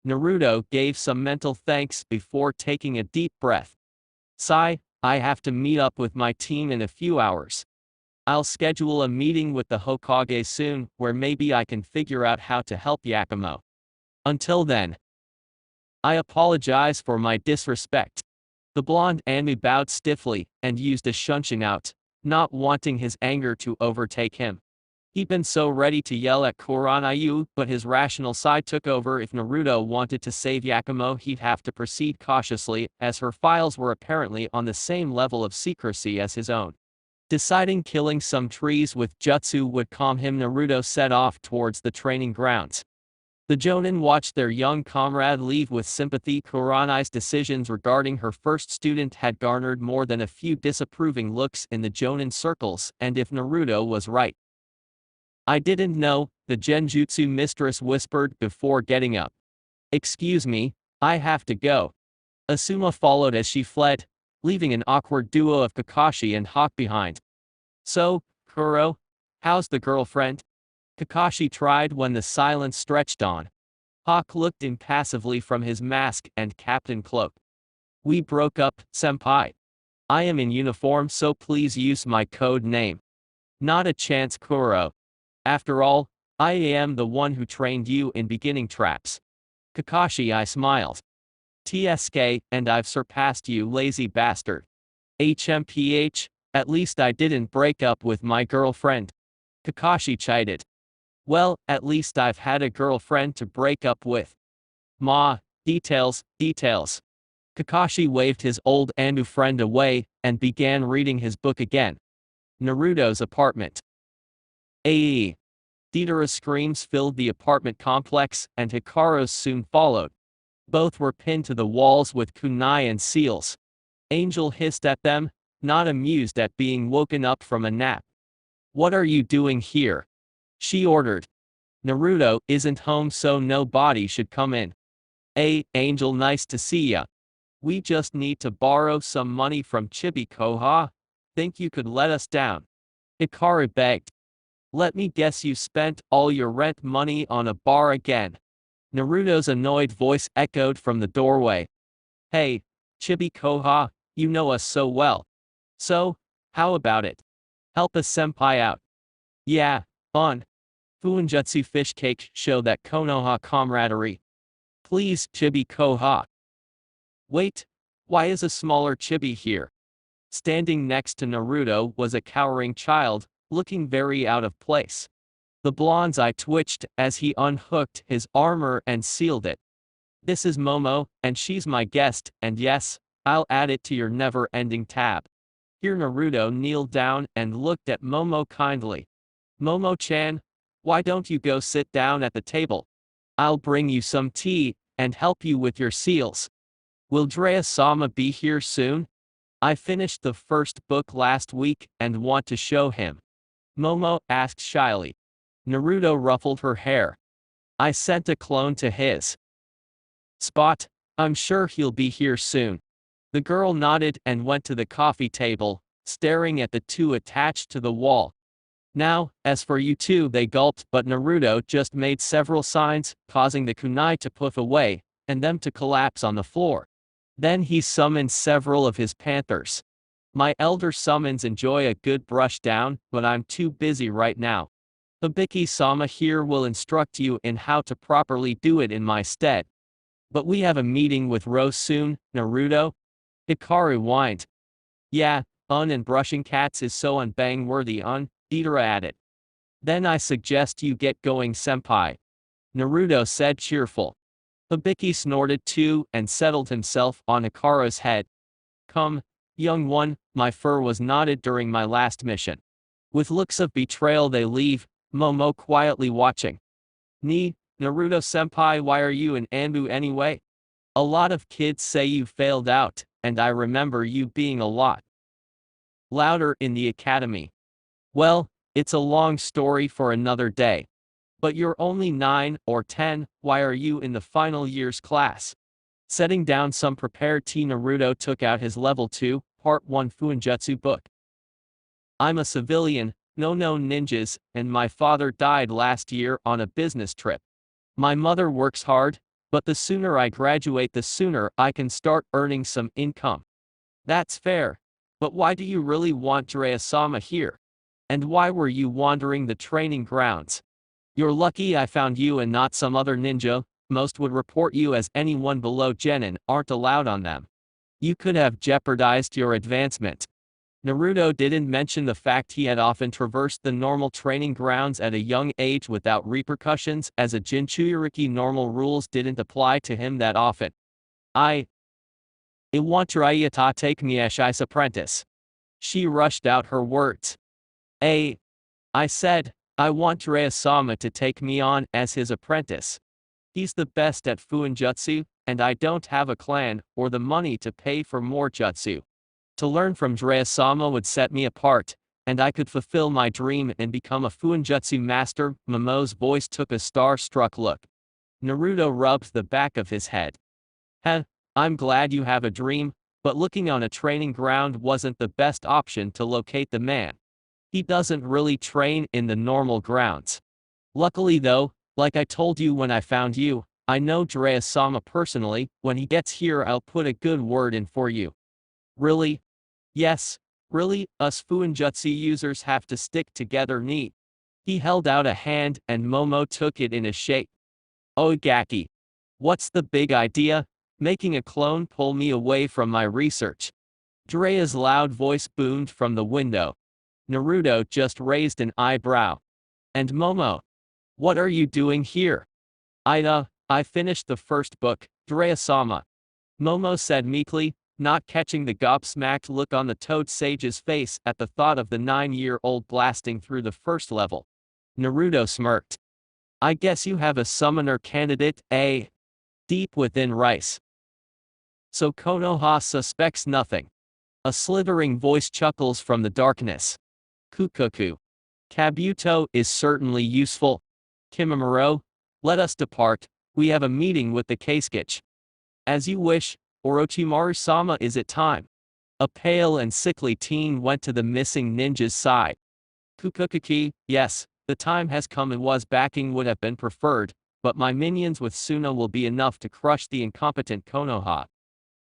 Naruto gave some mental thanks before taking a deep breath. Sigh, I have to meet up with my team in a few hours. I'll schedule a meeting with the Hokage soon, where maybe I can figure out how to help Yakumo. Until then, I apologize for my disrespect. The blonde ANBU bowed stiffly and used a shunshin out, not wanting his anger to overtake him. He'd been so ready to yell at Kuranayu, but his rational side took over. If Naruto wanted to save Yakumo, he'd have to proceed cautiously, as her files were apparently on the same level of secrecy as his own. Deciding killing some trees with jutsu would calm him, Naruto set off towards the training grounds. The Jonin watched their young comrade leave with sympathy. Kuranai's decisions regarding her first student had garnered more than a few disapproving looks in the Jonin circles, and if Naruto was right. I didn't know, the Genjutsu mistress whispered before getting up. Excuse me, I have to go. Asuma followed as she fled, leaving an awkward duo of Kakashi and Hawk behind. So, Kuro, how's the girlfriend? Kakashi tried when the silence stretched on. Hawk looked impassively from his mask and captain cloak. We broke up, senpai. I am in uniform, so please use my code name. Not a chance, Kuro. After all, I am the one who trained you in beginning traps. Kakashi, I smiled. TSK, and I've surpassed you, lazy bastard. HMPH, at least I didn't break up with my girlfriend. Kakashi chided. Well, at least I've had a girlfriend to break up with. Details. Kakashi waved his old ANBU friend away, and began reading his book again. Naruto's apartment. Deidara's screams filled the apartment complex, and Hikaru's soon followed. Both were pinned to the walls with kunai and seals. Angel hissed at them, not amused at being woken up from a nap. What are you doing here? She ordered. Naruto isn't home, so nobody should come in. Angel, nice to see ya. We just need to borrow some money from Chibi Koha. Think you could let us down? Hikaru begged. Let me guess you spent all your rent money on a bar again. Naruto's annoyed voice echoed from the doorway. Hey, Chibi Koha, you know us so well. So, how about it? Help a senpai out. Yeah, on. Fuinjutsu fish cake show that konoha camaraderie. Please, Chibi Koha. Wait, why is a smaller Chibi here? Standing next to Naruto was a cowering child, looking very out of place. The blonde's eye twitched as he unhooked his armor and sealed it. This is Momo, and she's my guest, and yes, I'll add it to your never-ending tab. Here Naruto kneeled down and looked at Momo kindly. Momo-chan, why don't you go sit down at the table? I'll bring you some tea, and help you with your seals. Will Drea-sama be here soon? I finished the first book last week and want to show him. Momo asked shyly. Naruto ruffled her hair. I sent a clone to his spot. I'm sure he'll be here soon. The girl nodded and went to the coffee table, staring at the two attached to the wall. Now, as for you two, they gulped, but Naruto just made several signs, causing the kunai to puff away, and them to collapse on the floor. Then he summoned several of his panthers. My elder summons enjoy a good brush down, but I'm too busy right now. Hibiki-sama here will instruct you in how to properly do it in my stead. But we have a meeting with Rose soon, Naruto? Hikaru whined. Yeah, and brushing cats is so unbang-worthy, Deidara added. Then I suggest you get going, senpai. Naruto said cheerful. Hibiki snorted too and settled himself on Hikaru's head. Come, young one, my fur was knotted during my last mission. With looks of betrayal they leave, Momo quietly watching. Naruto-senpai, why are you in ANBU anyway? A lot of kids say you failed out, and I remember you being a lot louder in the academy. Well, it's a long story for another day. But you're only 9 or 10, why are you in the final year's class? Setting down some prepared tea, Naruto took out his level 2, part 1 Fuinjutsu book. I'm a civilian, no ninjas, and my father died last year on a business trip. My mother works hard, but the sooner I graduate the sooner I can start earning some income. That's fair. But why do you really want Drea-sama here? And why were you wandering the training grounds? You're lucky I found you and not some other ninja. Most would report you as anyone below Genin aren't allowed on them. You could have jeopardized your advancement. Naruto didn't mention the fact he had often traversed the normal training grounds at a young age without repercussions, as a Jinchuriki normal rules didn't apply to him that often. I want Drea-ta take me as his apprentice. She rushed out her words. I said, I want Drea-sama to take me on as his apprentice. He's the best at Fuinjutsu, and I don't have a clan or the money to pay for more jutsu. To learn from Drea-sama would set me apart, and I could fulfill my dream and become a Fuinjutsu master. Momo's voice took a star-struck look. Naruto rubbed the back of his head. I'm glad you have a dream, but looking on a training ground wasn't the best option to locate the man. He doesn't really train in the normal grounds. Luckily though, like I told you when I found you, I know Drea-sama personally. When he gets here I'll put a good word in for you. Really? Yes, really, us Fuinjutsu users have to stick together neat. He held out a hand and Momo took it in a shake. Oigaki. What's the big idea? Making a clone pull me away from my research. Drea's loud voice boomed from the window. Naruto just raised an eyebrow. And Momo? What are you doing here? I finished the first book, Drea-sama. Momo said meekly, not catching the gobsmacked look on the Toad Sage's face at the thought of the 9-year-old blasting through the first level. Naruto smirked. I guess you have a summoner candidate, eh? Deep within Rice. So Konoha suspects nothing. A slithering voice chuckles from the darkness. Kukuku. Kabuto is certainly useful. Kimimaro, let us depart, we have a meeting with the Kasuke. As you wish, Orochimaru-sama, is it time? A pale and sickly teen went to the missing ninja's side. Kukukiki, yes, the time has come and was backing would have been preferred, but my minions with Suna will be enough to crush the incompetent Konoha.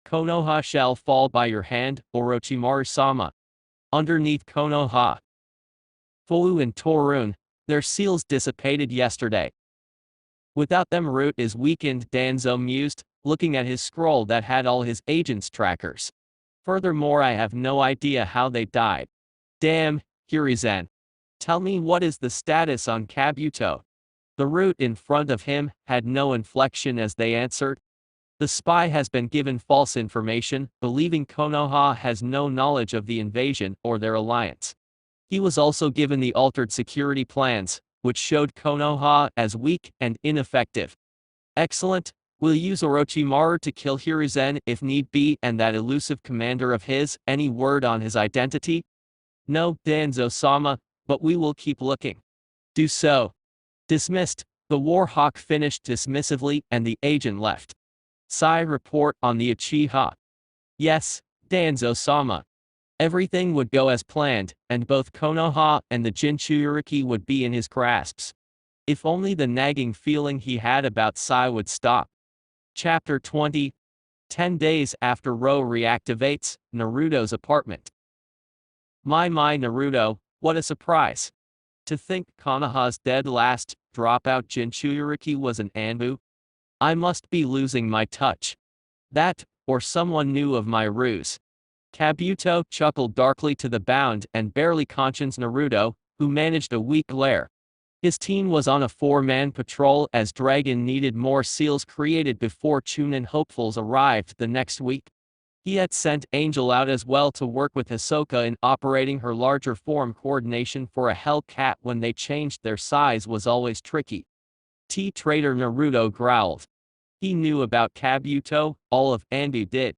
Konoha shall fall by your hand, Orochimaru-sama. Underneath Konoha. Fu and Torun, their seals dissipated yesterday. Without them route is weakened, Danzo mused, looking at his scroll that had all his agents' trackers. Furthermore, I have no idea how they died. Damn, Hiruzen. Tell me, what is the status on Kabuto? The root in front of him had no inflection as they answered. The spy has been given false information, believing Konoha has no knowledge of the invasion or their alliance. He was also given the altered security plans, which showed Konoha as weak and ineffective. Excellent. We'll use Orochimaru to kill Hiruzen if need be, and that elusive commander of his, any word on his identity? No, Danzo-sama, but we will keep looking. Do so. Dismissed. The Warhawk finished dismissively and the agent left. Sai report on the Uchiha. Yes, Danzo-sama. Everything would go as planned, and both Konoha and the Jinchuriki would be in his grasps. If only the nagging feeling he had about Sai would stop. Chapter 20. 10 days after Ro reactivates, Naruto's apartment. My Naruto, what a surprise. To think Konoha's dead last dropout Jinchuriki was an ANBU? I must be losing my touch. That, or someone knew of my ruse. Kabuto chuckled darkly to the bound and barely conscious Naruto, who managed a weak lair. His team was on a 4-man patrol as Dragon needed more seals created before Chunin hopefuls arrived the next week. He had sent Angel out as well to work with Hisoka in operating her larger form. Coordination for a Hellcat when they changed their size was always tricky. Traitor Naruto growled. He knew about Kabuto, all of ANBU did.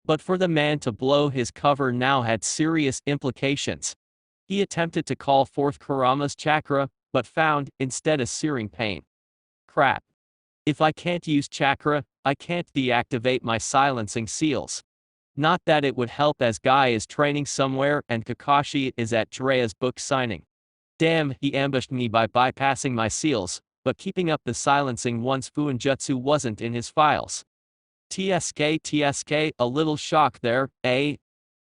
But for the man to blow his cover now had serious implications. He attempted to call forth Kurama's chakra, but found, instead, a searing pain. Crap. If I can't use chakra, I can't deactivate my silencing seals. Not that it would help, as Guy is training somewhere and Kakashi is at Jiraiya's book signing. Damn, he ambushed me by bypassing my seals, but keeping up the silencing one's Fuinjutsu wasn't in his files. TSK, a little shock there, eh?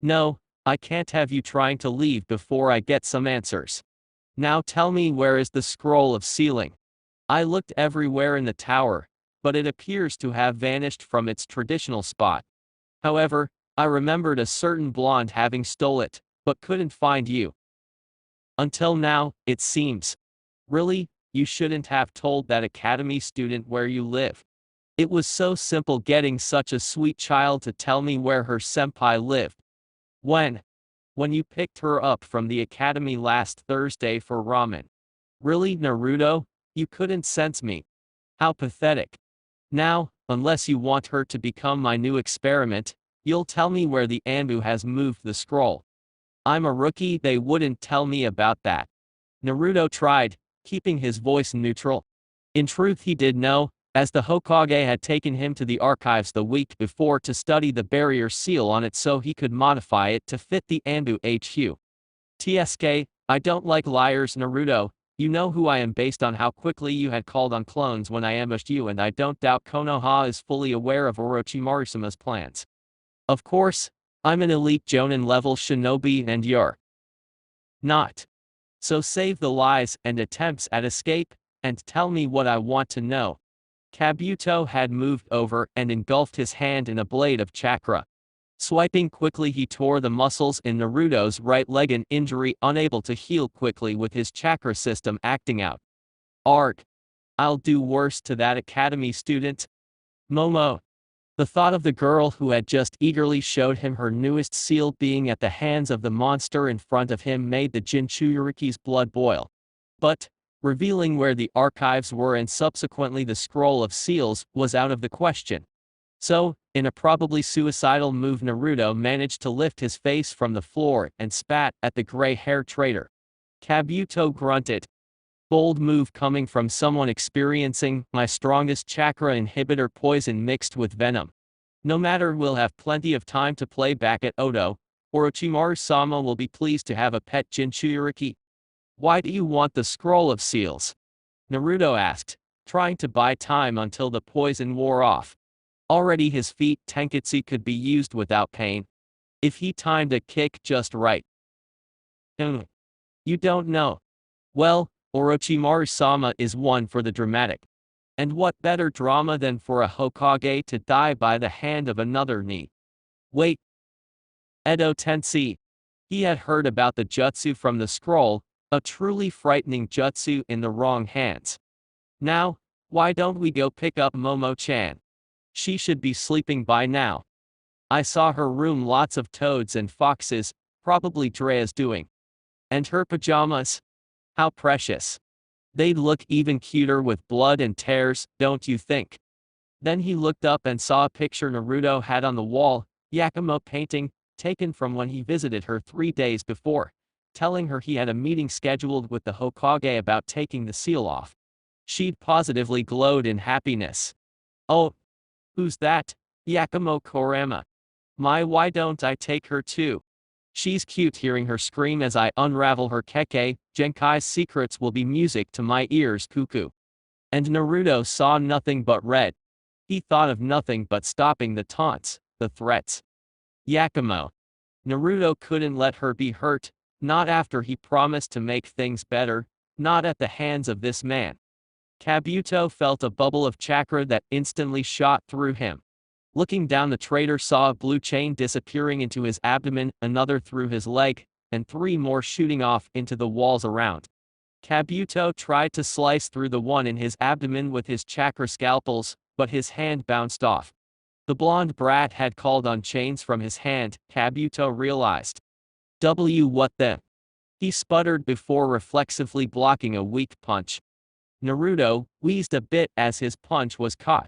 No, I can't have you trying to leave before I get some answers. Now tell me, where is the scroll of sealing? I looked everywhere in the tower, but it appears to have vanished from its traditional spot. However, I remembered a certain blonde having stole it, but couldn't find you. Until now, it seems. Really, you shouldn't have told that academy student where you live. It was so simple getting such a sweet child to tell me where her senpai lived. When you picked her up from the academy last Thursday for ramen. Really, Naruto? You couldn't sense me. How pathetic. Now, unless you want her to become my new experiment, you'll tell me where the ANBU has moved the scroll. I'm a rookie, they wouldn't tell me about that. Naruto tried, keeping his voice neutral. In truth, he did know, as the Hokage had taken him to the archives the week before to study the barrier seal on it so he could modify it to fit the ANBU HQ. TSK, I don't like liars, Naruto. You know who I am based on how quickly you had called on clones when I ambushed you, and I don't doubt Konoha is fully aware of Orochimaru-sama's plans. Of course, I'm an elite Jonin level shinobi and you're not. So save the lies and attempts at escape, and tell me what I want to know. Kabuto had moved over and engulfed his hand in a blade of chakra. Swiping quickly, he tore the muscles in Naruto's right leg, an injury unable to heal quickly with his chakra system acting out. Arg. I'll do worse to that academy student. Momo. The thought of the girl who had just eagerly showed him her newest seal being at the hands of the monster in front of him made the Jinchuriki's blood boil. But, revealing where the archives were and subsequently the scroll of seals was out of the question. So, in a probably suicidal move, Naruto managed to lift his face from the floor and spat at the gray-haired traitor. Kabuto grunted. Bold move coming from someone experiencing my strongest chakra inhibitor poison mixed with venom. No matter, we'll have plenty of time to play back at Odo. Orochimaru-sama will be pleased to have a pet Jinchuriki. Why do you want the scroll of seals? Naruto asked, trying to buy time until the poison wore off. Already his feet Tenketsu could be used without pain, if he timed a kick just right. You don't know. Well, Orochimaru-sama is one for the dramatic. And what better drama than for a Hokage to die by the hand of another ni? Wait. Edo Tensei. He had heard about the jutsu from the scroll, a truly frightening jutsu in the wrong hands. Now, why don't we go pick up Momo-chan? She should be sleeping by now. I saw her room lots of toads and foxes, probably Drea's doing. And her pajamas? How precious. They'd look even cuter with blood and tears, don't you think? Then he looked up and saw a picture Naruto had on the wall, Yakumo painting, taken from when he visited her 3 days before, telling her he had a meeting scheduled with the Hokage about taking the seal off. She'd positively glowed in happiness. Oh, who's that? Yakumo Kurama. Why don't I take her too? She's cute. Hearing her scream as I unravel her keke, Genkai's secrets will be music to my ears, cuckoo. And Naruto saw nothing but red. He thought of nothing but stopping the taunts, the threats. Yakumo. Naruto couldn't let her be hurt, not after he promised to make things better, not at the hands of this man. Kabuto felt a bubble of chakra that instantly shot through him. Looking down, the traitor saw a blue chain disappearing into his abdomen, another through his leg, and 3 more shooting off into the walls around. Kabuto tried to slice through the one in his abdomen with his chakra scalpels, but his hand bounced off. The blonde brat had called on chains from his hand, Kabuto realized. What the? He sputtered before reflexively blocking a weak punch. Naruto wheezed a bit as his punch was caught.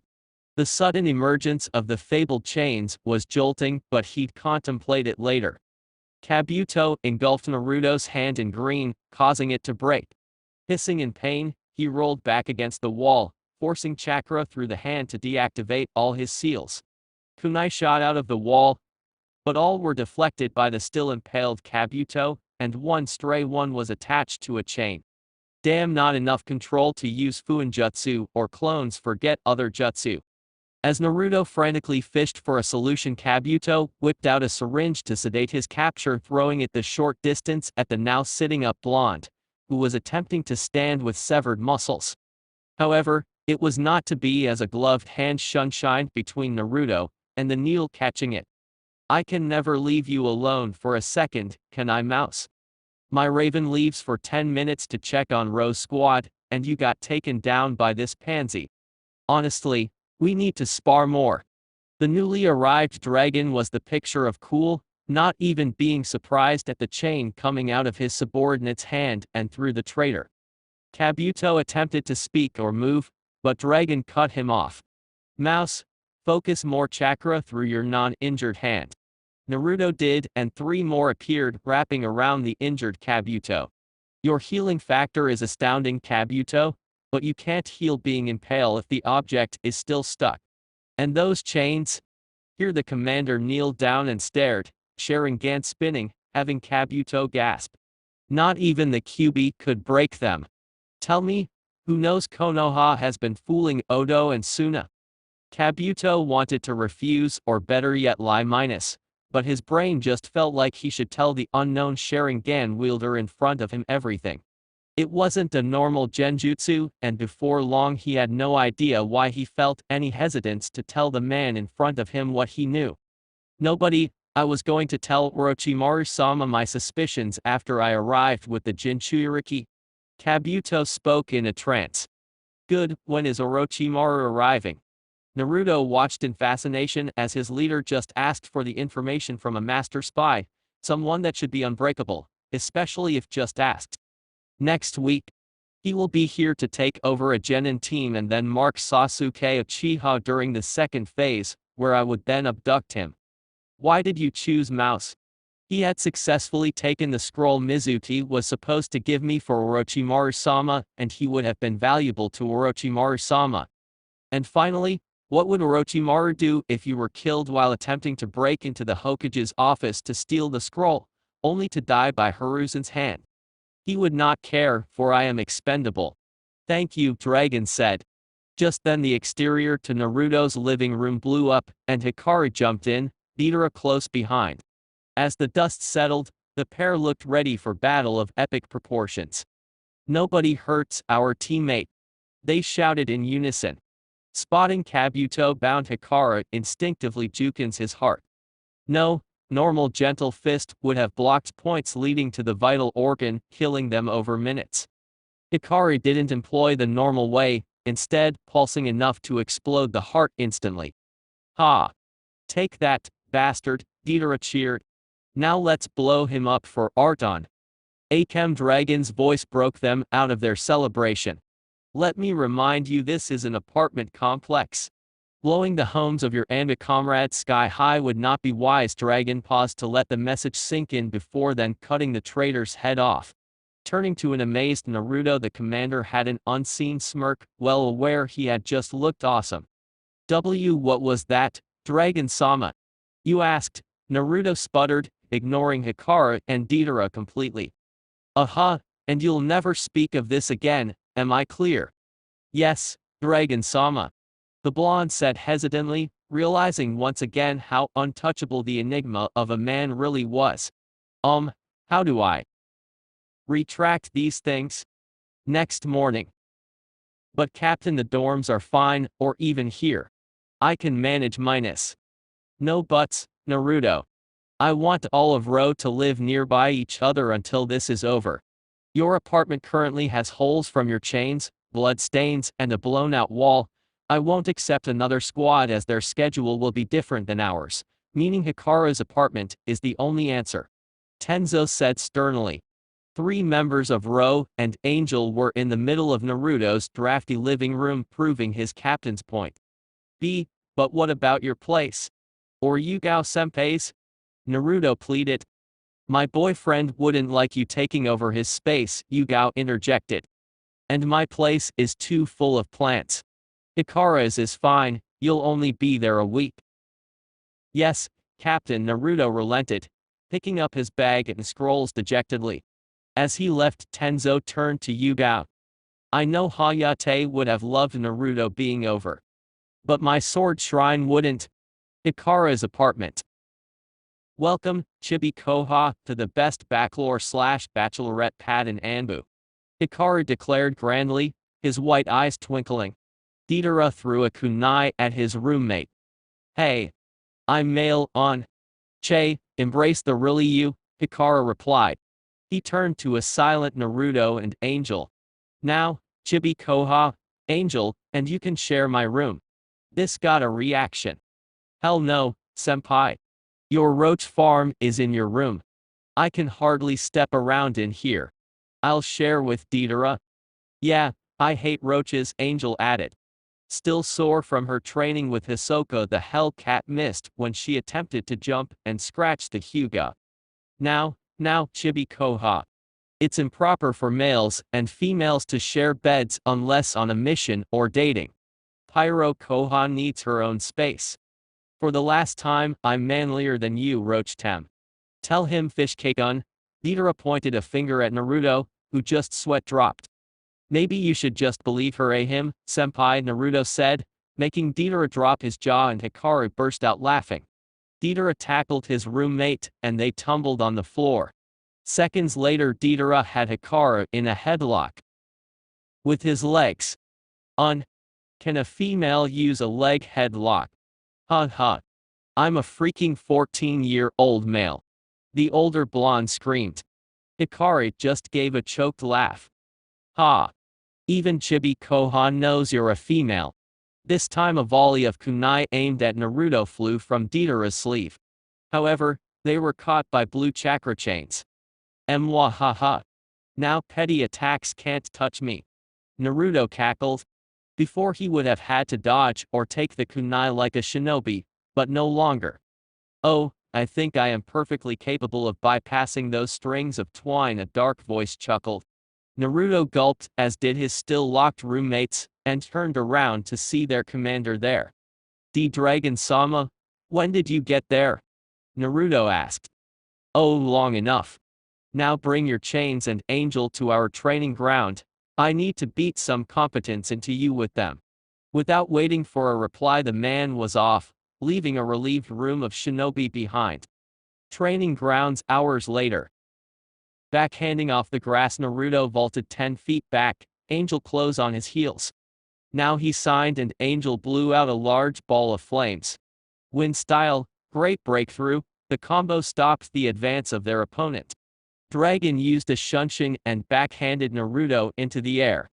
The sudden emergence of the fabled chains was jolting, but he'd contemplate it later. Kabuto engulfed Naruto's hand in green, causing it to break. Hissing in pain, he rolled back against the wall, forcing chakra through the hand to deactivate all his seals. Kunai shot out of the wall, but all were deflected by the still impaled Kabuto, and one stray one was attached to a chain. Damn, not enough control to use Fuinjutsu or clones, forget other jutsu. As Naruto frantically fished for a solution, Kabuto whipped out a syringe to sedate his capture, throwing it the short distance at the now sitting up blonde, who was attempting to stand with severed muscles. However, it was not to be, as a gloved hand shunshined between Naruto and the needle, catching it. I can never leave you alone for a second, can I, mouse? My raven leaves for 10 minutes to check on Rose Squad, and you got taken down by this pansy. Honestly, we need to spar more. The newly arrived dragon was the picture of cool, not even being surprised at the chain coming out of his subordinate's hand and through the traitor. Kabuto attempted to speak or move, but Dragon cut him off. Mouse, focus more chakra through your non-injured hand. Naruto did, and 3 more appeared, wrapping around the injured Kabuto. Your healing factor is astounding, Kabuto, but you can't heal being impaled if the object is still stuck. And those chains? Here the commander kneeled down and stared, Sharingan spinning, having Kabuto gasp. Not even the QB could break them. Tell me, who knows Konoha has been fooling Odo and Suna? Kabuto wanted to refuse, or better yet lie minus, but his brain just felt like he should tell the unknown Sharingan wielder in front of him everything. It wasn't a normal genjutsu, and before long he had no idea why he felt any hesitance to tell the man in front of him what he knew. Nobody. I was going to tell Orochimaru-sama my suspicions after I arrived with the Jinchuriki. Kabuto spoke in a trance. Good, when is Orochimaru arriving? Naruto watched in fascination as his leader just asked for the information from a master spy, someone that should be unbreakable, especially if just asked. Next week, he will be here to take over a Genin team and then mark Sasuke Uchiha during the second phase, where I would then abduct him. Why did you choose Mouse? He had successfully taken the scroll Mizuki was supposed to give me for Orochimaru-sama, and he would have been valuable to Orochimaru-sama. And finally, what would Orochimaru do if you were killed while attempting to break into the Hokage's office to steal the scroll, only to die by Hiruzen's hand? He would not care, for I am expendable. Thank you, Dragon said. Just then the exterior to Naruto's living room blew up, and Hikari jumped in, Deidara close behind. As the dust settled, the pair looked ready for battle of epic proportions. Nobody hurts our teammate, they shouted in unison. Spotting Kabuto bound Hikari instinctively jukins his heart. No, normal gentle fist would have blocked points leading to the vital organ, killing them over minutes. Hikari didn't employ the normal way, instead pulsing enough to explode the heart instantly. Ha! Take that, bastard, Deidara cheered. Now let's blow him up for Arton. Akem Dragon's voice broke them out of their celebration. Let me remind you, this is an apartment complex. Blowing the homes of your ANBU comrades sky high would not be wise. Dragon paused to let the message sink in before then cutting the traitor's head off. Turning to an amazed Naruto, the commander had an unseen smirk, well aware he had just looked awesome. What was that, Dragon-sama? You asked, Naruto sputtered, ignoring Hikari and Deidara completely. And you'll never speak of this again, am I clear? Yes, Dragon-sama. The blonde said hesitantly, realizing once again how untouchable the enigma of a man really was. How do I retract these things? Next morning. But Captain, the dorms are fine, or even here. I can manage minus. No buts, Naruto. I want all of Row to live nearby each other until this is over. Your apartment currently has holes from your chains, blood stains, and a blown-out wall. I won't accept another squad as their schedule will be different than ours, meaning Hikari's apartment is the only answer. Tenzo said sternly. 3 members of Row and Angel were in the middle of Naruto's drafty living room, proving his captain's point. But what about your place? Or Yugao-senpai's? Naruto pleaded. My boyfriend wouldn't like you taking over his space, Yugao interjected. And my place is too full of plants. Hikari's is fine, you'll only be there a week. Yes, Captain, Naruto relented, picking up his bag and scrolls dejectedly. As he left, Tenzo turned to Yugao. I know Hayate would have loved Naruto being over. But my sword shrine wouldn't. Hikari's apartment. Welcome, Chibi Koha, to the best bachelor/bachelorette pad in ANBU. Hikari declared grandly, his white eyes twinkling. Deidara threw a kunai at his roommate. Hey. I'm male on. Che, embrace the really you, Hikari replied. He turned to a silent Naruto and Angel. Now, Chibi Koha, Angel, and you can share my room. This got a reaction. Hell no, senpai. Your roach farm is in your room. I can hardly step around in here. I'll share with Deidara. Yeah, I hate roaches, Angel added. Still sore from her training with Hisoka, the Hellcat missed when she attempted to jump and scratch the Hyuga. Now, Chibi Koha. It's improper for males and females to share beds unless on a mission or dating. Pyro Koha needs her own space. For the last time, I'm manlier than you, Roach Tem. Tell him, Fishcake-un. Deidara pointed a finger at Naruto, who just sweat dropped. Maybe you should just believe her, him, senpai, Naruto said, making Deidara drop his jaw, and Hikari burst out laughing. Deidara tackled his roommate, and they tumbled on the floor. Seconds later, Deidara had Hikari in a headlock. With his legs. Can a female use a leg headlock? I'm a freaking 14-year-old male. The older blonde screamed. Hikari just gave a choked laugh. Even Chibi Koha knows you're a female. This time a volley of kunai aimed at Naruto flew from Deidara's sleeve. However, they were caught by blue chakra chains. Mwahaha. Now petty attacks can't touch me. Naruto cackled. Before he would have had to dodge or take the kunai like a shinobi, but no longer. Oh, I think I am perfectly capable of bypassing those strings of twine, a dark voice chuckled. Naruto gulped, as did his still-locked roommates, and turned around to see their commander there. Dragon-sama, when did you get there? Naruto asked. Oh, long enough. Now bring your chains and Angel to our training ground. I need to beat some competence into you with them. Without waiting for a reply, the man was off, leaving a relieved room of shinobi behind. Training grounds hours later. Backhanding off the grass, Naruto vaulted 10 feet back, Angel close on his heels. Now he signed and Angel blew out a large ball of flames. Wind style, great breakthrough, the combo stopped the advance of their opponent. Dragon used a shunshin and backhanded Naruto into the air.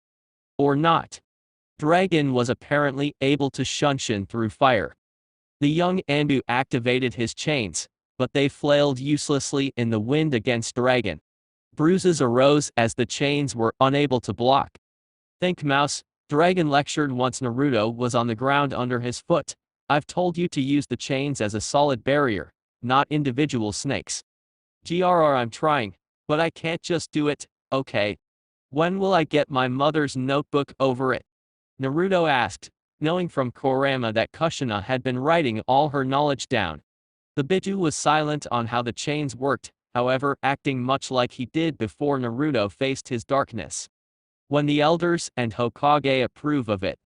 Or not. Dragon was apparently able to shunshin through fire. The young ANBU activated his chains, but they flailed uselessly in the wind against Dragon. Bruises arose as the chains were unable to block. Think mouse, Dragon lectured once Naruto was on the ground under his foot. I've told you to use the chains as a solid barrier, not individual snakes. GRR, I'm trying, but I can't just do it, okay? When will I get my mother's notebook over it? Naruto asked, knowing from Kurama that Kushina had been writing all her knowledge down. The Biju was silent on how the chains worked, however, acting much like he did before Naruto faced his darkness. When the elders and Hokage approve of it.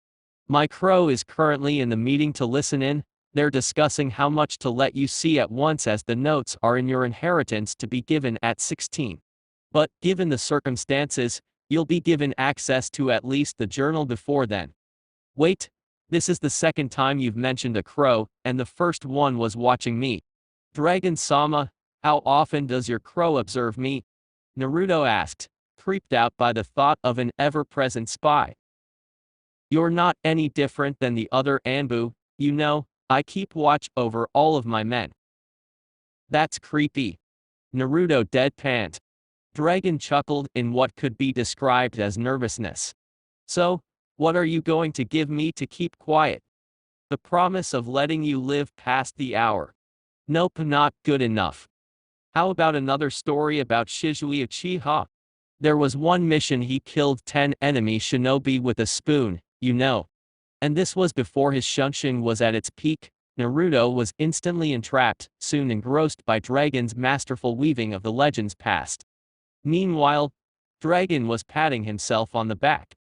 My crow is currently in the meeting to listen in. They're discussing how much to let you see at once, as the notes are in your inheritance to be given at 16. But, given the circumstances, you'll be given access to at least the journal before then. Wait, this is the second time you've mentioned a crow, and the first one was watching me. Dragon-sama, how often does your crow observe me? Naruto asked, creeped out by the thought of an ever-present spy. You're not any different than the other ANBU, you know, I keep watch over all of my men. That's creepy. Naruto deadpanned. Dragon chuckled in what could be described as nervousness. So, what are you going to give me to keep quiet? The promise of letting you live past the hour. Nope, not good enough. How about another story about Shizui Uchiha? There was one mission he killed 10 enemy shinobi with a spoon, you know. And this was before his shunshin was at its peak. Naruto was instantly entrapped, soon engrossed by Dragon's masterful weaving of the legends past. Meanwhile, Dragon was patting himself on the back.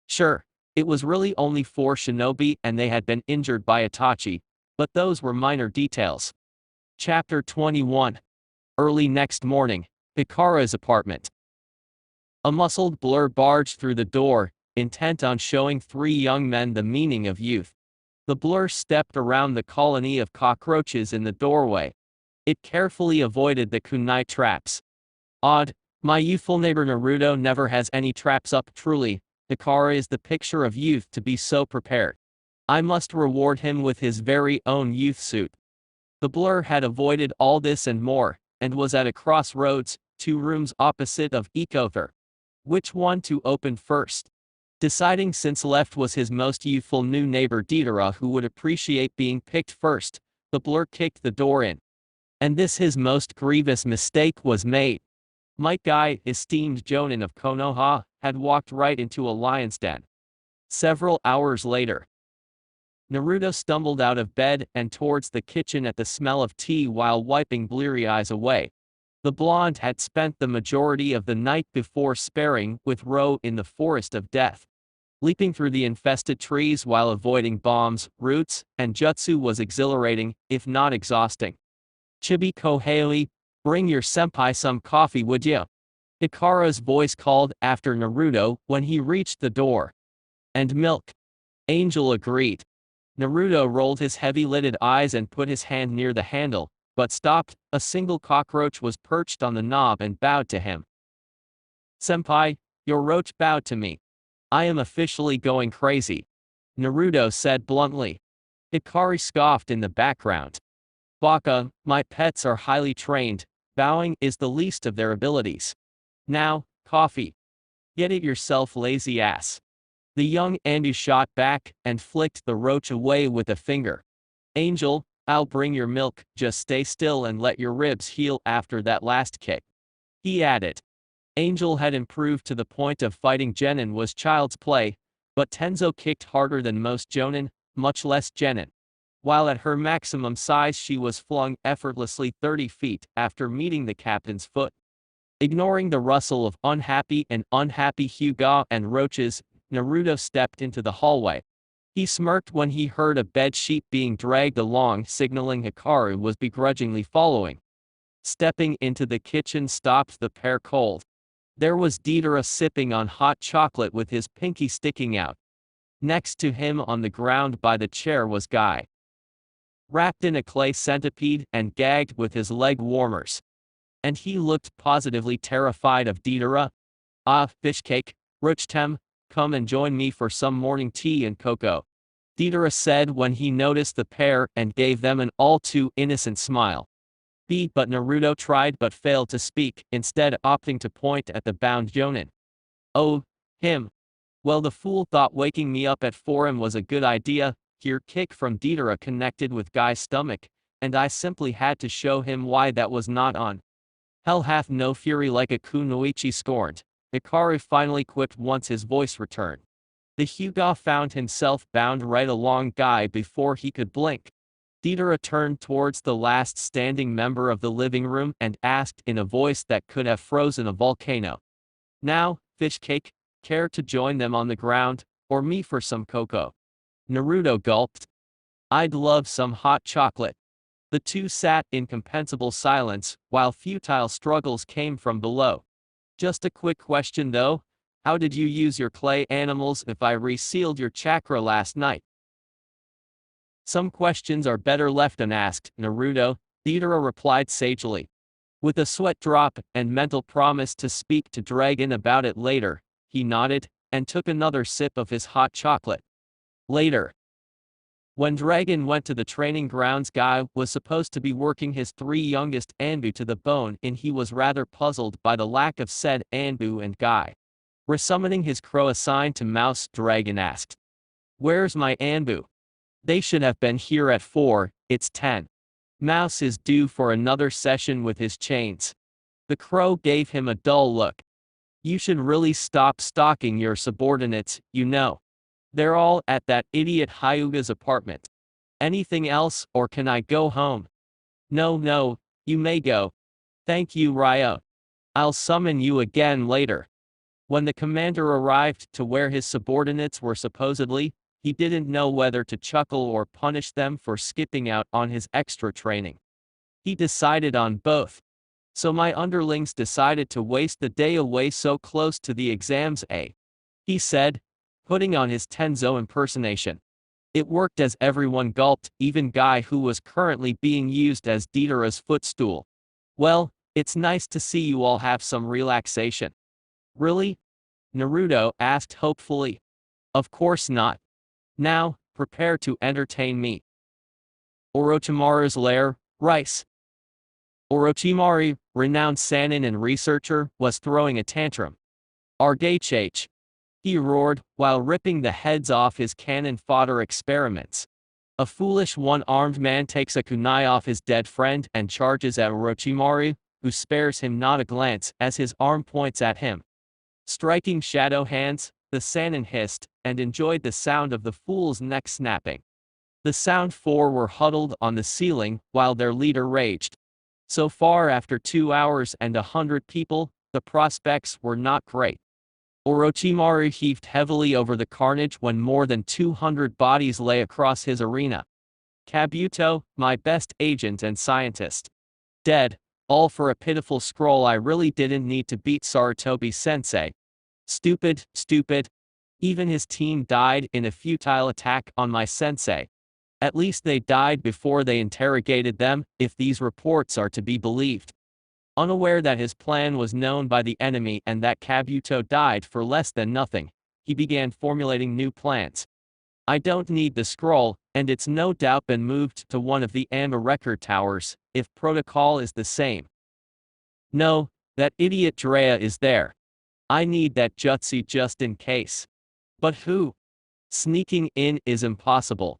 Sure, it was really only 4 shinobi and they had been injured by Itachi, but those were minor details. Chapter 21. Early next morning, Hikara's apartment. A muscled blur barged through the door, intent on showing 3 young men the meaning of youth. The blur stepped around the colony of cockroaches in the doorway. It carefully avoided the kunai traps. Odd, my youthful neighbor Naruto never has any traps up. Truly, Hikara is the picture of youth to be so prepared. I must reward him with his very own youth suit. The blur had avoided all this and more, and was at a crossroads, 2 rooms opposite of Ecother. Which one to open first? Deciding since left was his most youthful new neighbor Deidara, who would appreciate being picked first, the blur kicked the door in. And this his most grievous mistake was made. Might Guy, esteemed Jonin of Konoha, had walked right into a lion's den. Several hours later, Naruto stumbled out of bed and towards the kitchen at the smell of tea while wiping bleary eyes away. The blonde had spent the majority of the night before sparring with Ro in the forest of death. Leaping through the infested trees while avoiding bombs, roots, and jutsu was exhilarating, if not exhausting. Chibi Koheoi, bring your senpai some coffee, would ya? Hikara's voice called after Naruto when he reached the door. And milk. Angel agreed. Naruto rolled his heavy-lidded eyes and put his hand near the handle, but stopped. A single cockroach was perched on the knob and bowed to him. Senpai, your roach bowed to me. I am officially going crazy. Naruto said bluntly. Hikari scoffed in the background. Baka, my pets are highly trained, bowing is the least of their abilities. Now, coffee. Get it yourself, lazy ass. The young ANBU shot back and flicked the roach away with a finger. Angel, I'll bring your milk, just stay still and let your ribs heal after that last kick. He added. Angel had improved to the point of fighting Genin was child's play, but Tenzo kicked harder than most Jonin, much less Genin. While at her maximum size she was flung effortlessly 30 feet after meeting the captain's foot. Ignoring the rustle of unhappy Hyuga and roaches, Naruto stepped into the hallway. He smirked when he heard a bedsheet being dragged along, signaling Hikaru was begrudgingly following. Stepping into the kitchen stopped the pair cold. There was Deidara sipping on hot chocolate with his pinky sticking out. Next to him on the ground by the chair was Guy, wrapped in a clay centipede and gagged with his leg warmers. And he looked positively terrified of Deidara. "Ah, fishcake, Ruchtem, come and join me for some morning tea and cocoa," Deidara said when he noticed the pair and gave them an all too innocent smile. But Naruto tried but failed to speak, instead opting to point at the bound Genin. "Oh, him. Well, the fool thought waking me up at 4 am was a good idea." Here kick from Deidara connected with Guy's stomach, and I simply had to show him why that was not on. "Hell hath no fury like a kunoichi scorned," Hikaru finally quipped once his voice returned. The Hyuga found himself bound right along Guy before he could blink. Deidara turned towards the last standing member of the living room and asked in a voice that could have frozen a volcano. "Now, fishcake, care to join them on the ground, or me for some cocoa?" Naruto gulped. "I'd love some hot chocolate." The two sat in compensable silence, while futile struggles came from below. "Just a quick question though, how did you use your clay animals if I resealed your chakra last night?" "Some questions are better left unasked, Naruto," Deidara replied sagely. With a sweat drop and mental promise to speak to Dragon about it later, he nodded and took another sip of his hot chocolate. Later, when Dragon went to the training grounds, Guy was supposed to be working his 3 youngest ANBU to the bone, and he was rather puzzled by the lack of said ANBU and Guy. Resummoning his crow assigned to Mouse, Dragon asked, "Where's my ANBU? They should have been here at 4, it's 10. Mouse is due for another session with his chains." The crow gave him a dull look. "You should really stop stalking your subordinates, you know. They're all at that idiot Hyuga's apartment. Anything else, or can I go home?" No, you may go. Thank you, Ryo. I'll summon you again later." When the commander arrived to where his subordinates were supposedly, he didn't know whether to chuckle or punish them for skipping out on his extra training. He decided on both. "So my underlings decided to waste the day away so close to the exams, eh?" he said, putting on his Tenzo impersonation. It worked as everyone gulped, even Guy, who was currently being used as Deidara's footstool. "Well, it's nice to see you all have some relaxation." "Really?" Naruto asked hopefully. "Of course not. Now, prepare to entertain me." Orochimaru's lair, Rice. Orochimaru, renowned sannin and researcher, was throwing a tantrum. "Argach!" he roared, while ripping the heads off his cannon fodder experiments. A foolish one-armed man takes a kunai off his dead friend and charges at Orochimaru, who spares him not a glance as his arm points at him. Striking shadow hands, the sannin hissed, and enjoyed the sound of the fool's neck snapping. The Sound Four were huddled on the ceiling, while their leader raged. So far, after 2 hours and 100 people, the prospects were not great. Orochimaru heaved heavily over the carnage when more than 200 bodies lay across his arena. "Kabuto, my best agent and scientist. Dead, all for a pitiful scroll. I really didn't need to beat Sarutobi-sensei. Stupid. Even his team died in a futile attack on my sensei. At least they died before they interrogated them, if these reports are to be believed." Unaware that his plan was known by the enemy and that Kabuto died for less than nothing, he began formulating new plans. "I don't need the scroll, and it's no doubt been moved to one of the ANBU record towers, if protocol is the same. No, that idiot Drea is there. I need that jutsu just in case. But who? Sneaking in is impossible.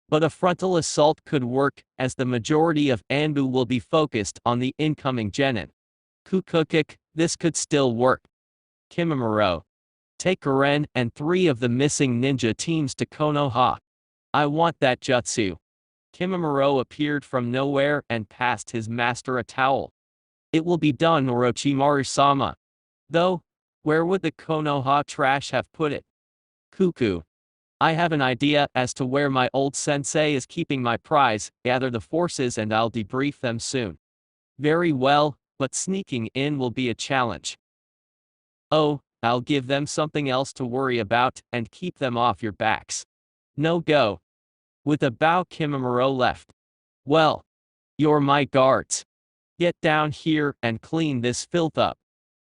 But a frontal assault could work, as the majority of ANBU will be focused on the incoming Genin. Kukukik, this could still work. Kimimaro. Take Garen and 3 of the missing ninja teams to Konoha. I want that jutsu." Kimimaro appeared from nowhere and passed his master a towel. It will be done, Orochimaru-sama. Though, where would the konoha trash have put it? Cuckoo. I have an idea as to where my old sensei is keeping my prize. Gather the forces and I'll debrief them soon. Very well, but sneaking in will be a challenge. Oh, I'll give them something else to worry about and keep them off your backs. No go. With a bow, Kimimaro left. Well, you're my guards. Get down here and clean this filth up.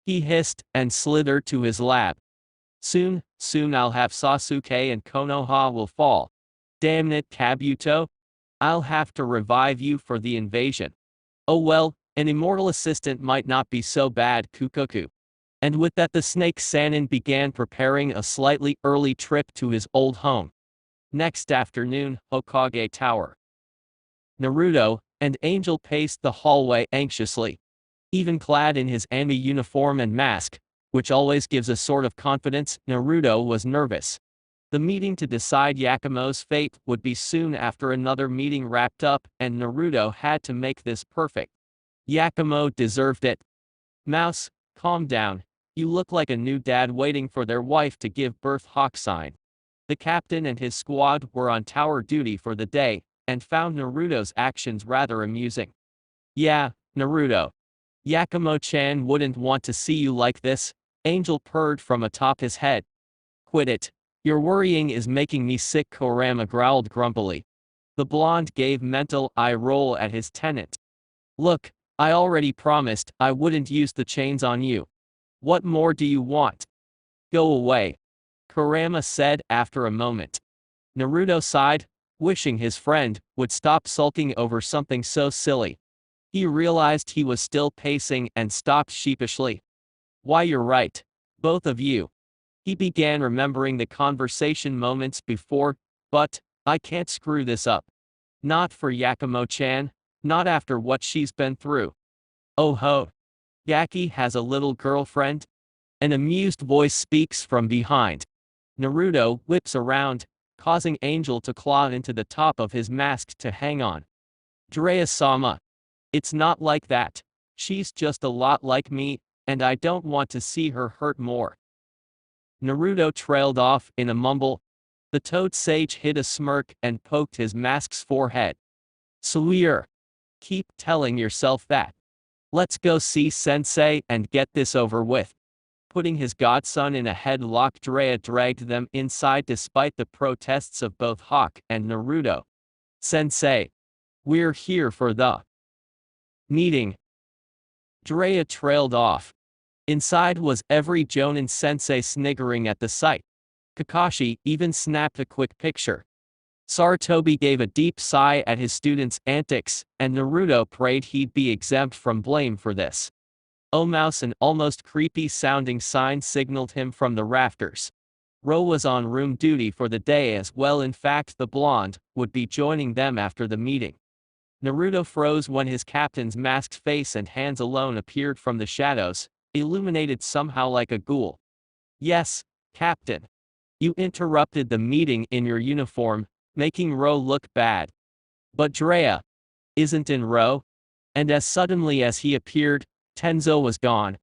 He hissed and slithered to his lab. Soon I'll have Sasuke and Konoha will fall. Damn it, Kabuto. I'll have to revive you for the invasion. Oh well, an immortal assistant might not be so bad, Kukoku. And with that, the Snake Sannin began preparing a slightly early trip to his old home. Next afternoon, Hokage Tower. Naruto and Angel paced the hallway anxiously. Even clad in his ANBU uniform and mask, which always gives a sort of confidence, Naruto was nervous. The meeting to decide Yakumo's fate would be soon after another meeting wrapped up, and Naruto had to make this perfect. Yakumo deserved it. Mouse, calm down. You look like a new dad waiting for their wife to give birth. Hawk sign. The captain and his squad were on tower duty for the day, and found Naruto's actions rather amusing. Yeah, Naruto. Yakumo-chan wouldn't want to see you like this, Angel purred from atop his head. Quit it. Your worrying is making me sick, Kurama growled grumpily. The blonde gave mental eye roll at his tenant. Look, I already promised I wouldn't use the chains on you. What more do you want? Go away, Kurama said after a moment. Naruto sighed, wishing his friend would stop sulking over something so silly. He realized he was still pacing and stopped sheepishly. Why, you're right. Both of you. He began remembering the conversation moments before, but I can't screw this up. Not for Yakumo-chan, not after what she's been through. Oh ho. Yaki has a little girlfriend? An amused voice speaks from behind. Naruto whips around, causing Angel to claw into the top of his mask to hang on. Jiraiya-sama. It's not like that. She's just a lot like me, and I don't want to see her hurt more. Naruto trailed off in a mumble. The Toad Sage hid a smirk and poked his mask's forehead. Swear. Keep telling yourself that. Let's go see Sensei and get this over with. Putting his godson in a headlock, Jiraiya dragged them inside despite the protests of both Hawk and Naruto. Sensei. We're here for the meeting. Jiraiya trailed off. Inside was every Jonin sensei sniggering at the sight. Kakashi even snapped a quick picture. Sarutobi gave a deep sigh at his students' antics, and Naruto prayed he'd be exempt from blame for this. Oh mouse, an almost creepy-sounding sign signaled him from the rafters. Ro was on room duty for the day as well. In fact, the blonde would be joining them after the meeting. Naruto froze when his captain's masked face and hands alone appeared from the shadows, illuminated somehow like a ghoul. Yes, Captain. You interrupted the meeting in your uniform, making Ro look bad. But Jiraiya isn't in Ro. And as suddenly as he appeared, Tenzo was gone.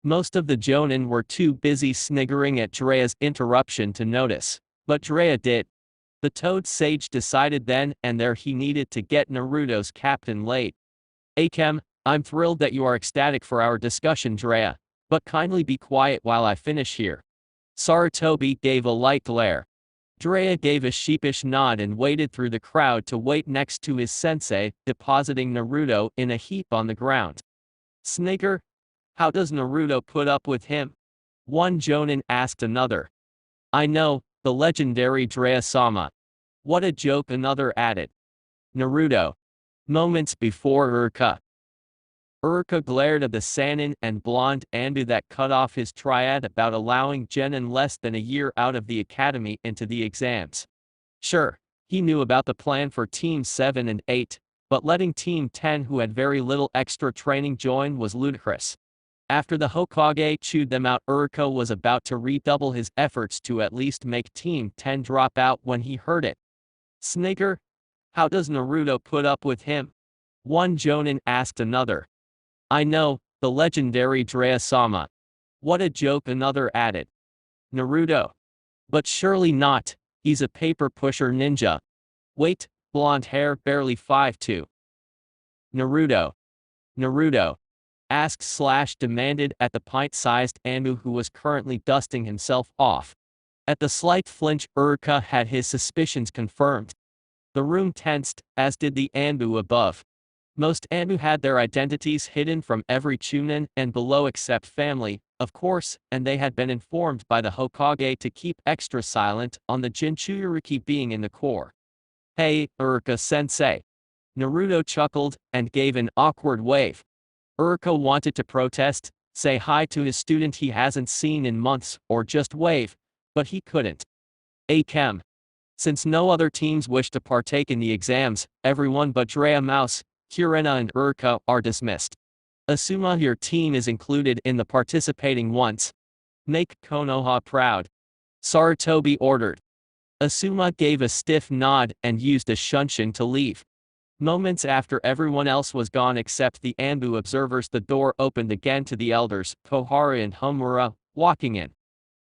Most of the Jonin were too busy sniggering at Jiraiya's interruption to notice, but Jiraiya did. The Toad Sage decided then and there he needed to get Naruto's captain laid. Akem, I'm thrilled that you are ecstatic for our discussion, Jiraiya, but kindly be quiet while I finish here. Sarutobi gave a light glare. Jiraiya gave a sheepish nod and waded through the crowd to wait next to his sensei, depositing Naruto in a heap on the ground. Snigger? How does Naruto put up with him? One Jonin asked another. I know, the legendary Jiraiya-sama. What a joke, another added. Naruto. Moments before Urka glared at the Sannin and blonde ANBU that cut off his triad about allowing Genin less than a year out of the academy into the exams. Sure, he knew about the plan for Team 7 and 8, but letting Team 10 who had very little extra training join was ludicrous. After the Hokage chewed them out, Urka was about to redouble his efforts to at least make Team 10 drop out when he heard it. Snigger? How does Naruto put up with him? One Jonin asked another. I know, the legendary Drea-sama. What a joke, another added. Naruto. But surely not, he's a paper pusher ninja. Wait, blonde hair, barely 5'2". Naruto. Naruto. Asked slash demanded at the pint-sized ANBU who was currently dusting himself off. At the slight flinch, Uruka had his suspicions confirmed. The room tensed, as did the ANBU above. Most ANBU had their identities hidden from every chunin and below except family, of course, and they had been informed by the Hokage to keep extra silent on the Jinchuriki being in the core. Hey, Uruka-sensei. Naruto chuckled and gave an awkward wave. Uruka wanted to protest, say hi to his student he hasn't seen in months, or just wave, but he couldn't. Akem. Since no other teams wish to partake in the exams, everyone but Drea Mouse, Kurena and Uruka are dismissed. Asuma your team is included in the participating ones. Make Konoha proud. Sarutobi ordered. Asuma gave a stiff nod and used a shunshin to leave. Moments after everyone else was gone except the ANBU observers, the door opened again to the elders, Kohari and Homura, walking in.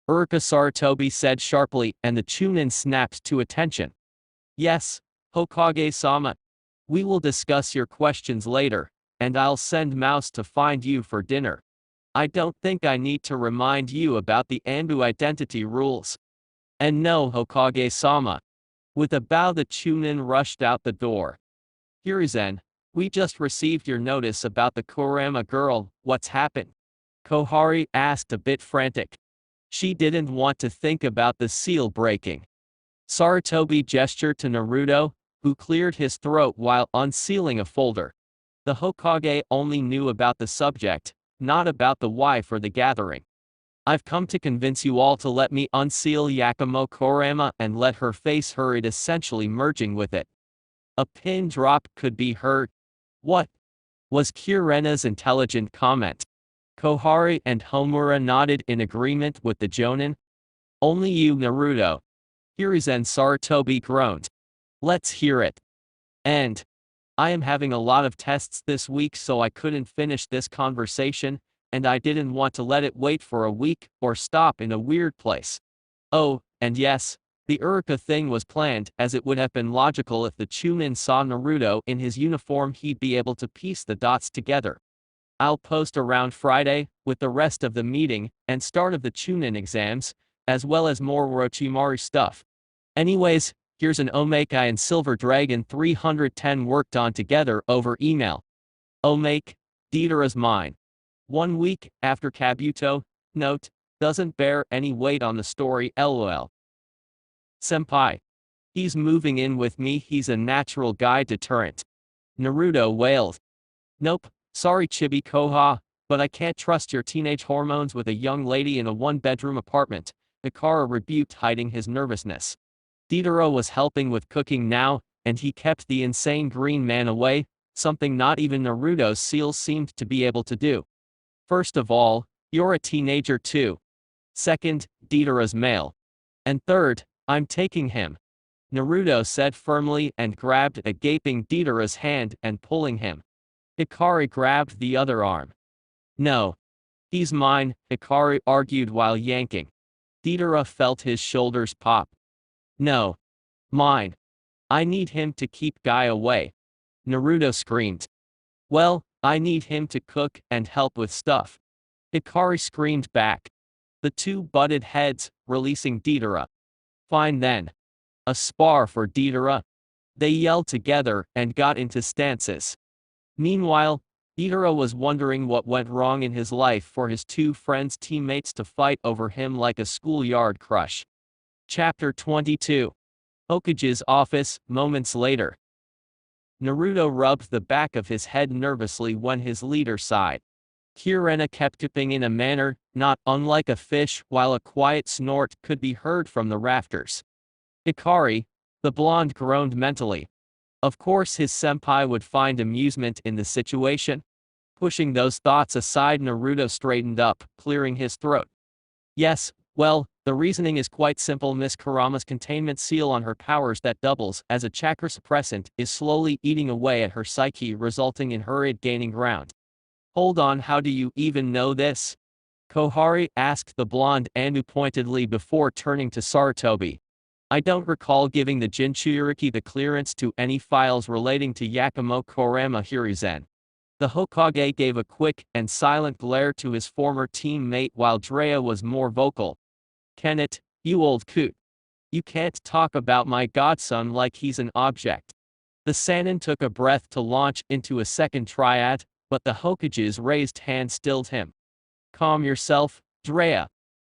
Uruka, Sarutobi said sharply, and the chunin snapped to attention. Yes, Hokage-sama. We will discuss your questions later, and I'll send Mouse to find you for dinner. I don't think I need to remind you about the ANBU identity rules. And no, Hokage-sama. With a bow the chunin rushed out the door. Hiruzen, we just received your notice about the Kurama girl, what's happened? Kohari asked, a bit frantic. She didn't want to think about the seal breaking. Sarutobi gestured to Naruto, who cleared his throat while unsealing a folder. The Hokage only knew about the subject, not about the why for the gathering. I've come to convince you all to let me unseal Yakumo Kurama and let her face her, it essentially merging with it. A pin drop could be heard. What? Was Kurena's intelligent comment. Kohari and Homura nodded in agreement with the Jonin. Only you, Naruto. Hiruzen, Sarutobi groaned. Let's hear it. And I am having a lot of tests this week, so I couldn't finish this conversation, and I didn't want to let it wait for a week or stop in a weird place. Oh, and yes, the Uruka thing was planned, as it would have been logical if the chunin saw Naruto in his uniform, he'd be able to piece the dots together. I'll post around Friday, with the rest of the meeting, and start of the chunin exams, as well as more Orochimaru stuff. Anyways, here's an Omake and Silver Dragon 310 worked on together over email. Omake, Deidara's mine. 1 week after Kabuto, note, doesn't bear any weight on the story, lol. Senpai. He's moving in with me, he's a natural guy deterrent. Naruto wailed. Nope, sorry Chibi Koha, but I can't trust your teenage hormones with a young lady in a one-bedroom apartment, Ikara rebuked, hiding his nervousness. Deidara was helping with cooking now, and he kept the insane green man away, something not even Naruto's seals seemed to be able to do. First of all, you're a teenager too. Second, Deidara's male. And third, I'm taking him. Naruto said firmly and grabbed a gaping Deidara's hand and pulling him. Hikari grabbed the other arm. No. He's mine, Hikari argued while yanking. Deidara felt his shoulders pop. No. Mine. I need him to keep Guy away. Naruto screamed. Well, I need him to cook and help with stuff. Hikari screamed back. The two butted heads, releasing Deidara. Fine then. A spar for Deidara. They yelled together and got into stances. Meanwhile, Deidara was wondering what went wrong in his life for his two friends' teammates to fight over him like a schoolyard crush. Chapter 22. Hokage's office, moments later. Naruto rubbed the back of his head nervously when his leader sighed. Kurena kept tipping in a manner not unlike a fish, while a quiet snort could be heard from the rafters. Hikari, the blonde, groaned mentally. Of course his senpai would find amusement in the situation. Pushing those thoughts aside, Naruto straightened up, clearing his throat. Yes, well, the reasoning is quite simple. Miss Kurama's containment seal on her powers that doubles as a chakra suppressant is slowly eating away at her psyche, resulting in her gaining ground. Hold on, how do you even know this? Kohari asked the blonde ANBU pointedly before turning to Sarutobi. I don't recall giving the Jinchuriki the clearance to any files relating to Yakumo Kurama Hiruzen. The Hokage gave a quick and silent glare to his former teammate while Drea was more vocal. Kenneth, you old coot. You can't talk about my godson like he's an object. The Sannin took a breath to launch into a second triad, but the Hokage's raised hand stilled him. Calm yourself, Drea.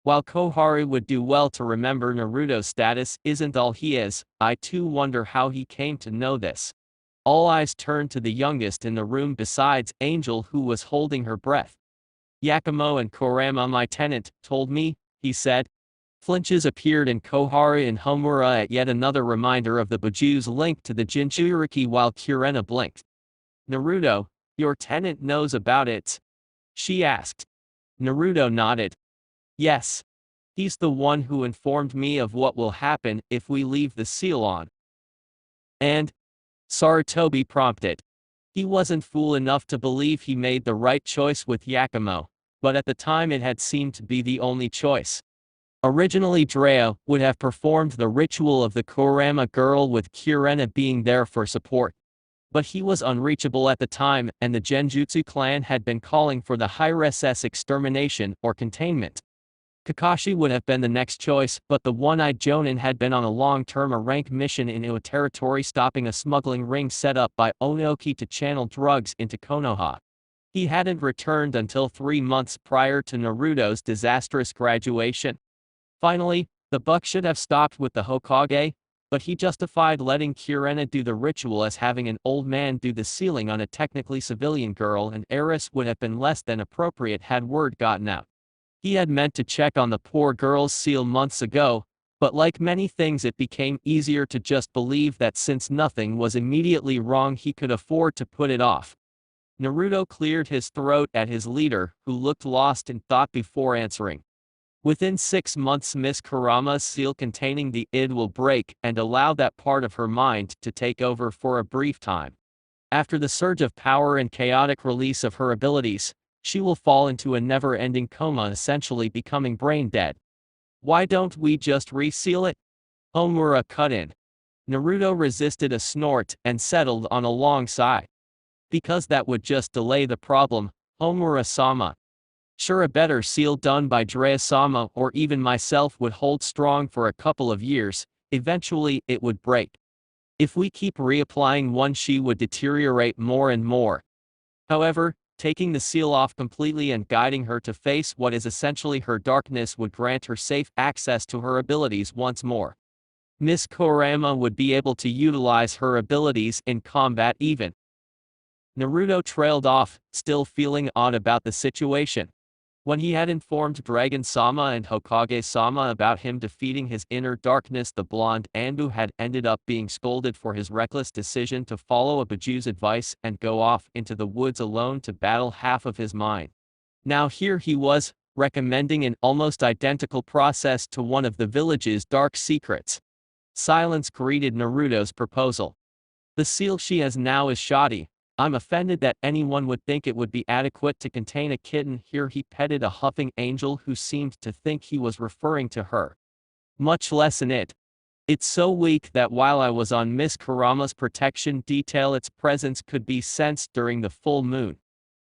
While Kohari would do well to remember Naruto's status isn't all he is, I too wonder how he came to know this. All eyes turned to the youngest in the room besides Angel, who was holding her breath. Yakumo and Kurama, my tenant, told me, he said. Flinches appeared in Kohari and Homura at yet another reminder of the Baju's link to the Jinchuriki while Kurena blinked. Naruto, your tenant knows about it? She asked. Naruto nodded. Yes. He's the one who informed me of what will happen if we leave the seal on. And? Sarutobi prompted. He wasn't fool enough to believe he made the right choice with Yakumo, but at the time it had seemed to be the only choice. Originally Drea would have performed the ritual of the Kurama girl with Kurena being there for support. But he was unreachable at the time, and the Genjutsu clan had been calling for the High-Recess extermination or containment. Kakashi would have been the next choice, but the one-eyed Jonin had been on a long-term rank mission in Iwa territory stopping a smuggling ring set up by Onoki to channel drugs into Konoha. He hadn't returned until 3 months prior to Naruto's disastrous graduation. Finally, the buck should have stopped with the Hokage, but he justified letting Kurena do the ritual as having an old man do the sealing on a technically civilian girl and heiress would have been less than appropriate had word gotten out. He had meant to check on the poor girl's seal months ago, but like many things it became easier to just believe that since nothing was immediately wrong he could afford to put it off. Naruto cleared his throat at his leader, who looked lost in thought before answering. Within 6 months Miss Kurama's seal containing the id will break and allow that part of her mind to take over for a brief time. After the surge of power and chaotic release of her abilities, she will fall into a never-ending coma, essentially becoming brain-dead. Why don't we just reseal it? Homura cut in. Naruto resisted a snort and settled on a long sigh. Because that would just delay the problem, Homura-sama. Sure, a better seal done by Drea-sama or even myself would hold strong for a couple of years, eventually it would break. If we keep reapplying one she would deteriorate more and more. However, taking the seal off completely and guiding her to face what is essentially her darkness would grant her safe access to her abilities once more. Miss Kurama would be able to utilize her abilities in combat even. Naruto trailed off, still feeling odd about the situation. When he had informed Dragon-sama and Hokage-sama about him defeating his inner darkness, the blonde ANBU had ended up being scolded for his reckless decision to follow a Baju's advice and go off into the woods alone to battle half of his mind. Now here he was, recommending an almost identical process to one of the village's dark secrets. Silence greeted Naruto's proposal. The seal she has now is shoddy. I'm offended that anyone would think it would be adequate to contain a kitten. Here he petted a huffing angel who seemed to think he was referring to her. Much less an it. It's so weak that while I was on Miss Kurama's protection detail its presence could be sensed during the full moon.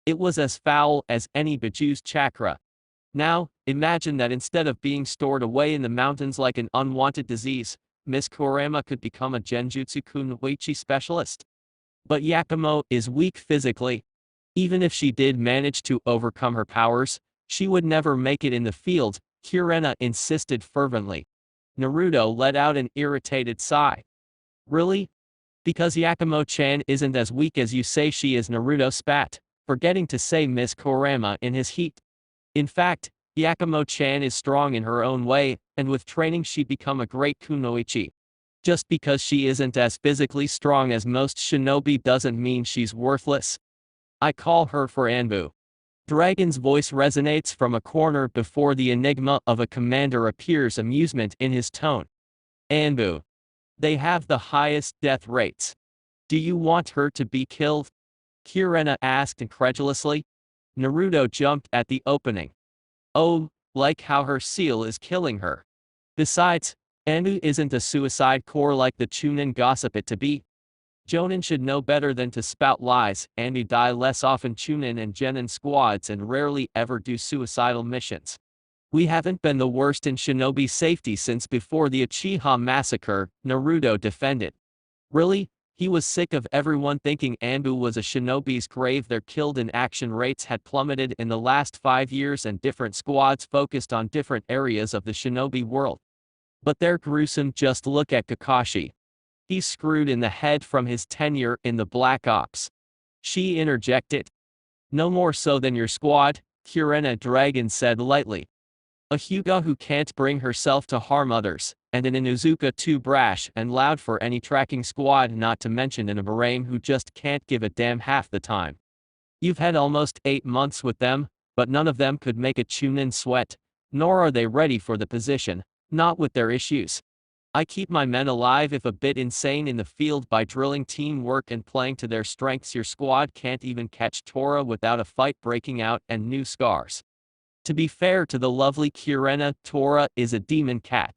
It was as foul as any Baju's chakra. Now, imagine that instead of being stored away in the mountains like an unwanted disease, Miss Kurama could become a Genjutsu Kunoichi specialist. But Yakumo is weak physically. Even if she did manage to overcome her powers, she would never make it in the field, Kurena insisted fervently. Naruto let out an irritated sigh. Really? Because Yakumo-chan isn't as weak as you say she is, Naruto spat, forgetting to say Miss Kurama in his heat. In fact, Yakumo-chan is strong in her own way, and with training she'd become a great kunoichi. Just because she isn't as physically strong as most shinobi doesn't mean she's worthless. I call her for ANBU. Dragon's voice resonates from a corner before the enigma of a commander appears, amusement in his tone. ANBU. They have the highest death rates. Do you want her to be killed? Kurena asked incredulously. Naruto jumped at the opening. Oh, like how her seal is killing her. Besides, ANBU isn't a suicide core like the Chunin gossip it to be. Jonin should know better than to spout lies. ANBU die less often Chunin and Genin squads and rarely ever do suicidal missions. We haven't been the worst in shinobi safety since before the Uchiha massacre, Naruto defended. Really? He was sick of everyone thinking ANBU was a shinobi's grave. Their killed in action rates had plummeted in the last 5 years and different squads focused on different areas of the shinobi world. But they're gruesome. Just look at Kakashi. He's screwed in the head from his tenure in the Black Ops. She interjected. No more so than your squad, Kurena Dragon said lightly. A Hyuga who can't bring herself to harm others, and an Inuzuka too brash and loud for any tracking squad, not to mention an Aburame who just can't give a damn half the time. You've had almost 8 months with them, but none of them could make a Chunin sweat, nor are they ready for the position, not with their issues. I keep my men alive if a bit insane in the field by drilling teamwork and playing to their strengths. Your squad can't even catch Tora without a fight breaking out and new scars. To be fair to the lovely Kurena, Tora is a demon cat.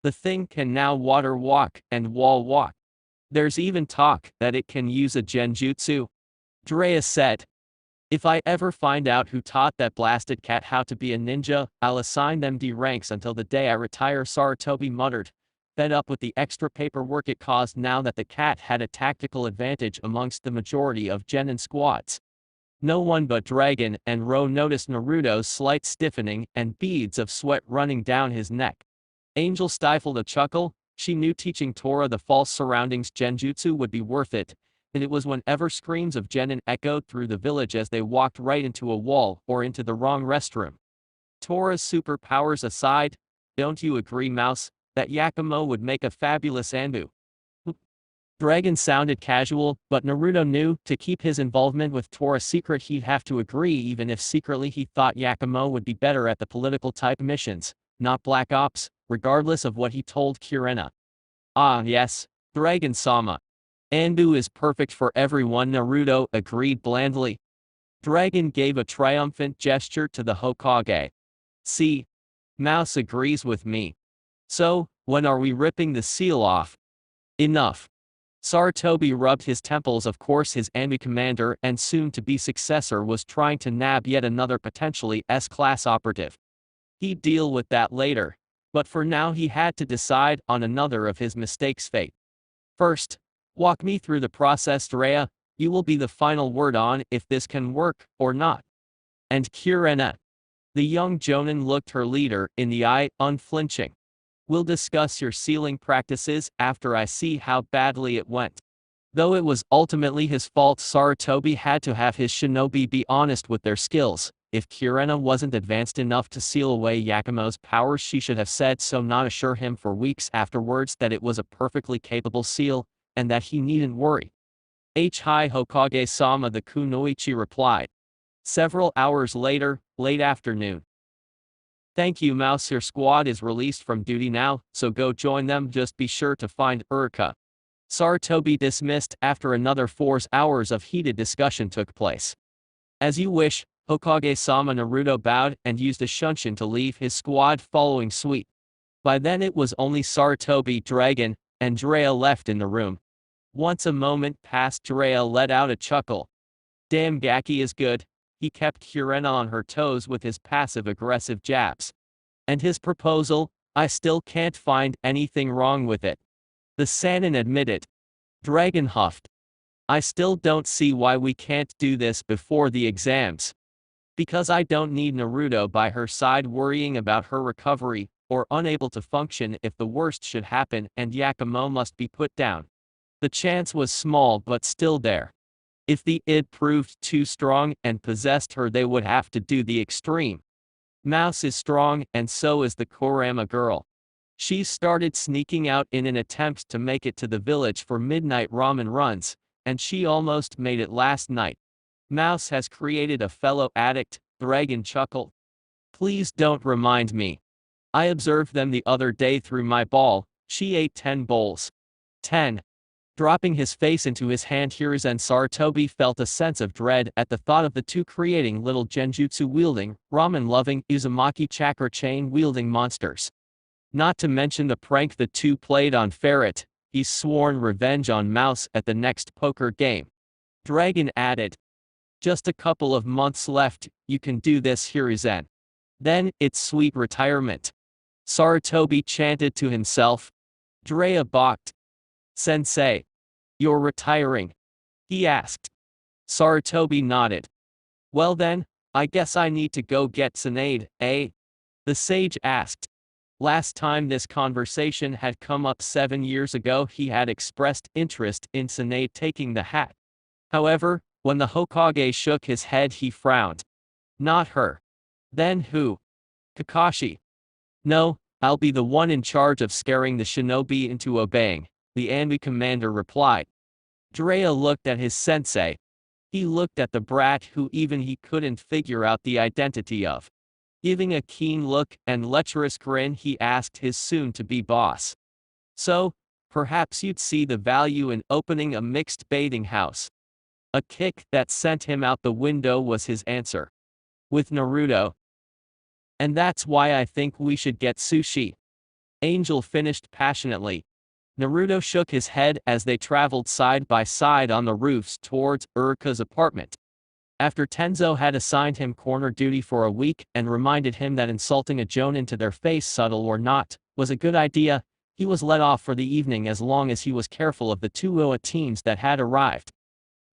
The thing can now water walk and wall walk. There's even talk that it can use a genjutsu. Drea said. If I ever find out who taught that blasted cat how to be a ninja, I'll assign them D ranks until the day I retire, Sarutobi muttered, fed up with the extra paperwork it caused now that the cat had a tactical advantage amongst the majority of Genin squads. No one but Dragon and Ro noticed Naruto's slight stiffening and beads of sweat running down his neck. Angel stifled a chuckle. She knew teaching Tora the false surroundings genjutsu would be worth it, and it was whenever screams of Genin echoed through the village as they walked right into a wall or into the wrong restroom. Tora's superpowers aside, don't you agree, Mouse, that Yakumo would make a fabulous ANBU? Dragon sounded casual, but Naruto knew, to keep his involvement with Tora secret he'd have to agree, even if secretly he thought Yakumo would be better at the political type missions, not Black Ops, regardless of what he told Kurena. Ah yes, Dragon-sama. ANBU is perfect for everyone, Naruto agreed blandly. Dragon gave a triumphant gesture to the Hokage. See? Mouse agrees with me. So, when are we ripping the seal off? Enough. Sarutobi rubbed his temples. Of course his ANBU commander and soon-to-be successor was trying to nab yet another potentially S-class operative. He'd deal with that later, but for now he had to decide on another of his mistakes' fate. First, walk me through the process, Drea. You will be the final word on if this can work or not. And Kurena. The young Jonin looked her leader in the eye, unflinching. We'll discuss your sealing practices after I see how badly it went. Though it was ultimately his fault, Sarutobi had to have his shinobi be honest with their skills. If Kurena wasn't advanced enough to seal away Yakumo's powers, she should have said so, not assure him for weeks afterwards that it was a perfectly capable seal, and that he needn't worry. Hi Hokage-sama, the kunoichi replied. Several hours later, late afternoon. Thank you, Mouse. Your squad is released from duty now, so go join them. Just be sure to find Urika. Sarutobi dismissed after another 4 hours of heated discussion took place. As you wish, Hokage-sama. Naruto bowed and used a shunshin to leave his squad following suit. By then it was only Sarutobi, Dragon, and Drea left in the room. Once a moment passed, Drea let out a chuckle. Damn, Gaki is good. He kept Kurena on her toes with his passive-aggressive jabs. And his proposal, I still can't find anything wrong with it. The Sannin admitted. Dragon huffed. I still don't see why we can't do this before the exams. Because I don't need Naruto by her side worrying about her recovery, or unable to function if the worst should happen and Yakumo must be put down. The chance was small but still there. If the id proved too strong and possessed her, they would have to do the extreme. Mouse is strong, and so is the Kurama girl. She's started sneaking out in an attempt to make it to the village for midnight ramen runs, and she almost made it last night. Mouse has created a fellow addict, Dragon chuckled. Please don't remind me. I observed them the other day through my ball. She ate 10 bowls. 10. Dropping his face into his hand, Hiruzen Sarutobi felt a sense of dread at the thought of the two creating little genjutsu-wielding, ramen-loving, Uzumaki chakra chain-wielding monsters. Not to mention the prank the two played on Ferret, he's sworn revenge on Mouse at the next poker game. Dragon added. Just a couple of months left, you can do this, Hiruzen. Then, it's sweet retirement. Sarutobi chanted to himself. Jiraiya balked. Sensei. You're retiring? He asked. Sarutobi nodded. Well then, I guess I need to go get Tsunade, eh? The sage asked. Last time this conversation had come up 7 years ago, he had expressed interest in Tsunade taking the hat. However, when the Hokage shook his head, he frowned. Not her. Then who? Kakashi. No, I'll be the one in charge of scaring the shinobi into obeying, the ANBU commander replied. Jiraiya looked at his sensei. He looked at the brat who even he couldn't figure out the identity of. Giving a keen look and lecherous grin, he asked his soon-to-be boss. So, perhaps you'd see the value in opening a mixed bathing house. A kick that sent him out the window was his answer. With Naruto. And that's why I think we should get sushi. Angel finished passionately. Naruto shook his head as they traveled side by side on the roofs towards Uruka's apartment. After Tenzo had assigned him corner duty for a week and reminded him that insulting a jonin to their face, subtle or not, was a good idea, he was let off for the evening as long as he was careful of the two Oa teams that had arrived.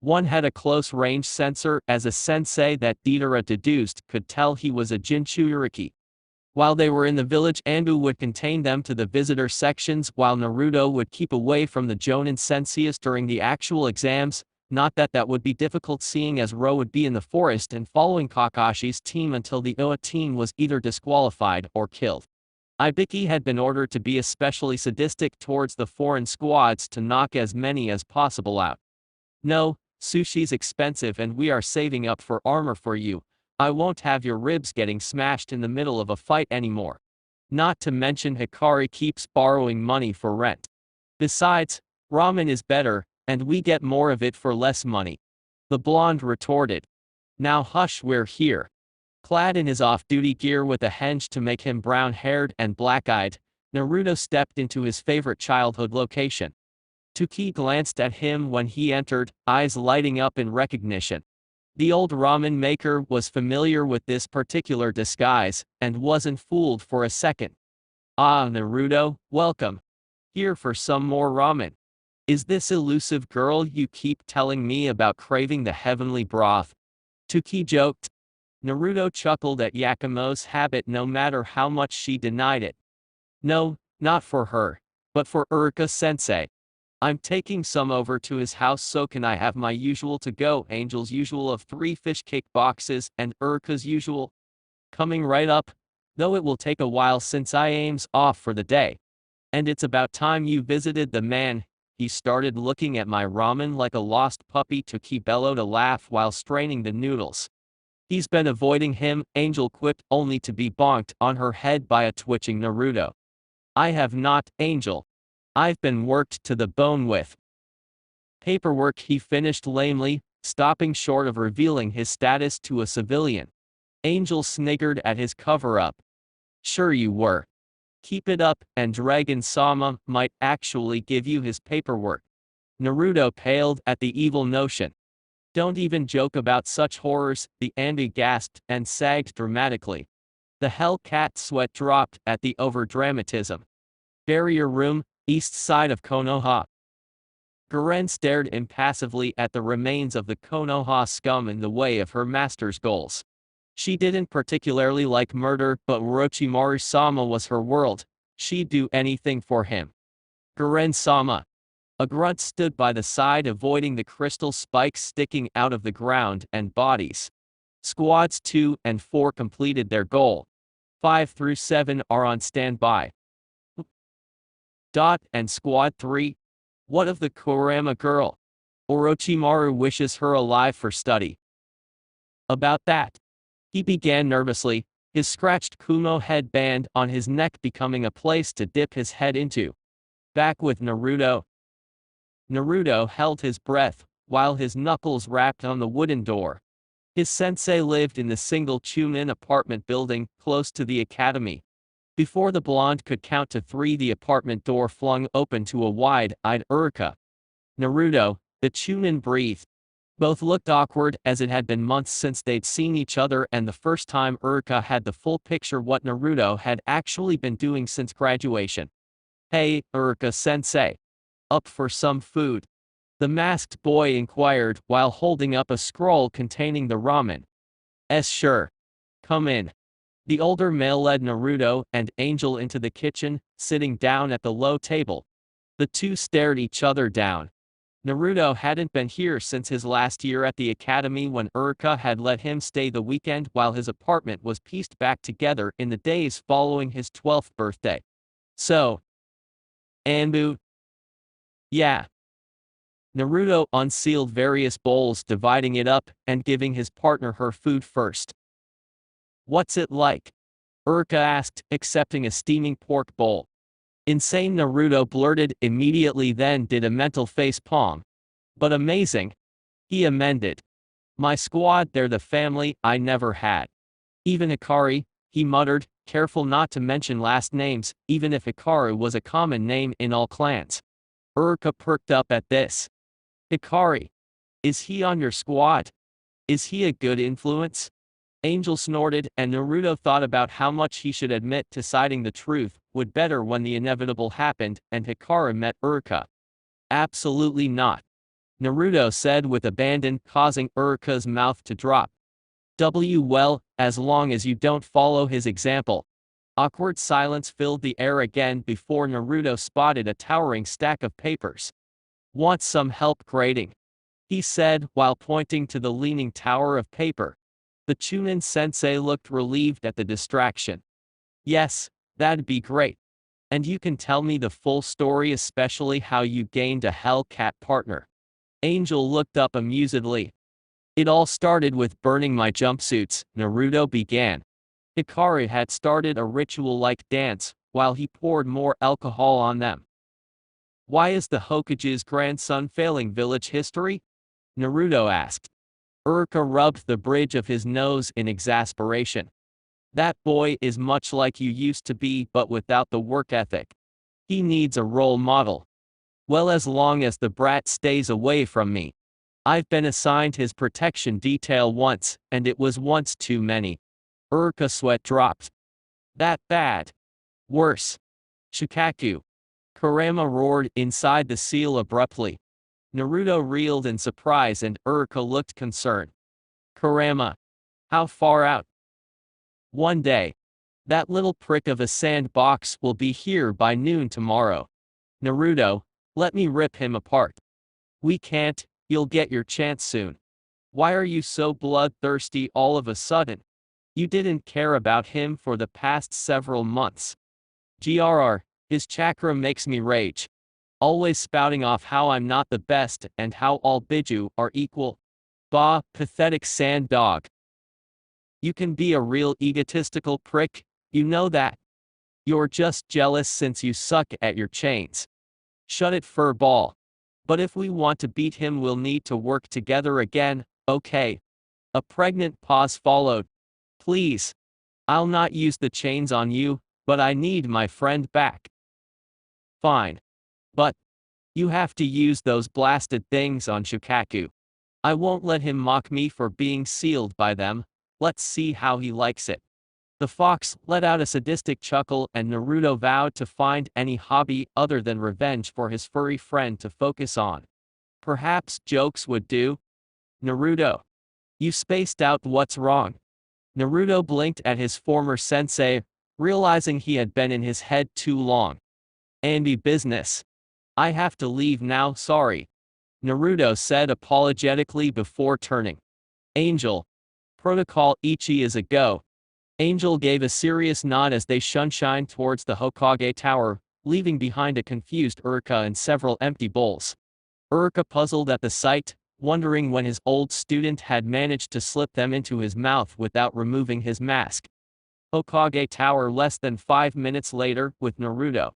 One had a close-range sensor, as a sensei that Deidara deduced could tell he was a Jinchuriki. While they were in the village, ANBU would contain them to the visitor sections while Naruto would keep away from the Jonin senseis during the actual exams, not that that would be difficult seeing as Ro would be in the forest and following Kakashi's team until the Oa team was either disqualified or killed. Ibiki had been ordered to be especially sadistic towards the foreign squads to knock as many as possible out. No, sushi's expensive and we are saving up for armor for you. I won't have your ribs getting smashed in the middle of a fight anymore. Not to mention Hikari keeps borrowing money for rent. Besides, ramen is better, and we get more of it for less money. The blonde retorted. Now hush, we're here. Clad in his off-duty gear with a henge to make him brown-haired and black-eyed, Naruto stepped into his favorite childhood location. Tuki glanced at him when he entered, eyes lighting up in recognition. The old ramen maker was familiar with this particular disguise, and wasn't fooled for a second. Ah, Naruto, welcome. Here for some more ramen. Is this elusive girl you keep telling me about craving the heavenly broth? Tuki joked. Naruto chuckled at Yakumo's habit no matter how much she denied it. No, not for her, but for Uruka-sensei. I'm taking some over to his house, so can I have my usual to go? Angel's usual of 3 fish cake boxes and Uruka's usual. Coming right up, though it will take a while since I aims off for the day. And it's about time you visited the man. He started looking at my ramen like a lost puppy. Tuki bellowed a laugh while straining the noodles. He's been avoiding him, Angel quipped, only to be bonked on her head by a twitching Naruto. I have not, Angel. I've been worked to the bone with paperwork, he finished lamely, stopping short of revealing his status to a civilian. Angel sniggered at his cover-up. Sure you were. Keep it up, and Dragon-sama might actually give you his paperwork. Naruto paled at the evil notion. Don't even joke about such horrors, the ANBU gasped and sagged dramatically. The Hellcat sweat dropped at the overdramatism. Barrier room, east side of Konoha. Garen stared impassively at the remains of the Konoha scum in the way of her master's goals. She didn't particularly like murder, but Orochimaru-sama was her world. She'd do anything for him. Garen-sama. A grunt stood by the side, avoiding the crystal spikes sticking out of the ground and bodies. Squads 2 and 4 completed their goal. 5 through 7 are on standby. And Squad 3? What of the Kurama girl? Orochimaru wishes her alive for study. About that. He began nervously, his scratched Kumo headband on his neck becoming a place to dip his head into. Back with Naruto. Naruto held his breath, while his knuckles rapped on the wooden door. His sensei lived in the single Chunin apartment building, close to the academy. Before the blonde could count to 3, the apartment door flung open to a wide-eyed Uruka. Naruto, the Chunin breathed. Both looked awkward, as it had been months since they'd seen each other, and the first time Uruka had the full picture what Naruto had actually been doing since graduation. "Hey, Uruka-sensei. Up for some food?" the masked boy inquired while holding up a scroll containing the ramen. Sure. Come in." The older male led Naruto and Angel into the kitchen, sitting down at the low table. The two stared each other down. Naruto hadn't been here since his last year at the academy, when Uruka had let him stay the weekend while his apartment was pieced back together in the days following his 12th birthday. "So, ANBU?" "Yeah." Naruto unsealed various bowls, dividing it up and giving his partner her food first. "What's it like?" Uruka asked, accepting a steaming pork bowl. "Insane," Naruto blurted, immediately then did a mental facepalm. "But amazing," he amended. "My squad, they're the family I never had. Even Hikari," he muttered, careful not to mention last names, even if Hikaru was a common name in all clans. Uruka perked up at this. "Hikari? Is he on your squad? Is he a good influence?" Angel snorted, and Naruto thought about how much he should admit to siding the truth would better when the inevitable happened and Hikaru met Uruka. "Absolutely not," Naruto said with abandon, causing Uruka's mouth to drop. Well, as long as you don't follow his example." Awkward silence filled the air again before Naruto spotted a towering stack of papers. "Want some help grading?" he said while pointing to the leaning tower of paper. The Chunin sensei looked relieved at the distraction. "Yes, that'd be great. And you can tell me the full story, especially how you gained a Hellcat partner." Angel looked up amusedly. "It all started with burning my jumpsuits," Naruto began. "Hikari had started a ritual-like dance, while he poured more alcohol on them." "Why is the Hokage's grandson failing village history?" Naruto asked. Uruka rubbed the bridge of his nose in exasperation. "That boy is much like you used to be, but without the work ethic. He needs a role model." "Well, as long as the brat stays away from me. I've been assigned his protection detail once, and it was once too many." Uruka sweat dropped. "That bad?" "Worse." "Shikaku!" Kurama roared inside the seal abruptly. Naruto reeled in surprise and Uruka looked concerned. "Kurama? How far out?" "One day. That little prick of a sandbox will be here by noon tomorrow." "Naruto, let me rip him apart." "We can't, you'll get your chance soon." "Why are you so bloodthirsty all of a sudden? You didn't care about him for the past several months." "Grr, his chakra makes me rage. Always spouting off how I'm not the best and how all Biju are equal. Bah, pathetic sand dog. You can be a real egotistical prick, you know that. You're just jealous since you suck at your chains. Shut it, fur ball. But if we want to beat him, we'll need to work together again, okay?" A pregnant pause followed. "Please. I'll not use the chains on you, but I need my friend back." "Fine. But you have to use those blasted things on Shikaku. I won't let him mock me for being sealed by them. Let's see how he likes it." The fox let out a sadistic chuckle, and Naruto vowed to find any hobby other than revenge for his furry friend to focus on. Perhaps jokes would do? "Naruto. You spaced out, what's wrong?" Naruto blinked at his former sensei, realizing he had been in his head too long. "Andy business. I have to leave now, sorry," Naruto said apologetically before turning. "Angel. Protocol Ichi is a go." Angel gave a serious nod as they shunshine towards the Hokage tower, leaving behind a confused Uruka and several empty bowls. Uruka puzzled at the sight, wondering when his old student had managed to slip them into his mouth without removing his mask. Hokage tower less than 5 minutes later, with Naruto.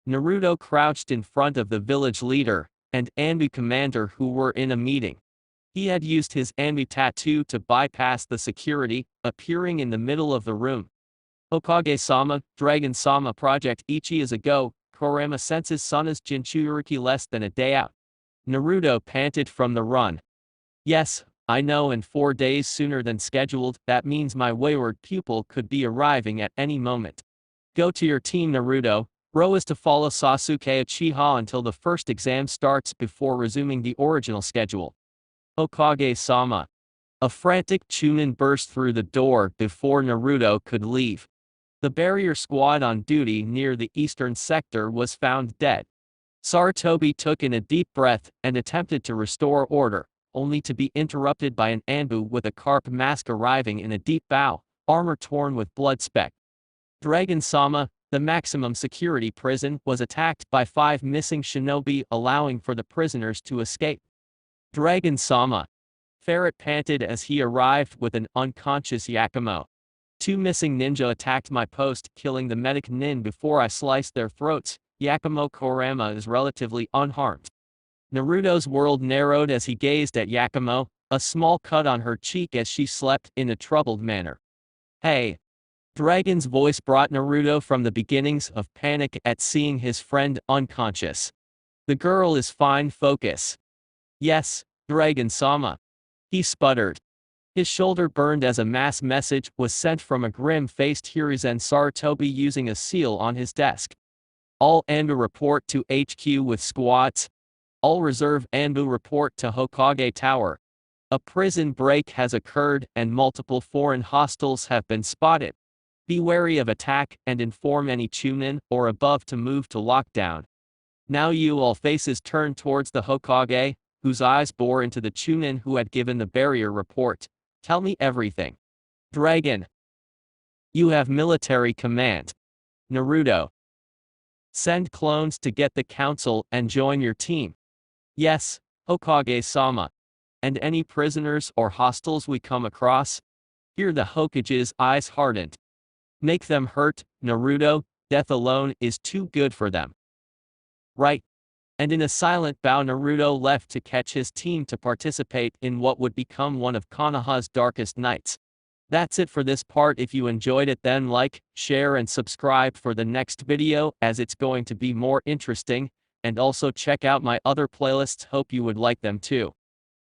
Naruto crouched in front of the village leader, and ANBU commander who were in a meeting. He had used his ANBU tattoo to bypass the security, appearing in the middle of the room. Hokage-sama, Dragon-sama Project Ichi is a go. Kurama senses Sana's Jinchuriki less than a day out. Naruto panted from the run. Yes, I know, and 4 days sooner than scheduled. That means my wayward pupil could be arriving at any moment. Go to your team, Naruto. Ro is to follow Sasuke Uchiha until the first exam starts before resuming the original schedule. Hokage-sama. A frantic Chunin burst through the door before Naruto could leave. The barrier squad on duty near the eastern sector was found dead. Sarutobi took in a deep breath and attempted to restore order, only to be interrupted by an ANBU with a carp mask arriving in a deep bow, armor torn with blood speck. Dragon-sama, the maximum security prison, was attacked by 5 missing shinobi, allowing for the prisoners to escape. Dragon-sama. Ferret panted as he arrived with an unconscious Yakumo. 2 missing ninja attacked my post, killing the medic nin before I sliced their throats. Yakumo Kurama is relatively unharmed. Naruto's world narrowed as he gazed at Yakumo, a small cut on her cheek as she slept in a troubled manner. Hey! Dragon's voice brought Naruto from the beginnings of panic at seeing his friend unconscious. The girl is fine, focus. Yes, Dragon-sama. He sputtered. His shoulder burned as a mass message was sent from a grim-faced Hiruzen Sarutobi using a seal on his desk. All ANBU report to HQ with squads. All reserve ANBU report to Hokage Tower. A prison break has occurred and multiple foreign hostiles have been spotted. Be wary of attack and inform any Chunin or above to move to lockdown. Now you all faces turned towards the Hokage, whose eyes bore into the Chunin who had given the barrier report. Tell me everything. Dragon. You have military command. Naruto. Send clones to get the council and join your team. Yes, Hokage-sama. And any prisoners or hostiles we come across? Here the Hokage's eyes hardened. Make them hurt, Naruto. Death alone is too good for them. Right. And in a silent bow Naruto left to catch his team to participate in what would become one of Konoha's darkest nights. That's it for this part. If you enjoyed it, then like, share and subscribe for the next video, as it's going to be more interesting, and also check out my other playlists. Hope you would like them too.